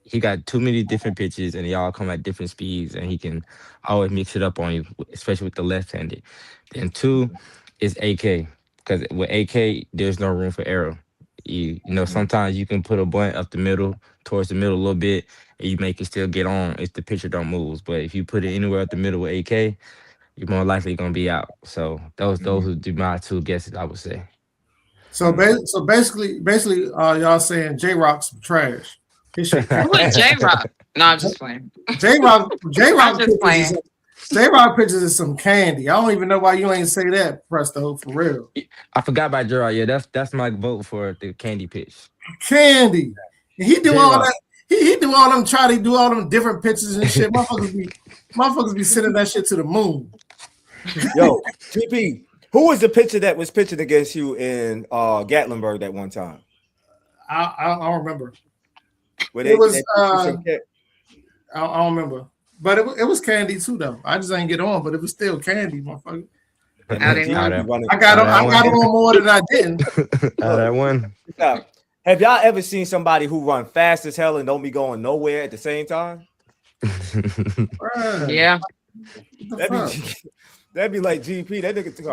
He got too many different pitches, and they all come at different speeds, and he can always mix it up on you, especially with the left-handed. Then two is AK, because with AK, there's no room for error. Sometimes you can put a bunt up the middle, towards the middle a little bit, and you make it still get on if the pitcher don't move. But if you put it anywhere up the middle with AK, you're more likely gonna be out. So those would be my two guesses, I would say. So, basically, y'all saying J Rock's trash. His shit Who is J Rock? No, I'm just playing. J Rock I'm just playing. pictures is some candy. I don't even know why you ain't say that, Presto, for real. I forgot about Gerard. Yeah, that's my vote for the candy pitch. Candy. And he do all J-Rock. that. He do all them he do all them different pictures and shit. Motherfuckers be sending that shit to the moon. Yo, GP, who was the pitcher that was pitching against you in Gatlinburg that one time? I don't remember. Where It was I I don't remember. But it was candy too though. I just ain't get on, but it was still candy, motherfucker. I didn't know. I got on more than I didn't. That one. Have y'all ever seen somebody who run fast as hell and don't be going nowhere at the same time? Bruh, Yeah. That'd be like GP. That nigga took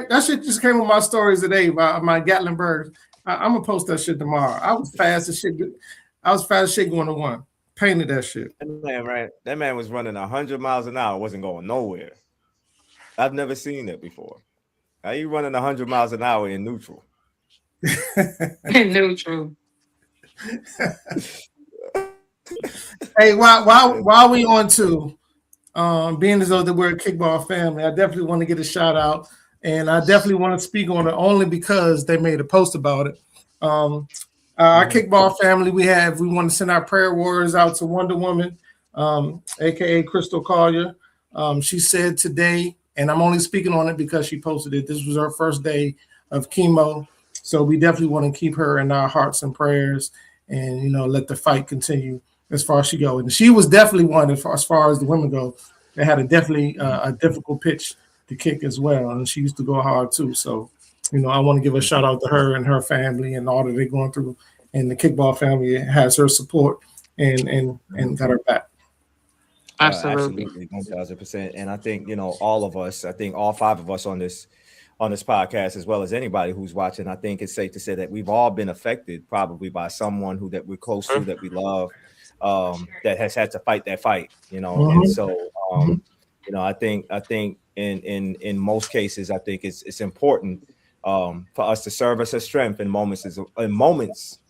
that shit just came with my stories today about my Gatlinburg. I'm gonna post that shit tomorrow. I was fast as shit going to one. Painted that shit. That man was running 100 miles an hour, wasn't going nowhere. I've never seen that before. How you running 100 miles an hour in neutral? Neutral. Hey, while we on to being as though that we're a kickball family, I definitely want to get a shout out, and I definitely want to speak on it only because they made a post about it. Our kickball family, we want to send our prayer warriors out to Wonder Woman, aka Crystal Collier. She said today, and I'm only speaking on it because she posted it. This was her first day of chemo, so we definitely want to keep her in our hearts and prayers, and let the fight continue as far as she goes. And she was definitely one as far as the women go. They had a difficult pitch to kick as well, and she used to go hard too. So, I want to give a shout out to her and her family and all that they're going through. And the kickball family has her support and got her back. Absolutely. 1,000%. And I think all of us. I think all five of us on this podcast, as well as anybody who's watching. I think it's safe to say that we've all been affected, probably by someone that we're close to, that we love, that has had to fight that fight. And so I think in most cases, I think it's important for us to serve us as strength in moments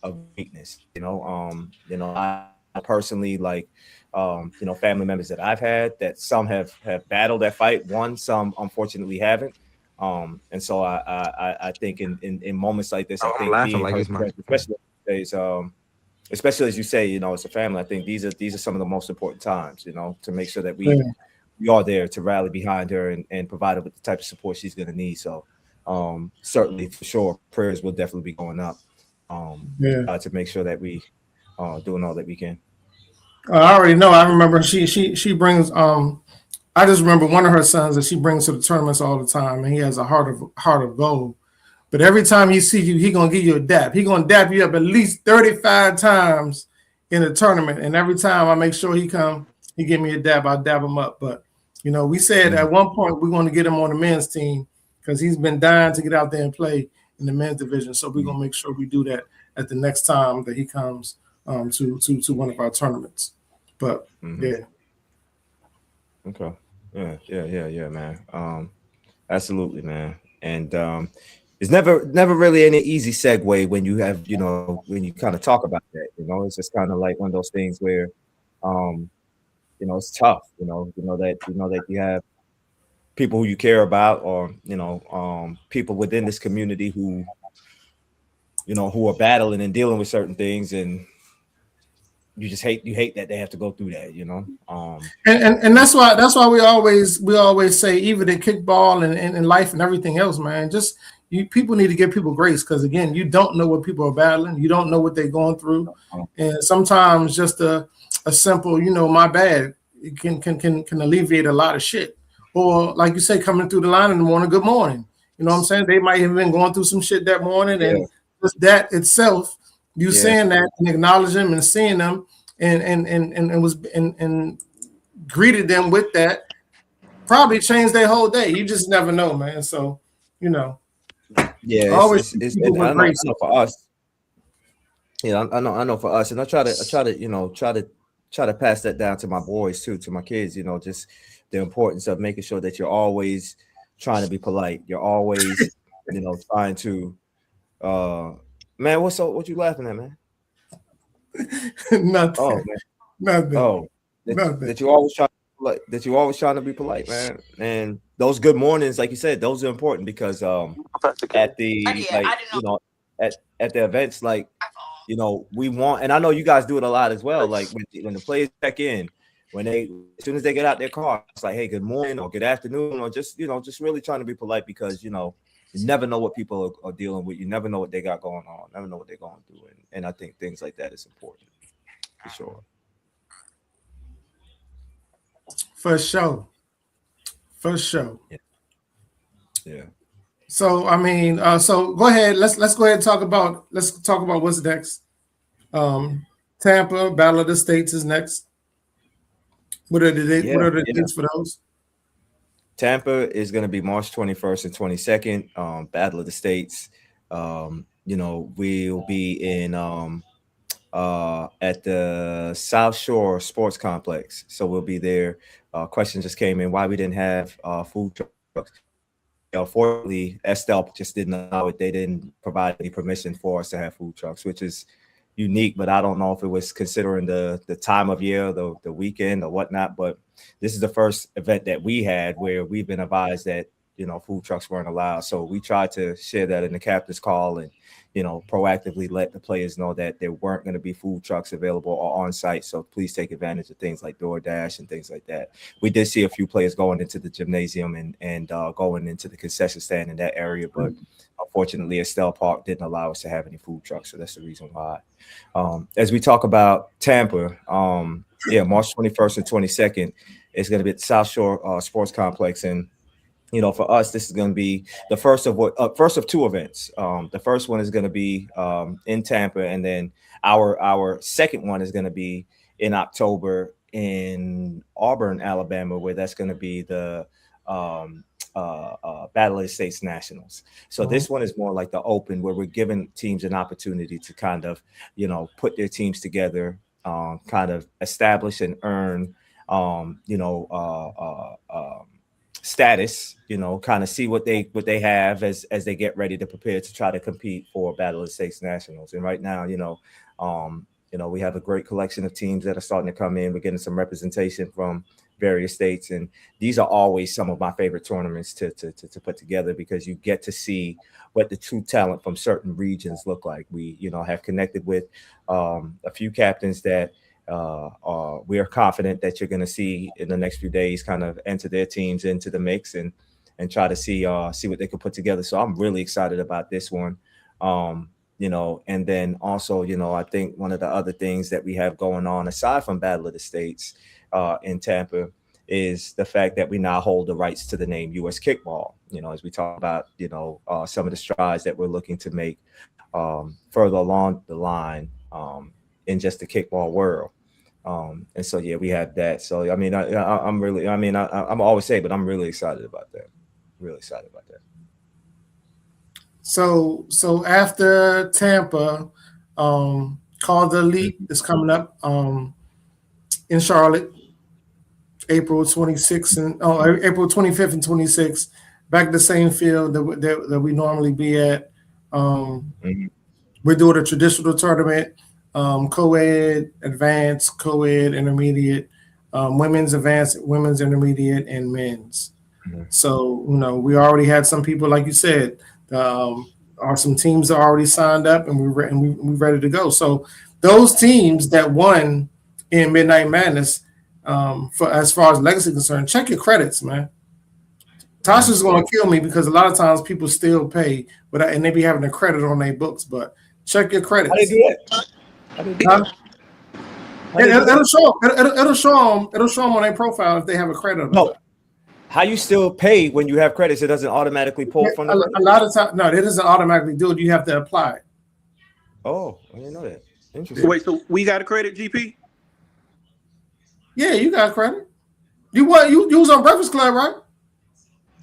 of weakness. I personally, like, family members that I've had, that some have battled that fight, some unfortunately haven't. And so I think in moments like this, I think being especially as you say, it's a family. I think these are some of the most important times, to make sure that we are there to rally behind her and provide her with the type of support she's going to need. So certainly, for sure, prayers will definitely be going up to make sure that we are doing all that we can. I already know. I remember she brings. I just remember one of her sons that she brings to the tournaments all the time, and he has a heart of gold. But every time he sees you, he gonna give you a dap. He gonna dap you up at least 35 times in the tournament, and every time I make sure he come, he give me a dap. I dap him up. But we said at one point we're going to get him on the men's team because he's been dying to get out there and play in the men's division. So we're gonna make sure we do that at the next time that he comes to one of our tournaments. But yeah. Okay. Yeah, man. Absolutely, man. And it's never really any easy segue when you have, when you kind of talk about that. It's just kind of like one of those things where, it's tough. That you have people who you care about, or people within this community who are battling and dealing with certain things, and you just hate that they have to go through that, you know. And that's why we always say, even in kickball and in life and everything else, man, just people need to give people grace, because again, you don't know what people are battling, you don't know what they're going through, and sometimes just a simple, my bad, it can alleviate a lot of shit. Or like you say, coming through the line in the morning, good morning. You know what I'm saying? They might have been going through some shit that morning, Yeah. and just that itself, you saying that and acknowledging them and seeing them and greeted them with that, probably changed their whole day. You just never know, man. So, Yeah, always it's people and with I know, grace. for us. Yeah, I know for us, and I try to try to pass that down to my boys too, to my kids. Just the importance of making sure that you're always trying to be polite. You're always, trying to. Man, what you laughing at, man? Nothing. Oh man, Nothing. oh Nothing. that you always that you always trying to be polite, man. And those good mornings, like you said, those are important because at the at the events, like we want, and I know you guys do it a lot as well. Like when the players check in, as soon as they get out their car, it's like, hey, good morning or good afternoon, or just really trying to be polite, because you never know what people are dealing with. You never know what they got going on. Never know what they're going through, and I think things like that is important for sure. For sure. Yeah. So I mean, so go ahead. Let's go ahead and talk about what's next. Tampa Battle of the States is next. What are the dates for those? Tampa is going to be March 21st and 22nd. Battle of the States. We'll be in at the South Shore Sports Complex, so we'll be there. Question just came in why we didn't have food trucks. Unfortunately, Estelle just didn't allow it. They didn't provide any permission for us to have food trucks, which is unique, but I don't know if it was considering the time of year, the weekend or whatnot. But this is the first event that we had where we've been advised that food trucks weren't allowed. So we tried to share that in the captain's call and proactively let the players know that there weren't going to be food trucks available or on site. So please take advantage of things like DoorDash and things like that. We did see a few players going into the gymnasium and going into the concession stand in that area, but unfortunately, Estelle Park didn't allow us to have any food trucks. So that's the reason why. As we talk about Tampa, March 21st and 22nd, it's going to be at the South Shore Sports Complex. And for us, this is going to be the first of two events. The first one is going to be in Tampa, and then our second one is going to be in October in Auburn, Alabama, where that's going to be the Battle of the States Nationals. So this one is more like the open, where we're giving teams an opportunity to kind of put their teams together, kind of establish and earn status, kind of see what they have as they get ready to prepare to try to compete for Battle of the States Nationals. And right now, we have a great collection of teams that are starting to come in. We're getting some representation from various states, and these are always some of my favorite tournaments to put together, because you get to see what the true talent from certain regions look like. We have connected with a few captains that we are confident that you're going to see in the next few days kind of enter their teams into the mix and try to see what they can put together. So I'm really excited about this one. And then also, I think one of the other things that we have going on aside from Battle of the States in Tampa is the fact that we now hold the rights to the name U.S. Kickball, as we talk about, some of the strides that we're looking to make further along the line in just the kickball world. And so, we have that. So, I mean, I'm always say, but I'm really excited about that. Really excited about that. So after Tampa, Call the Elite is coming up in Charlotte, April 26th and April 25th and 26th, back to the same field that we normally be at. We're doing a traditional tournament, co-ed, advanced, co-ed, intermediate, women's advanced, women's intermediate, and men's. So, we already had some people, like you said, are some teams that are already signed up, and we're ready to go. So those teams that won in Midnight Madness, for as far as legacy concerned, check your credits, man. Tasha's gonna kill me because a lot of times people still pay, and they be having a credit on their books. But check your credits. How they do that? How they do that? It'll show. It'll show them. It'll show them on their profile if they have a credit. No. How you still pay when you have credits? It doesn't automatically pull from a lot of times. No, it doesn't automatically do it. You have to apply it. Oh, I didn't know that. Interesting. Wait, so we got a credit, GP? Yeah, you got credit. You was on Breakfast Club, right?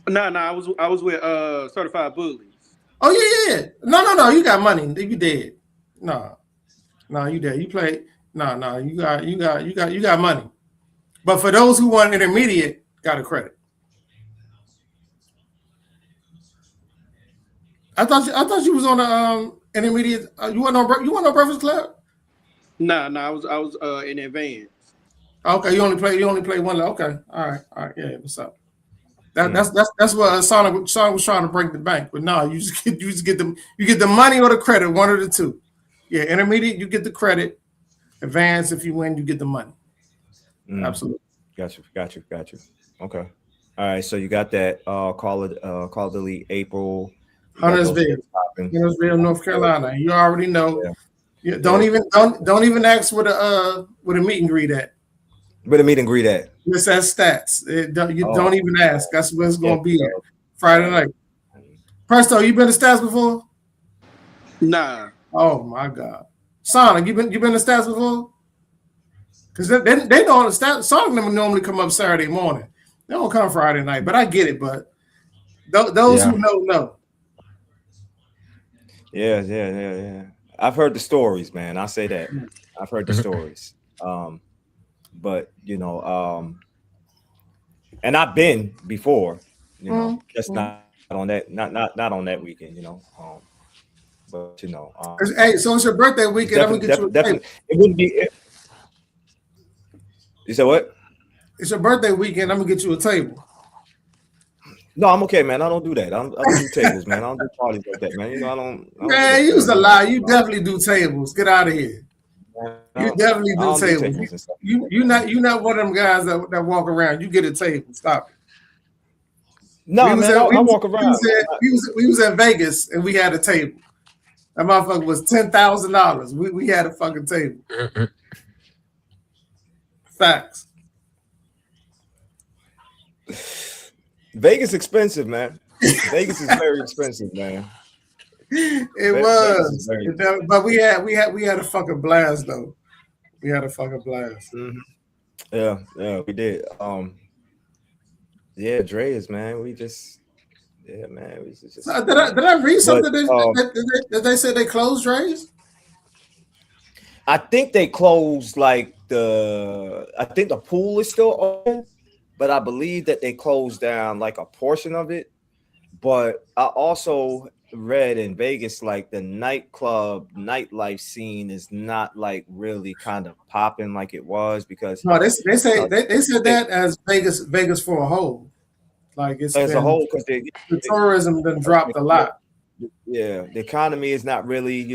No, I was with Certified Bullies. Oh yeah. No. You got money. You did. No, you did. You played. No. You got money. But for those who want intermediate, got a credit. I thought you was on the intermediate. You went on Breakfast Club. No, I was in advance. Okay, you only play one. Okay, all right, yeah. What's up? That's what Sonic was trying to break the bank, but no, you just get the money or the credit, one of the two. Yeah, intermediate you get the credit, advance if you win you get the money. Absolutely. Got you. Okay, all right. So you got that. Call it Elite April. Huntersville, North Carolina. You already know. Yeah. Don't even ask where the meet and greet at. Where the meet and greet at? It's at Stats. Don't even ask. That's where it's going to be at Friday night. Presto, you been to Stats before? Nah. Oh my God, Sonic, you been to Stats before? Because they know the Stats. Sonic never normally come up Saturday morning. They don't come Friday night. But I get it. But those who know. Yeah. I've heard the stories, man. I say that. I've heard the stories. But and I've been before, just not on that, not on that weekend, but hey, so it's your birthday weekend. I'm gonna get you a table. It wouldn't be. You said what? It's your birthday weekend. I'm gonna get you a table. No, I'm okay, man. I don't do that. I don't do tables, man. I don't do parties like that, man. I don't. Man, you was a lie. You definitely do tables. Get out of here. You definitely do tables. You not one of them guys that walk around. You get a table. Stop it. No, I walk around. We was in Vegas and we had a table. That motherfucker was $10,000. We had a fucking table. Facts. Vegas expensive, man. Vegas is very expensive, man. It was, but we had a fucking blast though. We had a fucking blast. Mm-hmm. Yeah, we did. Dre's, man. We just, man. We just. Did I read something that they said they closed Dre's? I think they closed I think the pool is still open, but I believe that they closed down like a portion of it. But I also read in Vegas, like the nightlife scene is not like really kind of popping like it was because they said that as Vegas for a whole, like it's as a whole because the tourism done dropped a lot. Yeah, the economy is not really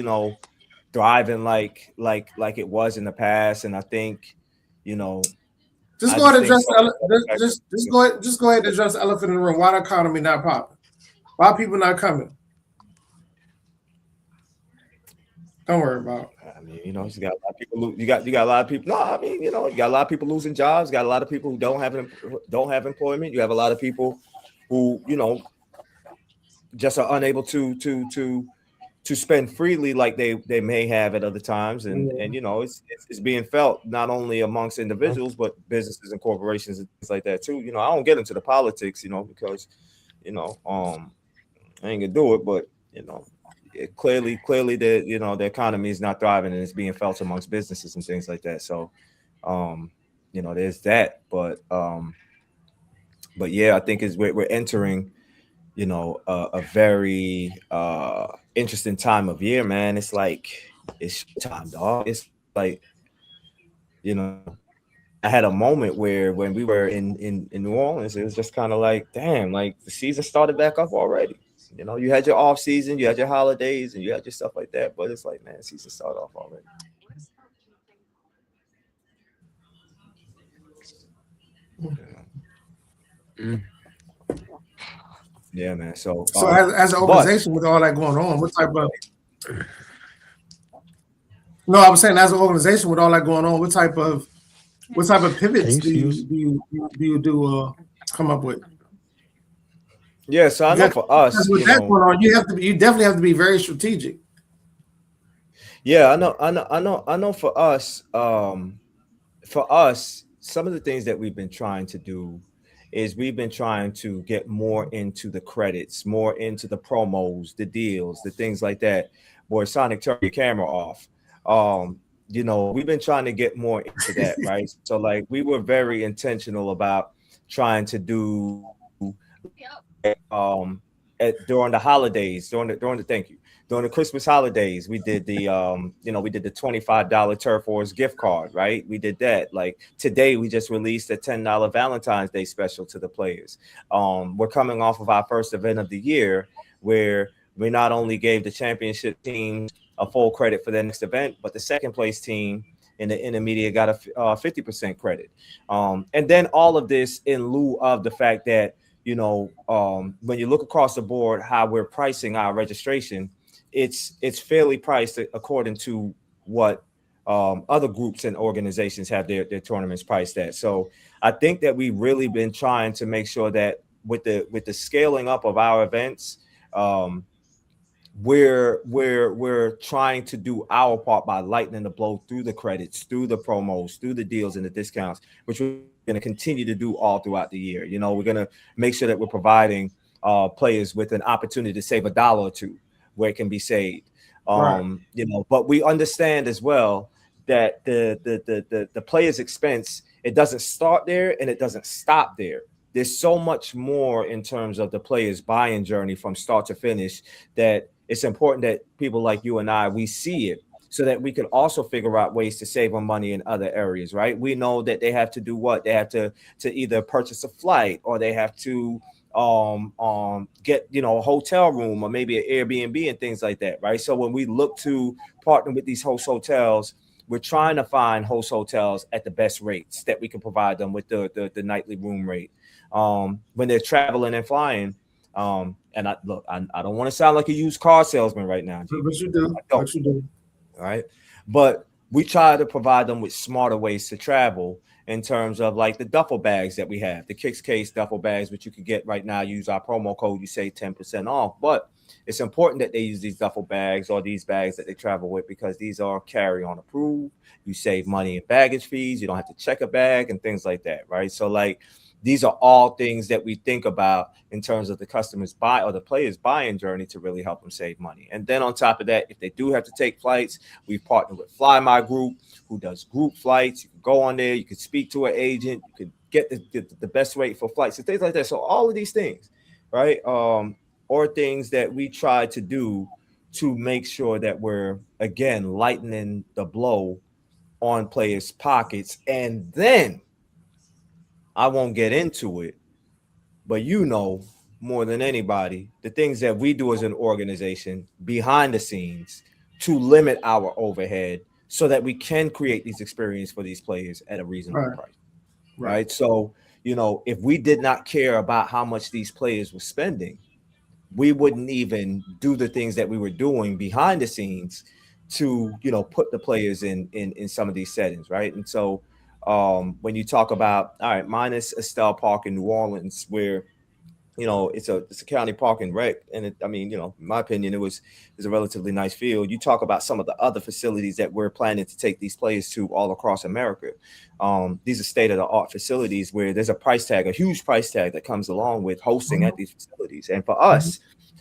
thriving like it was in the past, and I think just go ahead and address just go ahead and address the elephant in the room. Why the economy not popping? Why people not coming? Don't worry about it. I mean, you got a lot of people. You got a lot of people. No, I mean, you got a lot of people losing jobs. You got a lot of people who don't have employment. You have a lot of people who just are unable to spend freely like they may have at other times, and it's being felt not only amongst individuals but businesses and corporations and things like that too. I don't get into the politics, because I ain't gonna do it, but clearly the economy is not thriving and it's being felt amongst businesses and things like that. So there's that, but yeah, I think we're entering a very interesting time of year, man. It's like it's time, dog. It's like I had a moment where when we were in New Orleans, it was just kind of like, damn, like the season started back up already. You had your off season, you had your holidays, and you had your stuff like that. But it's like, man, season started off already. Mm. Yeah, man. So, So as an but organization with all that going on, what type of no, I was saying as an organization with all that going on, what type of pivots Thanks, use. come up with? yeah, so I know Because for us, with that going on, you definitely have to be very strategic. yeah, I know for us, some of the things that we've been trying to do is we've been trying to get more into the credits, more into the promos, the deals, the things like that. Boy, Sonic, turn your camera off. We've been trying to get more into that, right? So like we were very intentional about trying to do during the holidays, during the thank you, during the Christmas holidays, we did we did the $25 Turf Wars gift card, right? We did that. Like today, we just released a $10 Valentine's Day special to the players. We're coming off of our first event of the year where we not only gave the championship teams a full credit for their next event, but the second place team in the intermediate got a 50% credit. And then all of this in lieu of the fact that when you look across the board, how we're pricing our registration, it's fairly priced according to what other groups and organizations have their tournaments priced at. So I think that we've really been trying to make sure that with the scaling up of our events, we're trying to do our part by lightening the blow through the credits, through the promos, through the deals and the discounts, which we're going to continue to do all throughout the year. We're going to make sure that we're providing players with an opportunity to save $1 or $2 where it can be saved. Right. But we understand as well that the player's expense, it doesn't start there and it doesn't stop there. There's so much more in terms of the player's buying journey from start to finish that it's important that people like you and I, we see it so that we can also figure out ways to save on money in other areas, right? We know that they have to do what? They have to either purchase a flight or they have to get a hotel room or maybe an Airbnb and things like that, right? So when we look to partner with these host hotels, we're trying to find host hotels at the best rates that we can provide them with the nightly room rate. When they're traveling and flying. And I don't want to sound like a used car salesman right now, G. But you do. But you do. All right. But we try to provide them with smarter ways to travel in terms of like the duffel bags that we have, the Kicks Case duffel bags, which you can get right now. Use our promo code, you save 10% off. But it's important that they use these duffel bags or these bags that they travel with because these are carry-on approved. You save money in baggage fees. You don't have to check a bag and things like that, right? So like these are all things that we think about in terms of the customer's buy or the player's buying journey to really help them save money. And then on top of that, if they do have to take flights, we've partnered with Fly My Group, who does group flights. You can go on there, you can speak to an agent, you can get the best rate for flights and things like that. So all of these things, right, are things that we try to do to make sure that we're, again, lightening the blow on players' pockets. And then I won't get into it, but more than anybody, the things that we do as an organization behind the scenes to limit our overhead so that we can create these experiences for these players at a reasonable price. Right. So, if we did not care about how much these players were spending, we wouldn't even do the things that we were doing behind the scenes to, put the players in some of these settings. Right. And so, when you talk about, all right, minus Estelle Park in New Orleans, where it's a county park and rec, and in my opinion, it's a relatively nice field. You talk about some of the other facilities that we're planning to take these players to all across America. These are state-of-the-art facilities where there's a price tag, a huge price tag that comes along with hosting at these facilities. And for us,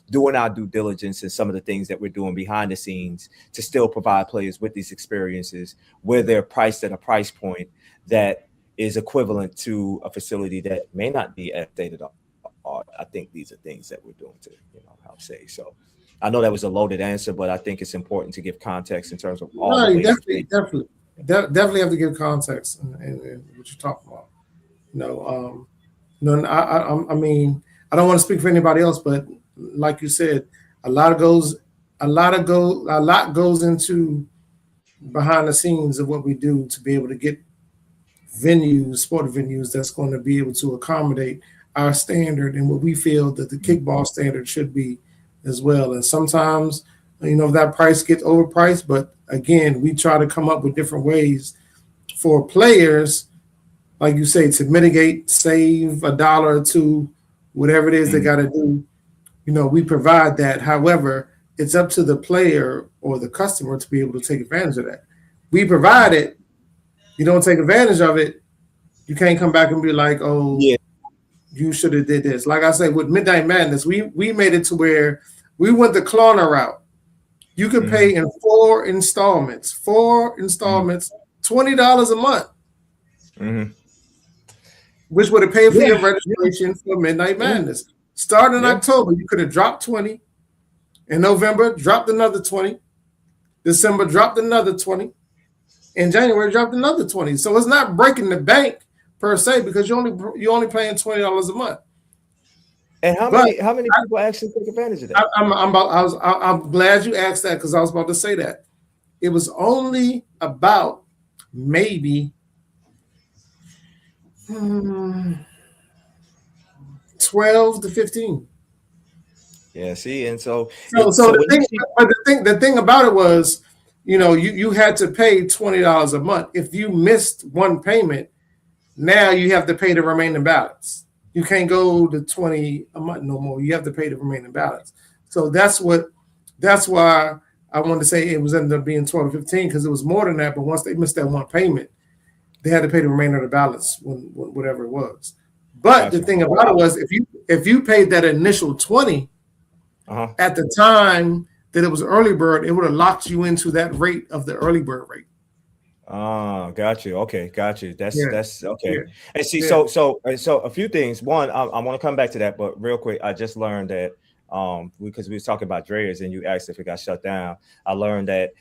doing our due diligence and some of the things that we're doing behind the scenes to still provide players with these experiences where they're priced at a price point that is equivalent to a facility that may not be at state-of-the-art. I think these are things that we're doing to, help save. So I know that was a loaded answer, but I think it's important to give context in terms of all. No, you definitely have to give context in what you're talking about. I mean, I don't want to speak for anybody else, but like you said, a lot goes into behind the scenes of what we do to be able to get venues, sport venues, that's going to be able to accommodate our standard and what we feel that the kickball standard should be as well. And sometimes, that price gets overpriced, but again, we try to come up with different ways for players, like you say, to mitigate, save a dollar or two, whatever it is they got to do. We provide that. However, it's up to the player or the customer to be able to take advantage of that. We provide it. You don't take advantage of it, you can't come back and be like, oh, Yeah. you should have did this. Like I said, with Midnight Madness, we made it to where we went the Klarna route. You could pay in 4 installments, $20 a month, which would have paid for your registration for Midnight Madness. Starting in October, you could have dropped 20. In November, dropped another 20. December, dropped another 20. In January, dropped another 20. So it's not breaking the bank per se, because you're only paying $20 a month. And how many people actually take advantage of that? I'm glad you asked that, because I was about to say that. It was only about maybe 12 to 15. Yeah, see, and so the thing about it was, you had to pay $20 a month. If you missed one payment, now you have to pay the remaining balance. You can't go to 20 a month no more. You have to pay the remaining balance. So that's why I wanted to say it was ended up being 12 to 15, because it was more than that. But once they missed that one payment, they had to pay the remainder of the balance, whatever it was. But the thing about it was, if you paid that initial 20 at the time that it was early bird, it would have locked you into that rate of the early bird rate. Oh, got you. Okay, got you. That's okay. Yeah. And see, so a few things. One, I want to come back to that, but real quick, I just learned that because we was talking about Dre's and you asked if it got shut down. I learned that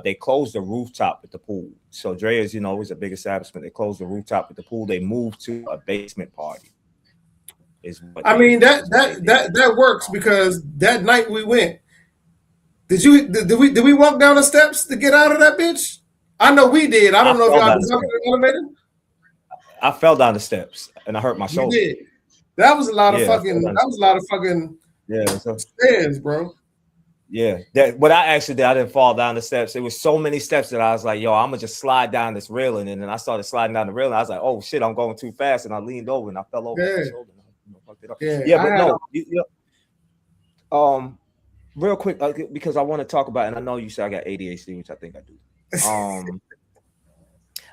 they closed the rooftop at the pool. So Dre's, was a big establishment. They closed the rooftop at the pool. They moved to a basement party. That works, because that night we went. Did we walk down the steps to get out of that bitch? I know we did. I don't know if y'all was up in the elevator. I fell down the steps and I hurt my shoulder. You did. That was a lot of fucking stairs, bro. Yeah. What I actually did, I didn't fall down the steps. It was so many steps that I was like, yo, I'm gonna just slide down this railing. And then I started sliding down the railing. I was like, oh shit, I'm going too fast. And I leaned over and I fell over my shoulder. Real quick, because I want to talk about, and I know you said I got ADHD, which I think I do.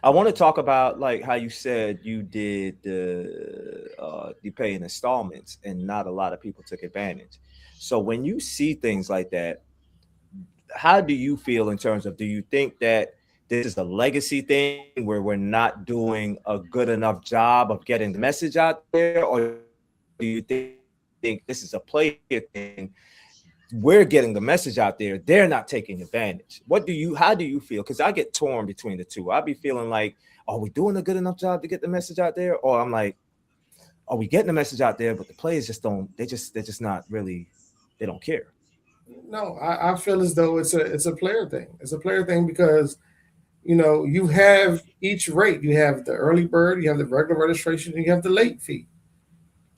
I want to talk about like how you said you did you pay in installments and not a lot of people took advantage. So when you see things like that, how do you feel in terms of, do you think that this is a legacy thing where we're not doing a good enough job of getting the message out there, or do you think this is a player thing? We're getting the message out there, they're not taking advantage. How do you feel? Because I get torn between the two. I'd be feeling like, are we doing a good enough job to get the message out there? Or I'm like, are we getting the message out there, but the players just don't, they're just not really, they don't care. No, I feel as though it's a player thing. It's a player thing because, you have each rate. You have the early bird, you have the regular registration, and you have the late fee.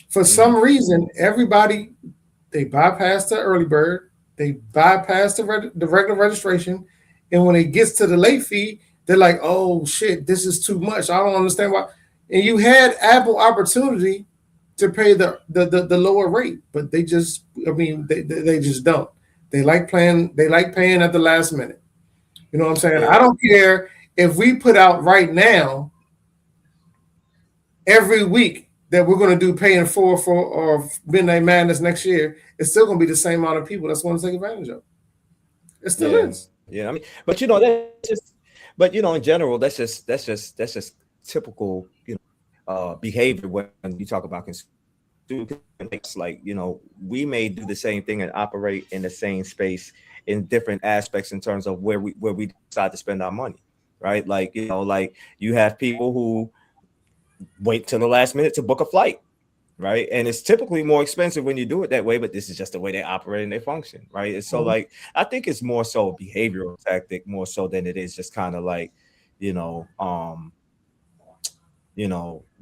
For some reason, everybody, they bypass the early bird, they bypass the regular registration, and when it gets to the late fee, they're like, "Oh shit, this is too much. I don't understand why." And you had ample opportunity to pay the lower rate, but they just, they just don't. They like paying at the last minute. You know what I'm saying? I don't care if we put out right now every week that we're going to do paying for Midnight Madness next year. It's still going to be the same amount of people that's going to take advantage of. It still is. Yeah, but that's just. But in general, that's just typical behavior when you talk about consumers. Like we may do the same thing and operate in the same space in different aspects in terms of where we decide to spend our money, right? Like you have people who wait till the last minute to book a flight, right? And it's typically more expensive when you do it that way, but this is just the way they operate and they function, right? And so I think it's more so a behavioral tactic more so than it is just kind of like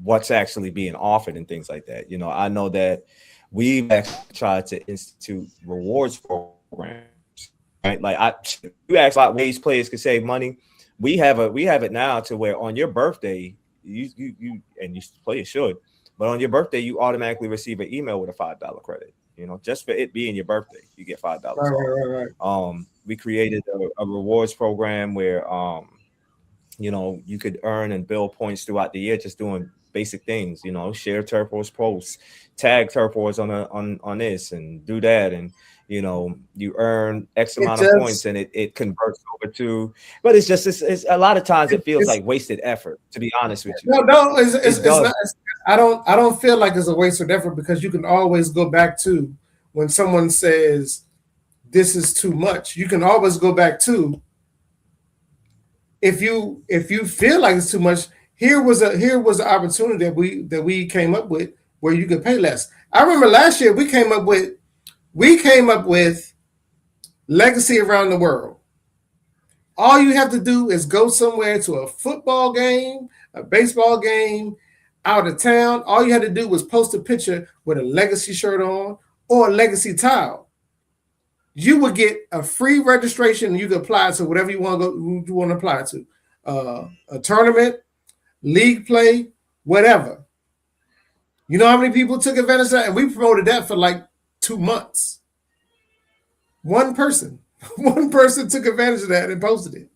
what's actually being offered and things like that. I know that we've actually tried to institute rewards programs, right? Like you ask about ways players can save money. We have it now to where on your birthday, you and you players should, but on your birthday you automatically receive an email with a $5 credit. Just for it being your birthday, you get $5 off. We created a rewards program where you could earn and build points throughout the year just doing basic things, share Turf posts, tag Turf on this and do that. And, you earn X amount of points and it converts over to, but it's a lot of times it feels like wasted effort, to be honest with you. No, it's not. I don't feel like it's a wasted effort because you can always go back to when someone says this is too much. You can always go back to if you feel like it's too much. Here was the opportunity that we came up with where you could pay less. I remember last year we came up with Legacy Around the World. All you have to do is go somewhere to a football game, a baseball game, out of town. All you had to do was post a picture with a Legacy shirt on or a Legacy towel. You would get a free registration and you could apply to whatever you want to apply to. A tournament, league play, whatever. You know how many people took advantage of that? And we promoted that for like 2 months. One person took advantage of that and posted it.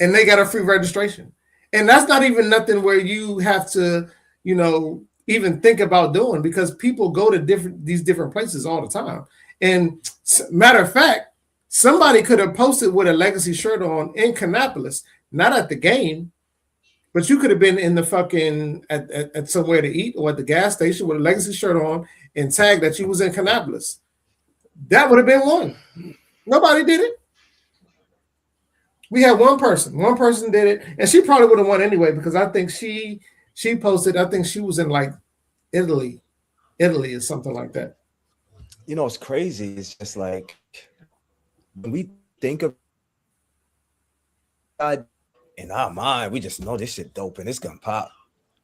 And they got a free registration. And that's not even nothing where you have to, even think about doing, because people go to these different places all the time. And matter of fact, somebody could have posted with a Legacy shirt on in Kannapolis, not at the game, but you could have been in the fucking at somewhere to eat or at the gas station with a Legacy shirt on and tagged that you was in Kannapolis. That would have been one. Nobody did it. We had one person. One person did it, and she probably would have won anyway because I think she posted. I think she was in like Italy or something like that. It's crazy. It's just like when we think of God in our mind, we just know this shit dope and it's gonna pop.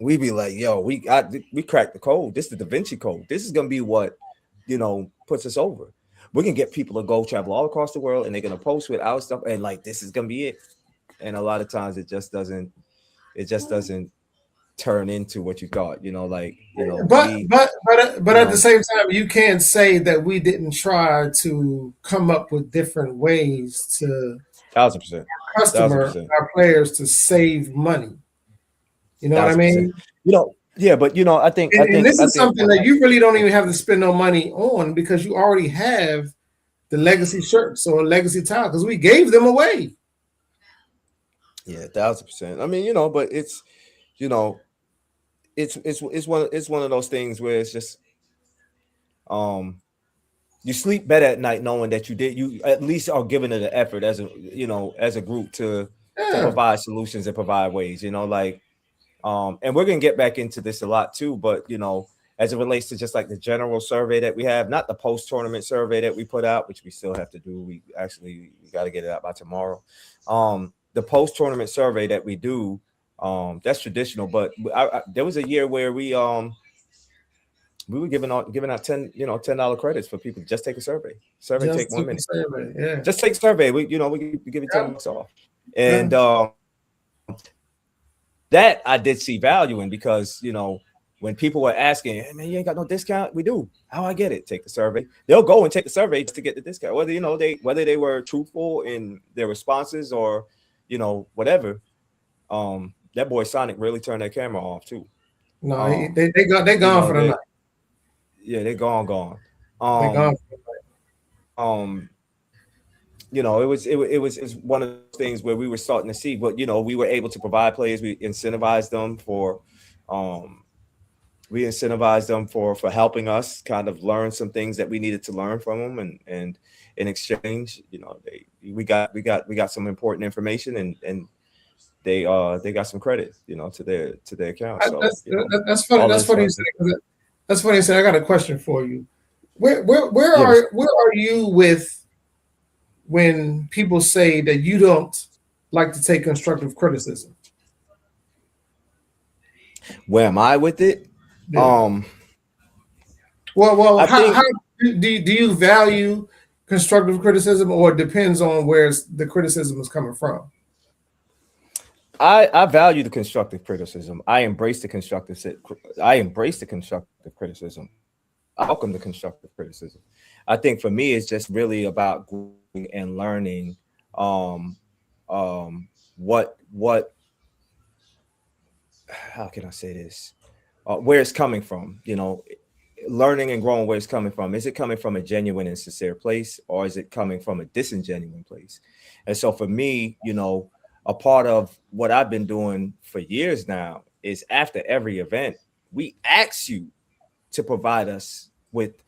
We be like, yo, we cracked the code. This is the Da Vinci Code. This is gonna be what puts us over. We can get people to go travel all across the world and they're gonna post with our stuff and like this is gonna be it. And a lot of times it just doesn't turn into what you thought, But at the same time, you can't say that we didn't try to come up with different ways to 1,000%. Our players to save money. You know 1,000%. What I mean? Yeah, but I think this is something that you really don't even have to spend no money on because you already have the Legacy shirts or Legacy towel because we gave them away. Yeah, 1,000%. I mean, but it's it's one of those things where it's just you sleep better at night knowing that you at least are giving it an effort as a group to provide solutions and provide ways, and we're gonna get back into this a lot too, but as it relates to just like the general survey that we have, not the post-tournament survey that we put out, which we still have to do. We got to get it out by tomorrow. The post-tournament survey that we do, that's traditional, but there was a year where we were giving out $10 credits for people to just take a survey. Take 1 minute. Yeah. Just take a survey. We give you $10 off. And that I did see value in because when people were asking, hey man, you ain't got no discount, we do. How I get it? Take the survey. They'll go and take the survey just to get the discount. Whether they were truthful in their responses or whatever. That boy Sonic really turned that camera off too. No, they gone for the night. Yeah, they're gone. They're gone for the night. It was one of those things where we were starting to see, but we were able to provide players. We incentivized them for helping us kind of learn some things that we needed to learn from them, and in exchange, we got some important information, and they got some credit, to their account. So, that's funny. That's funny. That's funny. I got a question for you. Where are you with when people say that you don't like to take constructive criticism? Where am I with it? Yeah. Um, Well, I how think do you value constructive criticism, or it depends on where the criticism is coming from? I value the constructive criticism. I embrace the constructive criticism. I welcome the constructive criticism. I think for me, it's just really about growing and learning um, what how can I say this? Where it's coming from, learning and growing where it's coming from. Is it coming from a genuine and sincere place, or is it coming from a disingenuine place? And so for me, a part of what I've been doing for years now is after every event, we ask you to provide us with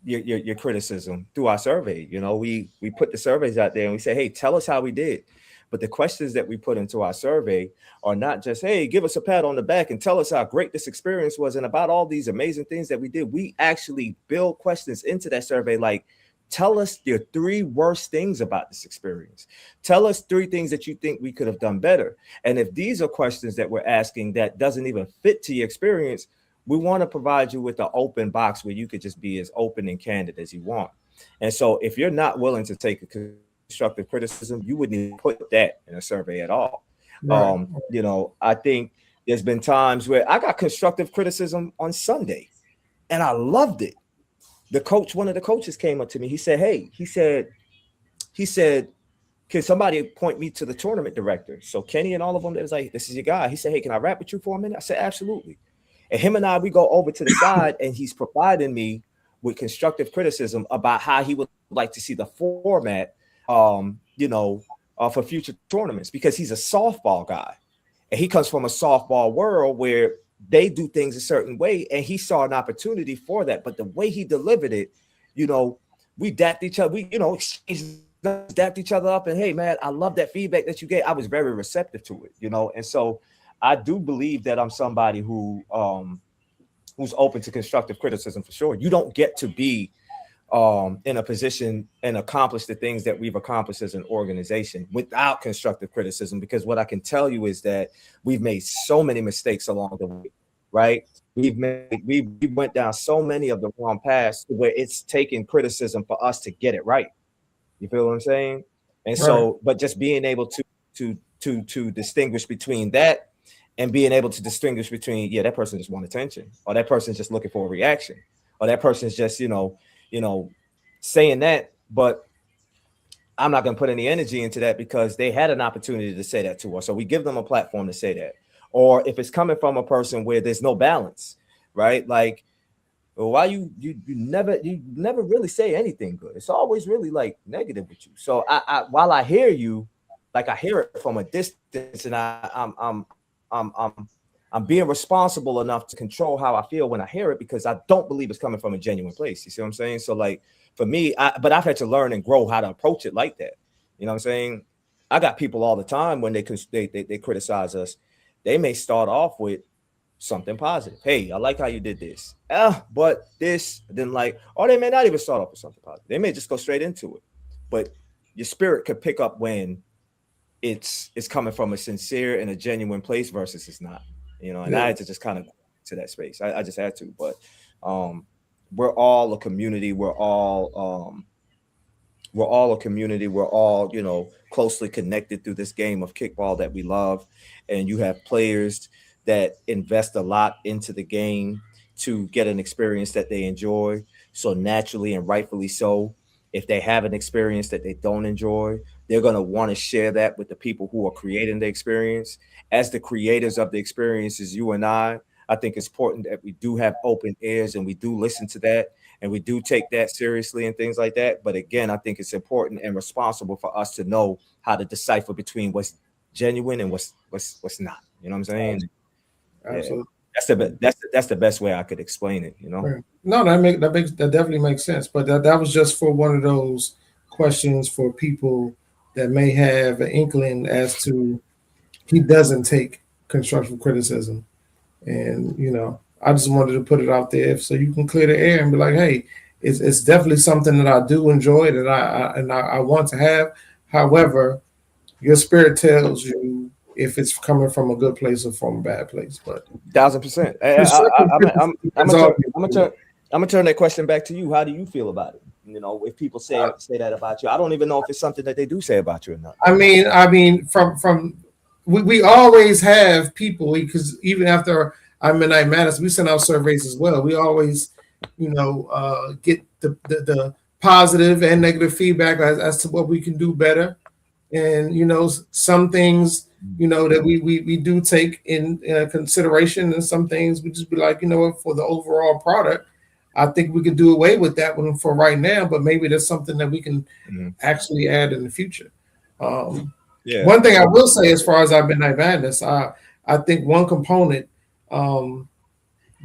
your criticism through our survey. We put the surveys out there and we say, hey, tell us how we did. But the questions that we put into our survey are not just, hey, give us a pat on the back and tell us how great this experience was and about all these amazing things that we did. We actually build questions into that survey like, tell us your 3 worst things about this experience. Tell us 3 things that you think we could have done better. And if these are questions that we're asking that doesn't even fit to your experience, we want to provide you with an open box where you could just be as open and candid as you want. And so if you're not willing to take a constructive criticism, you wouldn't even put that in a survey at all. Right. I think there's been times where I got constructive criticism on Sunday and I loved it. One of the coaches came up to me. He said, hey, he said, can somebody point me to the tournament director? So Kenny and all of them, they was like, this is your guy. He said, hey, can I rap with you for a minute? I said, absolutely. And him and I, we go over to the side and he's providing me with constructive criticism about how he would like to see the format, for future tournaments, because he's a softball guy and he comes from a softball world where they do things a certain way. And he saw an opportunity for that. But the way he delivered it, we dapped each other, dapped each other up and, hey, man, I love that feedback that you gave. I was very receptive to it, and so I do believe that I'm somebody who's open to constructive criticism for sure. You don't get to be in a position and accomplish the things that we've accomplished as an organization without constructive criticism, because what I can tell you is that we've made so many mistakes along the way, right? We went down so many of the wrong paths where it's taken criticism for us to get it right. You feel what I'm saying? And so, but just being able to distinguish between that and being able to distinguish between, yeah, that person just want attention, or that person's just looking for a reaction, or that person's just, saying that, but I'm not going to put any energy into that because they had an opportunity to say that to us. So we give them a platform to say that. Or if it's coming from a person where there's no balance, right? Like, why you never really say anything good. It's always really like negative with you. So I while I hear you, like I hear it from a distance, and I'm being responsible enough to control how I feel when I hear it, because I don't believe it's coming from a genuine place. You see what I'm saying? So like for me, but I've had to learn and grow how to approach it like that. You know what I'm saying? I got people all the time when they criticize us. They may start off with something positive. Hey, I like how you did this. But this, then like, or they may not even start off with something positive. They may just go straight into it. But your spirit could pick up when it's coming from a sincere and a genuine place versus it's not. And I had to just kind of go to that space. I just had to. But we're all a community. We're all a community. We're all, closely connected through this game of kickball that we love. And you have players that invest a lot into the game to get an experience that they enjoy. So naturally and rightfully so, if they have an experience that they don't enjoy, they're going to want to share that with the people who are creating the experience. As the creators of the experiences, you and I think it's important that we do have open ears and we do listen to that and we do take that seriously and things like that. But again, I think it's important and responsible for us to know how to decipher between what's genuine and what's not. You know what I'm saying? Absolutely. Yeah. That's the best way I could explain it. Right. No, that definitely makes sense. But that was just for one of those questions for people that may have an inkling as to he doesn't take constructive criticism. And, I just wanted to put it out there so you can clear the air and be like, hey, it's definitely something that I do enjoy, that I want to have. However, your spirit tells you if it's coming from a good place or from a bad place. But 1,000%. I'm gonna turn that question back to you. How do you feel about it? You know, if people say that about you, I don't even know if it's something that they do say about you or not. I mean, from we always have people, because even after our Midnight Madness, we send out surveys as well. We always, get the positive and negative feedback as to what we can do better. And some things that we do take in consideration, and some things we just be like, for the overall product, I think we could do away with that one for right now, but maybe there's something that we can actually add in the future. One thing I will say, as far as our Midnight Madness, I think one component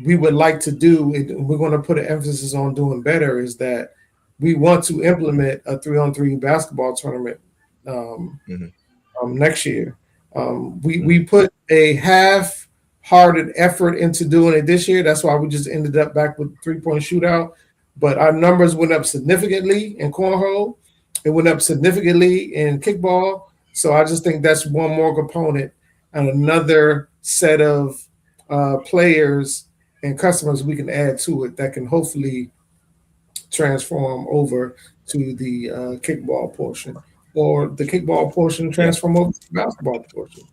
we would like to do, and we're going to put an emphasis on doing better, is that we want to implement a 3-on-3 basketball tournament next year. We put a half-hearted effort into doing it this year. That's why we just ended up back with 3-point shootout. But our numbers went up significantly in cornhole. It went up significantly in kickball. So I just think that's one more component and another set of players and customers we can add to it that can hopefully transform over to the kickball portion, or the kickball portion transform over to the basketball portion.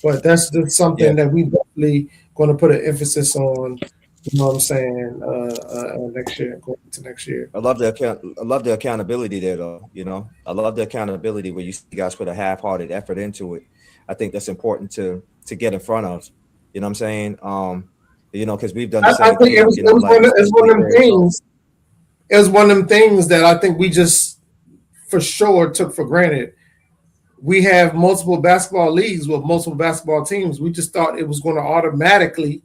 But that's just something that we definitely going to put an emphasis on. You know what I'm saying? Next year, going into next year. I love the accountability there, though. I love the accountability where you guys put a half-hearted effort into it. I think that's important to get in front of. You know what I'm saying? Because we've done the same I think thing. It was one of them things. It was one of them things that I think we just for sure took for granted. We have multiple basketball leagues with multiple basketball teams. We just thought it was going to automatically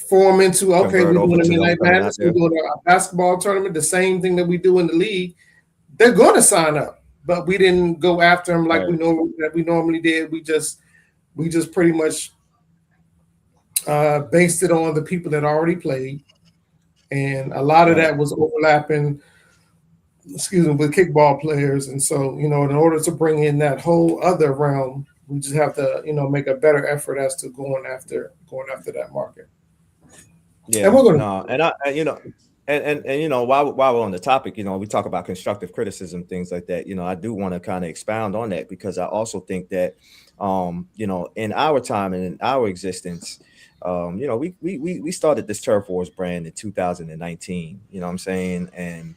form into, okay, we're doing a Midnight Madness, we're doing a basketball tournament, the same thing that we do in the league. They're going to sign up, but we didn't go after them like we normally did. We just pretty much based it on the people that already played, and a lot of that was overlapping, with kickball players. And so, in order to bring in that whole other realm, we just have to, make a better effort as to going after that market. Yeah, and we're gonna, while we're on the topic, we talk about constructive criticism, things like that. I do want to kind of expound on that, because I also think that, in our time and in our existence, we started this Turf Wars brand in 2019. You know what I'm saying? And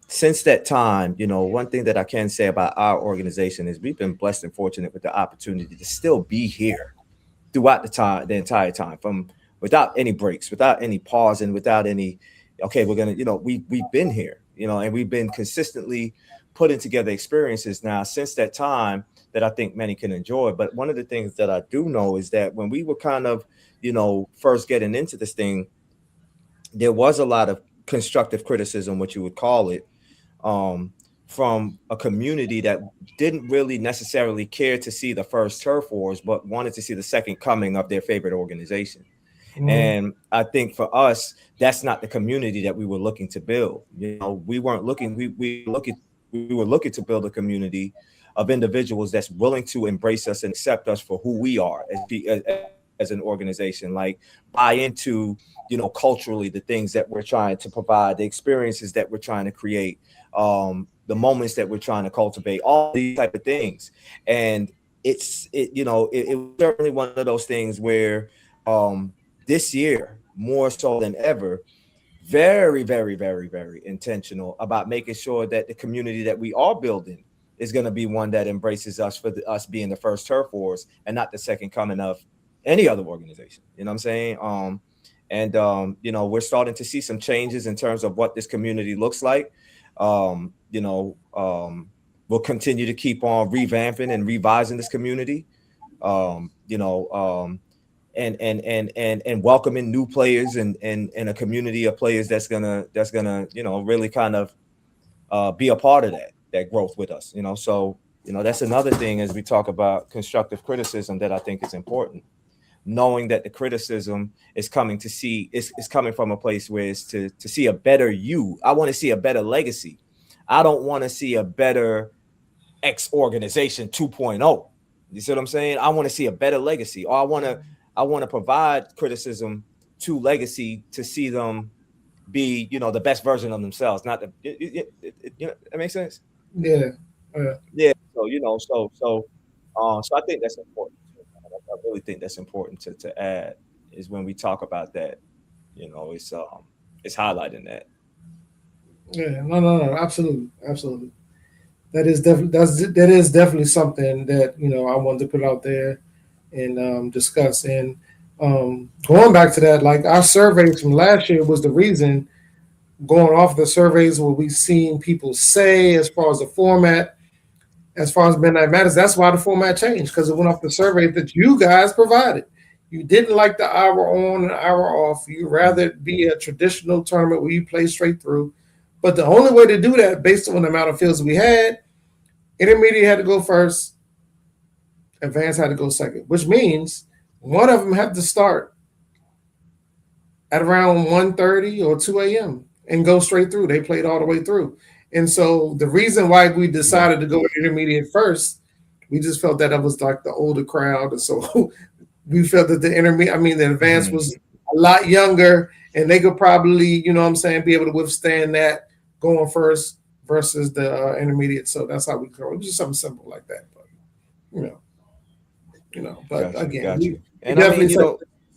since that time, one thing that I can say about our organization is we've been blessed and fortunate with the opportunity to still be here throughout the entire time, from without any breaks, without any pause, and without any, okay, we're going to, we've been here, and we've been consistently putting together experiences now since that time that I think many can enjoy. But one of the things that I do know is that when we were kind of, first getting into this thing, there was a lot of constructive criticism, what you would call it, from a community that didn't really necessarily care to see the first Turf Wars, but wanted to see the second coming of their favorite organization. And I think for us, that's not the community that we were looking to build. We weren't looking. We were looking to build a community of individuals that's willing to embrace us and accept us for who we are as an organization. Like, buy into, culturally, the things that we're trying to provide, the experiences that we're trying to create, the moments that we're trying to cultivate, all these type of things. And it was certainly one of those things where, this year, more so than ever, very, very, very, very intentional about making sure that the community that we are building is going to be one that embraces us for us being the first Turf Wars and not the second coming of any other organization. You know what I'm saying? We're starting to see some changes in terms of what this community looks like. We'll continue to keep on revamping and revising this community. And welcoming new players and a community of players that's gonna really kind of be a part of that growth with us. So that's another thing as we talk about constructive criticism that I think is important. Knowing that the criticism is coming from a place where it's to see a better you. I want to see a better legacy. I don't want to see a better X organization 2.0. You see what I'm saying? I want to see a better legacy, or I want to provide criticism to legacy to see them be, the best version of themselves. Not the, that makes sense. Yeah. Yeah. So so I think that's important. I really think that's important to add is when we talk about that. It's highlighting that. Yeah. No. Absolutely. Absolutely. That is definitely something that I wanted to put out there and discuss. And going back to that, like our surveys from last year was the reason. Going off the surveys, what we've seen people say as far as the format, as far as Midnight Matters, that's why the format changed, because it went off the survey that you guys provided. You didn't like the hour on and hour off. You rather be a traditional tournament where you play straight through. But the only way to do that, based on the amount of fields we had, intermediate had to go first, advanced had to go second, which means one of them had to start at around 1:30 or 2 a.m. and go straight through. They played all the way through. And so the reason why we decided to go with intermediate first, we just felt that was like the older crowd. And so we felt that the advanced was a lot younger, and they could probably, be able to withstand that going first versus the intermediate. So that's how we go. Just something simple like that. But, but again, we definitely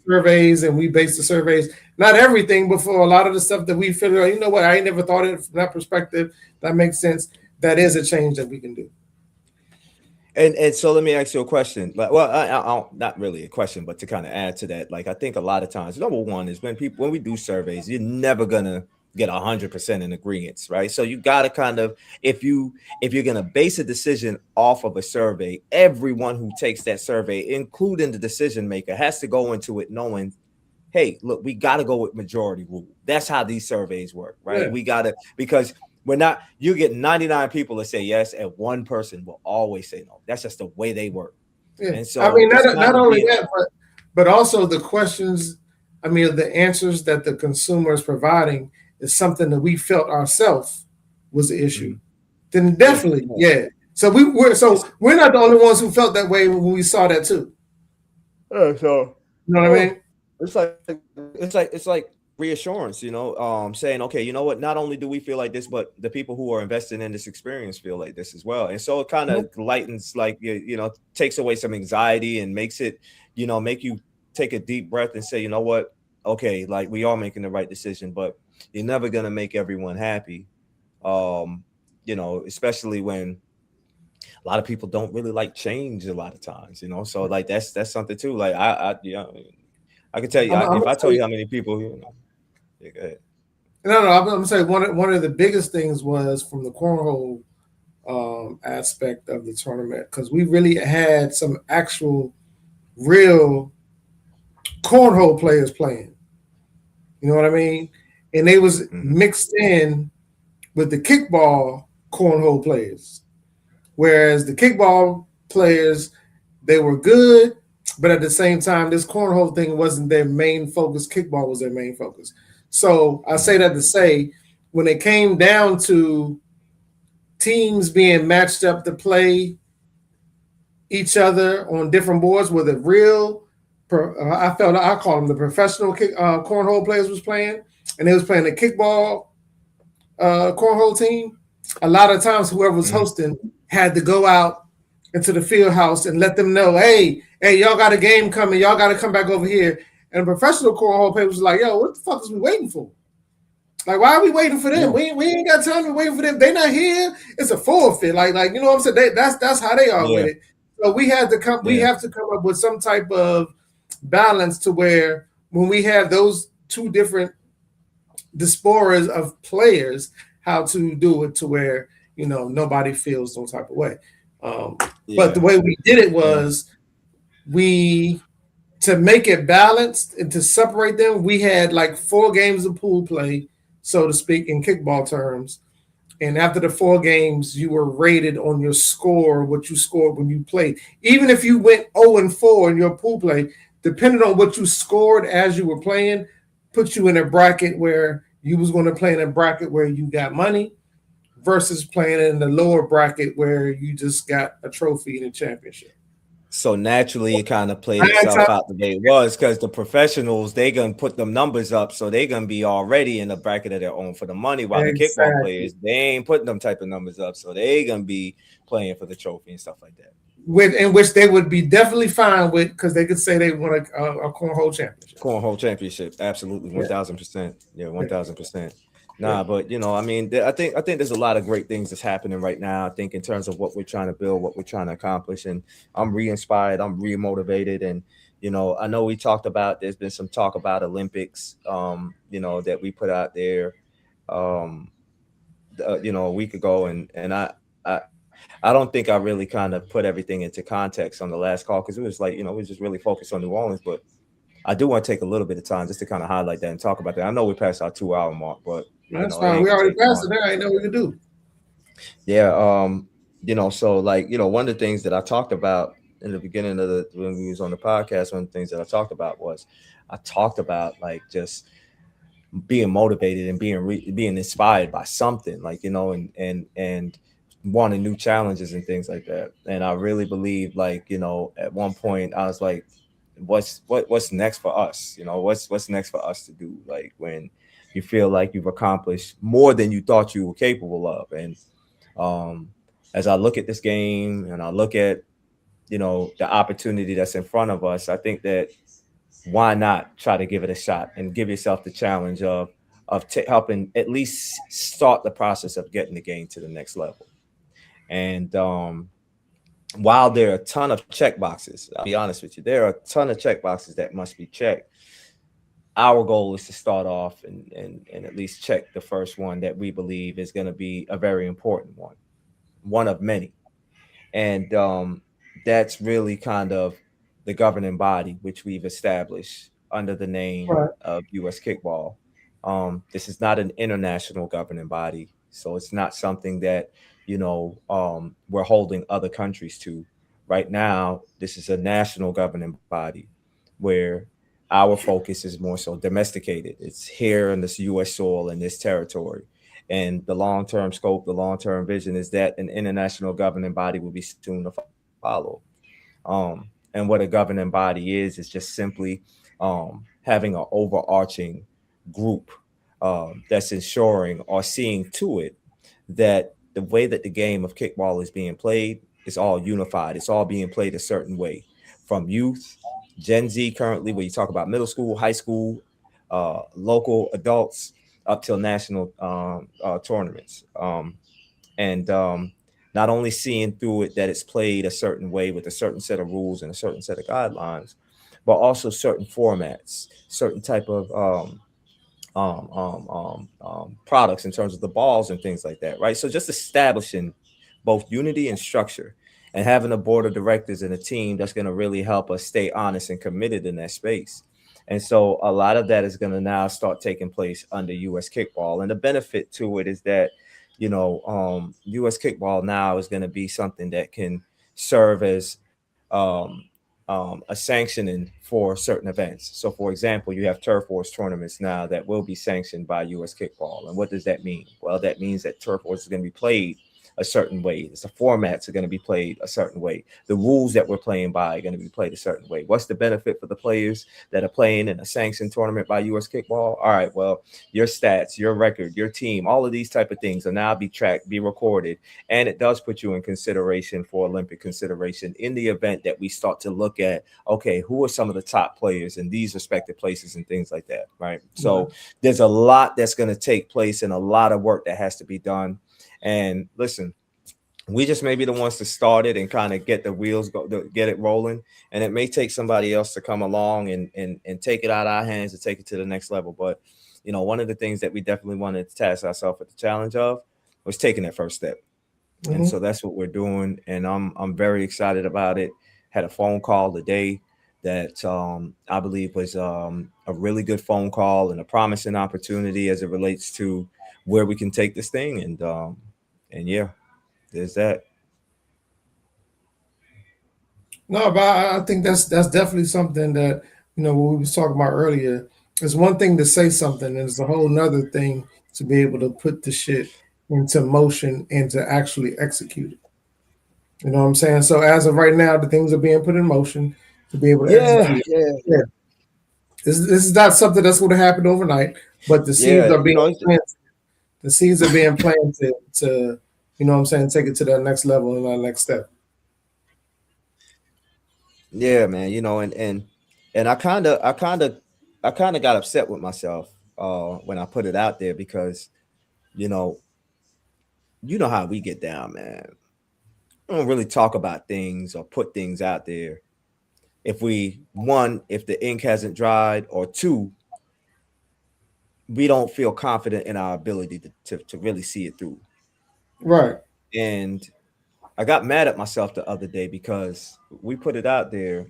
surveys, and we base the surveys, not everything, but for a lot of the stuff that we figure out, I ain't never thought of it from that perspective. That makes sense. That is a change that we can do. And so let me ask you a question. Well, I not really a question, but to kind of add to that, like I think a lot of times, number one is when we do surveys, you're never gonna get 100% in agreement, right? So you got to kind of, if you're gonna base a decision off of a survey, everyone who takes that survey, including the decision maker, has to go into it knowing, hey, look, we got to go with majority rule. That's how these surveys work, right? Yeah. We got to, because you get 99 people that say yes, and one person will always say no. That's just the way they work. Yeah. And so not only that, but also the questions, the answers that the consumer is providing is something that we felt ourselves was the issue. Then definitely, yeah. So we're not the only ones who felt that way when we saw that too. So you know what I mean? It's like reassurance, saying, okay, you know what? Not only do we feel like this, but the people who are investing in this experience feel like this as well. And so it kind of lightens, like, takes away some anxiety and makes it, make you take a deep breath and say, you know what? Okay, like we are making the right decision, but you're never gonna make everyone happy. Especially when a lot of people don't really like change a lot of times, So like that's something too. Like I can tell you, if I tell you how many people, yeah, go ahead. No, I'm gonna say one of the biggest things was from the cornhole aspect of the tournament, because we really had some actual real cornhole players playing. You know what I mean? And they was mixed in with the kickball cornhole players. Whereas the kickball players, they were good, but at the same time, this cornhole thing wasn't their main focus. Kickball was their main focus. So I say that to say, when it came down to teams being matched up to play each other on different boards, where the real, I call them the professional cornhole players was playing, and they was playing the kickball cornhole team. A lot of times, whoever was hosting had to go out into the field house and let them know, hey, y'all got a game coming. Y'all got to come back over here. And the professional cornhole players was like, yo, what the fuck is we waiting for? Like, why are we waiting for them? Yeah. We ain't got time to wait for them. They not here. It's a forfeit. Like you know what I'm saying? That's how they are with it. So we had to come. We have to come up with some type of balance to where when we have those two different diasporas of players, how to do it to where nobody feels no type of way. But the way we did it was to make it balanced and to separate them, we had like 4 games of pool play, so to speak, in kickball terms. And after the 4 games, you were rated on your score, what you scored when you played. Even if you went 0-4 in your pool play, depending on what you scored as you were playing, put you in a bracket where you was going to play in a bracket where you got money versus playing in the lower bracket where you just got a trophy and a championship. So naturally, it kind of played Nine itself times, out the way it was because the professionals they gonna put them numbers up, so they gonna be already in the bracket of their own for the money. While the kickball exactly. players they ain't putting them type of numbers up, so they gonna be playing for the trophy and stuff like that. In which they would be definitely fine with because they could say they won a cornhole championship. Cornhole championship, absolutely, Yeah, 1,000%. Yeah, yeah, 1,000%. yeah. Nah, but I mean, I think there's a lot of great things that's happening right now. I think in terms of what we're trying to build, what we're trying to accomplish, and I'm re-inspired, I'm re-motivated, and I know we talked about. There's been some talk about Olympics, that we put out there, um, a week ago, and I, I don't think I really kind of put everything into context on the last call because it was like, we was just really focused on New Orleans, but I do want to take a little bit of time just to kind of highlight that and talk about that. I know we passed our 2 hour mark, but That's it fine. ain't We gonna already take passed long. it. There ain't nothing we can do. Yeah. So like, one of the things that I talked about in the beginning of the when we was on the podcast, one of the things that I talked about was I talked about like just being motivated and being inspired by something, like and wanting new challenges and things like that. And I really believe, like, at one point I was like, what's next for us? What's next for us to do? Like when you feel like you've accomplished more than you thought you were capable of. And um, as I look at this game and I look at the opportunity that's in front of us, I think that why not try to give it a shot and give yourself the challenge of helping at least start the process of getting the game to the next level. And while there are a ton of check boxes, I'll be honest with you, there are a ton of check boxes that must be checked. Our goal is to start off and at least check the first one that we believe is going to be a very important one of many. And that's really kind of the governing body which we've established under the name Right. of U.S. Kickball. This is not an international governing body, so it's not something that we're holding other countries to. Right now, this is a national governing body where our focus is more so domesticated. It's here in this U.S. soil and this territory. And the long term scope, the long term vision is that an international governing body will be soon to follow. And what a governing body is just simply having an overarching group that's ensuring or seeing to it that the way that the game of kickball is being played is all unified. It's all being played a certain way from youth, Gen Z currently, where you talk about middle school, high school, local adults, up till national tournaments. And not only seeing through it that it's played a certain way with a certain set of rules and a certain set of guidelines, but also certain formats, certain type of products in terms of the balls and things like that, right? So just establishing both unity and structure and having a board of directors and a team that's going to really help us stay honest and committed in that space. And so a lot of that is going to now start taking place under US Kickball. And the benefit to it is that, US Kickball now is going to be something that can serve as a sanctioning for certain events. So, for example, you have turf wars tournaments now that will be sanctioned by US Kickball. And what does that mean? Well, that means that turf wars is going to be played a certain way. The formats are going to be played a certain way. The rules that we're playing by are going to be played a certain way. What's the benefit for the players that are playing in a sanctioned tournament by US Kickball? All right, well, your stats, your record, your team, all of these type of things will now be tracked, be recorded, and it does put you in consideration for Olympic consideration in the event that we start to look at, okay, who are some of the top players in these respective places and things like that, right? So there's a lot that's going to take place and a lot of work that has to be done. And listen, we just may be the ones to start it and kind of get the wheels get it rolling. And it may take somebody else to come along and take it out of our hands and take it to the next level. But, one of the things that we definitely wanted to task ourselves with the challenge of was taking that first step. And so that's what we're doing. And I'm very excited about it. Had a phone call today that I believe was a really good phone call and a promising opportunity as it relates to where we can take this thing. And yeah, there's that. No, but I think that's definitely something that what we was talking about earlier. It's one thing to say something, and it's a whole nother thing to be able to put the shit into motion and to actually execute it. You know what I'm saying? So as of right now, the things are being put in motion to be able to Yeah, execute. yeah, Yeah. This is not something that's going to happen overnight, but the seeds yeah. are You being know, planted. The seeds are being planted to, you know what I'm saying, take it to that next level and that next step. yeah, man. You know, and I kind of got upset with myself when I put it out there because you know, you know how we get down, man. We don't really talk about things or put things out there if we one if the ink hasn't dried, or two, we don't feel confident in our ability to really see it through. Right. And I got mad at myself the other day because we put it out there,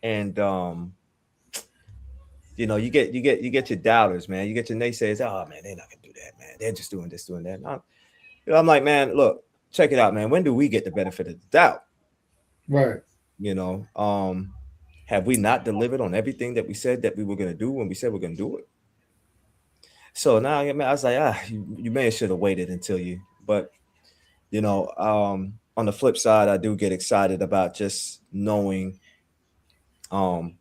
and you know, you get your doubters, man. You get your naysayers. Oh man, they're not gonna do that, man. They're just doing this, doing that. I'm like, man, look, check it out, man. When do we get the benefit of the doubt? Right. You know, have we not delivered on everything that we said that we were gonna do when we said we're gonna do it? So now, I was like, you may have should have waited until you. But you know, on the flip side, I do get excited about just knowing um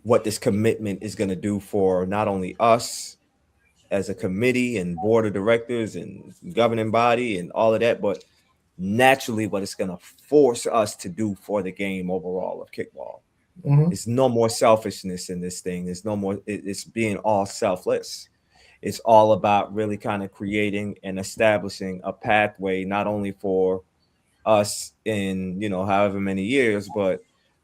what this commitment is going to do for not only us as a committee and board of directors and governing body and all of that, but naturally what it's going to force us to do for the game overall of kickball. Mm-hmm. It's no more selfishness in this thing. It's no more. It's being all selfless. It's all about really kind of creating and establishing a pathway, not only for us in, you know, however many years, but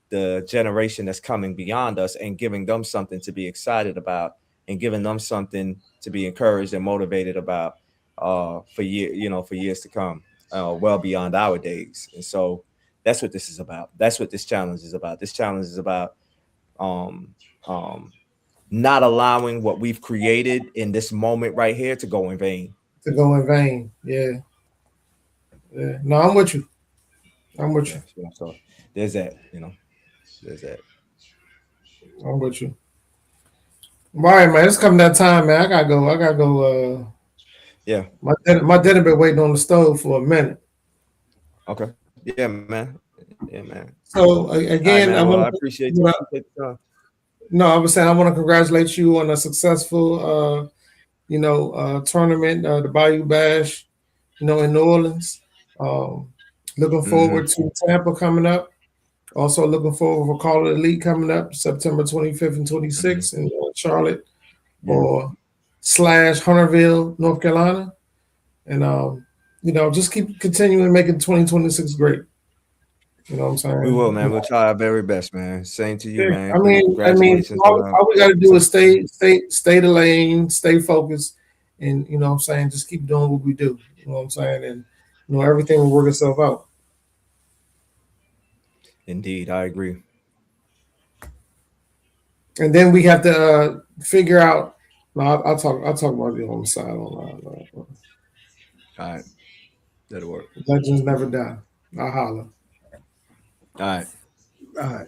the generation that's coming beyond us, and giving them something to be excited about, and giving them something to be encouraged and motivated about for years to come, well beyond our days. And so that's what this is about. That's what this challenge is about. This challenge is about um, um, not allowing what we've created in this moment right here to go in vain. To go in vain. Yeah. Yeah. No, I'm with you. I'm with Yeah, you. so there's that. You know, there's that. I'm with you. All right, man. It's coming that time, man. I gotta go. I gotta go. Yeah. My dinner been waiting on the stove for a minute. Okay. Yeah, man. Yeah, man. So All right, man. again, I Well, I want appreciate to. the time. No, I was saying I want to congratulate you on a successful, tournament, the Bayou Bash, in New Orleans. Um, Looking forward to Tampa coming up. Also looking forward for Call of the League coming up September 25th and 26th in Charlotte Yeah. or / Hunterville, North Carolina. And, just keep continuing making 2026 great. You know what I'm saying? We will, man. We'll try our very best, man. Same to you, Yeah, man. I mean, Congratulations all we got to do is success. stay the lane, stay focused, and you know what I'm saying, just keep doing what we do. You know what I'm saying, and everything will work itself out. Indeed, I agree. And then we have to figure out. No, I'll talk about it on the side online. All right. That'll work. Legends never die. I'll holler. All right. All right.